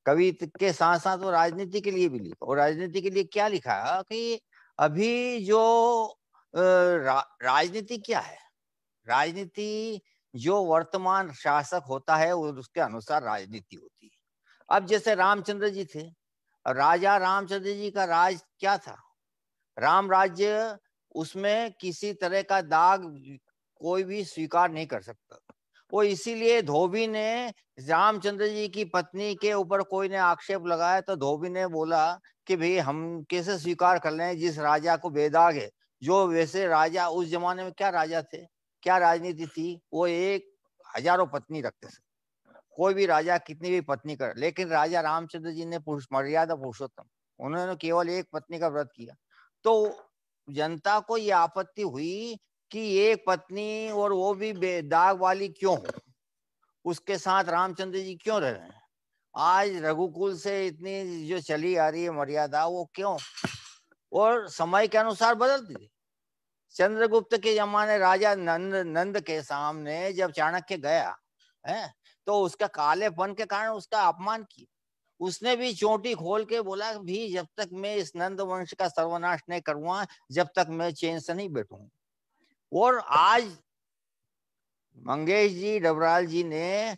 N: कवि के साथ साथ वो राजनीति के लिए भी लिखा। और राजनीति के लिए क्या लिखा है कि अभी जो राजनीति क्या है, राजनीति जो वर्तमान शासक होता है उसके अनुसार राजनीति होती है। अब जैसे रामचंद्र जी थे, राजा रामचंद्र जी का राज क्या था, राम राज्य, उसमें किसी तरह का दाग कोई भी स्वीकार नहीं कर सकता। वो इसीलिए धोबी ने रामचंद्र जी की पत्नी के ऊपर कोई ने आक्षेप लगाया तो धोबी ने बोला कि भाई हम कैसे स्वीकार कर लें जिस राजा को बेदाग है। जो वैसे राजा उस जमाने में क्या राजा थे, क्या राजनीति थी, वो 1000 पत्नी रखते थे। कोई भी राजा कितनी भी पत्नी कर, लेकिन राजा रामचंद्र जी ने मर्यादा पुरुषोत्तम, उन्होंने केवल 1 पत्नी का व्रत किया। तो जनता को ये आपत्ति हुई कि 1 पत्नी और वो भी बेदाग वाली क्यों हो, उसके साथ रामचंद्र जी क्यों रह रहे हैं। आज रघुकुल से इतनी जो चली आ रही है मर्यादा, वो क्यों, और समय के अनुसार बदलती थी। चंद्रगुप्त के जमाने राजा नंद के सामने जब चाणक्य गया है तो उसका कालेपन के कारण उसका अपमान किया। उसने भी चोटी खोल के बोला भी जब तक मैं इस नंद वंश का सर्वनाश नहीं करूंगा, जब तक मैं चैन से नहीं बैठूंगा। और आज मंगेश जी डबराल जी ने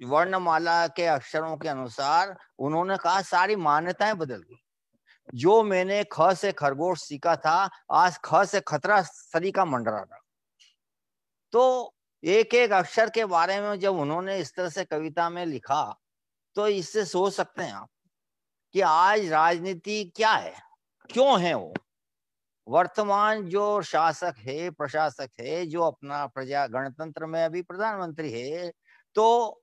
N: वर्णमाला के अक्षरों के अनुसार उन्होंने कहा सारी मान्यताएं बदल गई। जो मैंने ख से खरगोश सीखा था, आज ख से खतरा सरीका मंडरा रहा। तो एक एक अक्षर के बारे में जब उन्होंने इस तरह से कविता में लिखा तो इससे सोच सकते हैं आप कि आज राजनीति क्या है, क्यों है। वो वर्तमान जो शासक है, प्रशासक है, जो अपना प्रजा गणतंत्र में अभी प्रधानमंत्री है, तो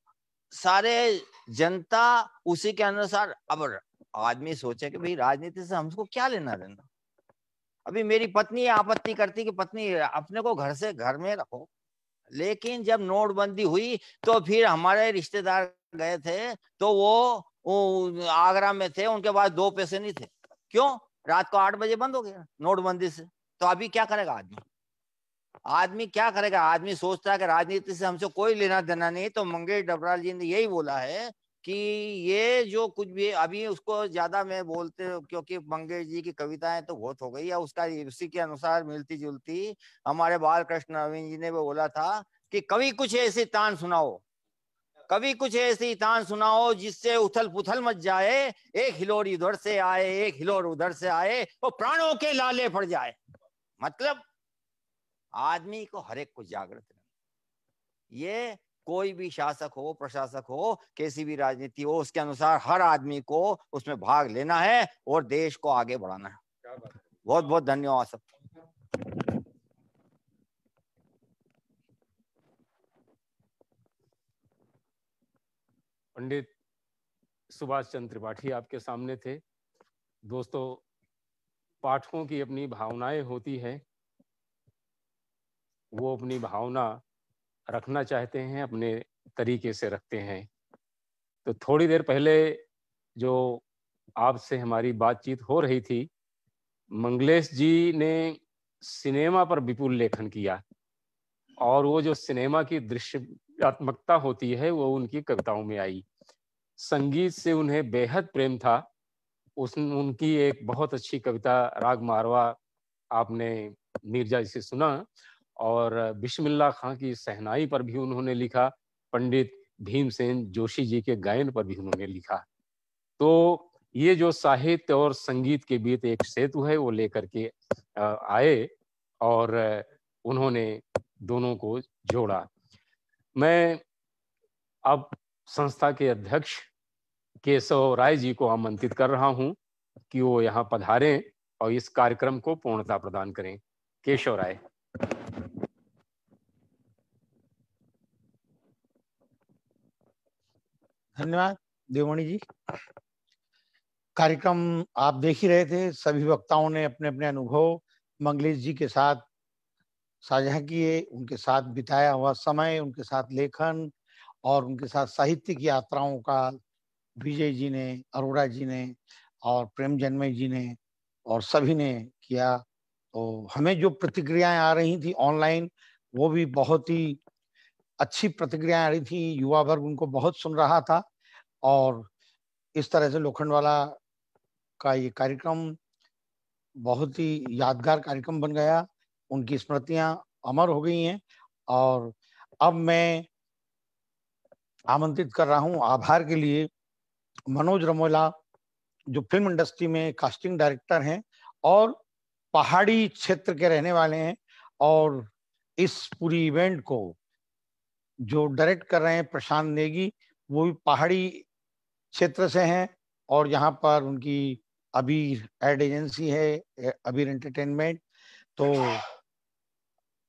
N: सारे जनता उसी के अनुसार। अब आदमी सोचे कि भाई राजनीति से हमको क्या लेना देना। अभी मेरी पत्नी आपत्ति करती कि पत्नी अपने को घर से घर में रखो, लेकिन जब नोटबंदी हुई तो फिर हमारे रिश्तेदार गए थे तो वो आगरा में थे, उनके पास 2 पैसे नहीं थे। क्यों? रात को 8 बजे बंद हो गया नोटबंदी से। तो अभी क्या करेगा आदमी? आदमी क्या करेगा? आदमी सोचता है कि राजनीति से हमसे कोई लेना देना नहीं। तो मंगेश डबराल जी ने यही बोला है कि ये जो कुछ भी अभी उसको ज्यादा मैं बोलते, क्योंकि मंगेश जी की कविताएं तो बहुत हो गई है, उसका उसी के अनुसार मिलती जुलती हमारे बालकृष्ण नवीन जी ने वो बोला था कि कभी कुछ ऐसी तान सुनाओ, कभी कुछ ऐसी तान सुनाओ जिससे उथल पुथल मच जाए, एक हिलोर इधर से आए एक हिलोर उधर से आए, वो प्राणों के लाले पड़ जाए। मतलब आदमी को हर एक को जागृत रहना, ये कोई भी शासक हो प्रशासक हो कैसी भी राजनीति हो, उसके अनुसार हर आदमी को उसमें भाग लेना है और देश को आगे बढ़ाना है। बहुत बहुत धन्यवाद सब।
A: पंडित सुभाष चंद्र त्रिपाठी आपके सामने थे। दोस्तों, पाठकों की अपनी भावनाएं होती है, वो अपनी भावना रखना चाहते हैं, अपने तरीके से रखते हैं। तो थोड़ी देर पहले जो आपसे हमारी बातचीत हो रही थी, मंगलेश जी ने सिनेमा पर विपुल लेखन किया और वो जो सिनेमा की दृश्यात्मकता होती है वो उनकी कविताओं में आई। संगीत से उन्हें बेहद प्रेम था। उनकी एक बहुत अच्छी कविता राग मारवा आपने नीरजा जी से सुना, और बिस्मिल्लाह खां की सहनाई पर भी उन्होंने लिखा, पंडित भीमसेन जोशी जी के गायन पर भी उन्होंने लिखा। तो ये जो साहित्य और संगीत के बीच एक सेतु है वो लेकर के आए और उन्होंने दोनों को जोड़ा। मैं अब संस्था के अध्यक्ष केशव राय जी को आमंत्रित कर रहा हूं कि वो यहाँ पधारें और इस कार्यक्रम को पूर्णता प्रदान करें। केशव राय।
B: धन्यवाद देवमणि जी। कार्यक्रम आप देख ही रहे थे, सभी वक्ताओं ने अपने अपने अनुभव मंगलेश जी के साथ साझा किए, उनके साथ बिताया हुआ समय, उनके साथ लेखन और उनके साथ साहित्यिक यात्राओं का विजय जी ने, अरोड़ा जी ने और प्रेम जन्मय जी ने और सभी ने किया। तो हमें जो प्रतिक्रियाएं आ रही थी ऑनलाइन, वो भी बहुत ही अच्छी प्रतिक्रियाएं आ रही थी। युवा वर्ग उनको बहुत सुन रहा था और इस तरह से लोखंडवाला का ये कार्यक्रम बहुत ही यादगार कार्यक्रम बन गया। उनकी स्मृतियां अमर हो गई हैं। और अब मैं आमंत्रित कर रहा हूं आभार के लिए मनोज रमोला, जो फिल्म इंडस्ट्री में कास्टिंग डायरेक्टर हैं और पहाड़ी क्षेत्र के रहने वाले हैं, और इस पूरी इवेंट को जो डायरेक्ट कर रहे हैं प्रशांत नेगी, वो भी पहाड़ी क्षेत्र से हैं और यहाँ पर उनकी अबीर एड एजेंसी है, अबीर एंटरटेनमेंट। तो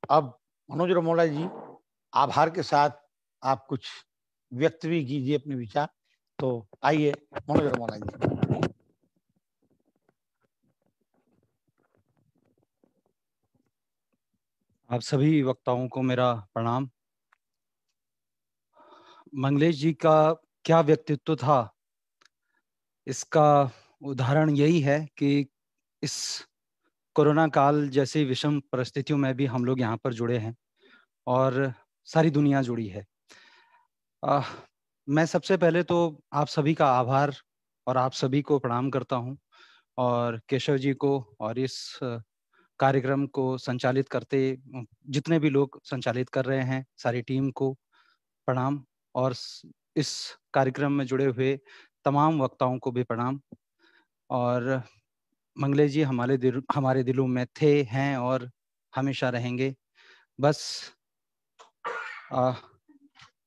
B: अब मनोज रमोला जी, आभार के साथ आप कुछ व्यक्त भी कीजिए अपने विचार। तो आइए मनोज रमोला जी।
O: आप सभी वक्ताओं को मेरा प्रणाम। मंगलेश जी का क्या व्यक्तित्व था, इसका उदाहरण यही है कि इस कोरोना काल जैसी विषम परिस्थितियों में भी हम लोग यहाँ पर जुड़े हैं और सारी दुनिया जुड़ी है। मैं सबसे पहले तो आप सभी का आभार और आप सभी को प्रणाम करता हूँ, और केशव जी को और इस कार्यक्रम को संचालित करते जितने भी लोग संचालित कर रहे हैं, सारी टीम को प्रणाम, और इस कार्यक्रम में जुड़े हुए तमाम वक्ताओं को भी प्रणाम। और मंगलेश जी हमारे दिलों में थे, हैं और हमेशा रहेंगे। बस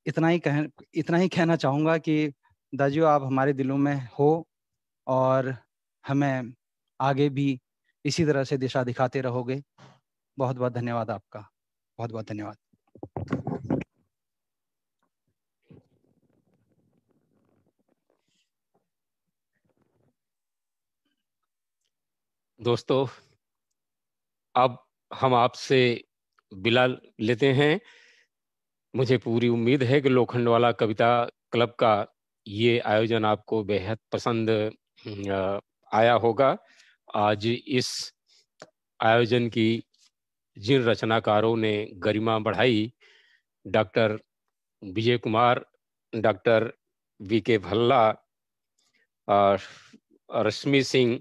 O: इतना ही कहना चाहूँगा कि दाजियो, आप हमारे दिलों में हो और हमें आगे भी इसी तरह से दिशा दिखाते रहोगे। बहुत बहुत धन्यवाद आपका, बहुत बहुत धन्यवाद।
A: दोस्तों, अब हम आपसे विदा लेते हैं। मुझे पूरी उम्मीद है कि लोखंडवाला कविता क्लब का ये आयोजन आपको बेहद पसंद आया होगा। आज इस आयोजन की जिन रचनाकारों ने गरिमा बढ़ाई, doctor Vijay Kumar, doctor VK Bhalla, Rashmi Singh,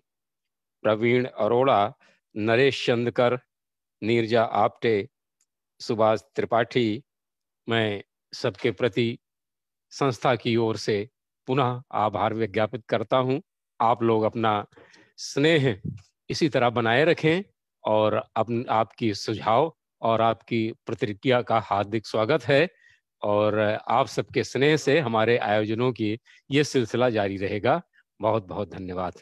A: Praveen Arora, Naresh चंदकर, Neerja Apte, Subhash Tripathi, मैं सबके प्रति संस्था की ओर से पुनः आभार ज्ञापित करता हूं। आप लोग अपना स्नेह इसी तरह बनाए रखें और आपकी सुझाव और आपकी प्रतिक्रिया का हार्दिक स्वागत है और आप सबके स्नेह से हमारे आयोजनों की ये सिलसिला जारी रहेगा। बहुत बहुत धन्यवाद।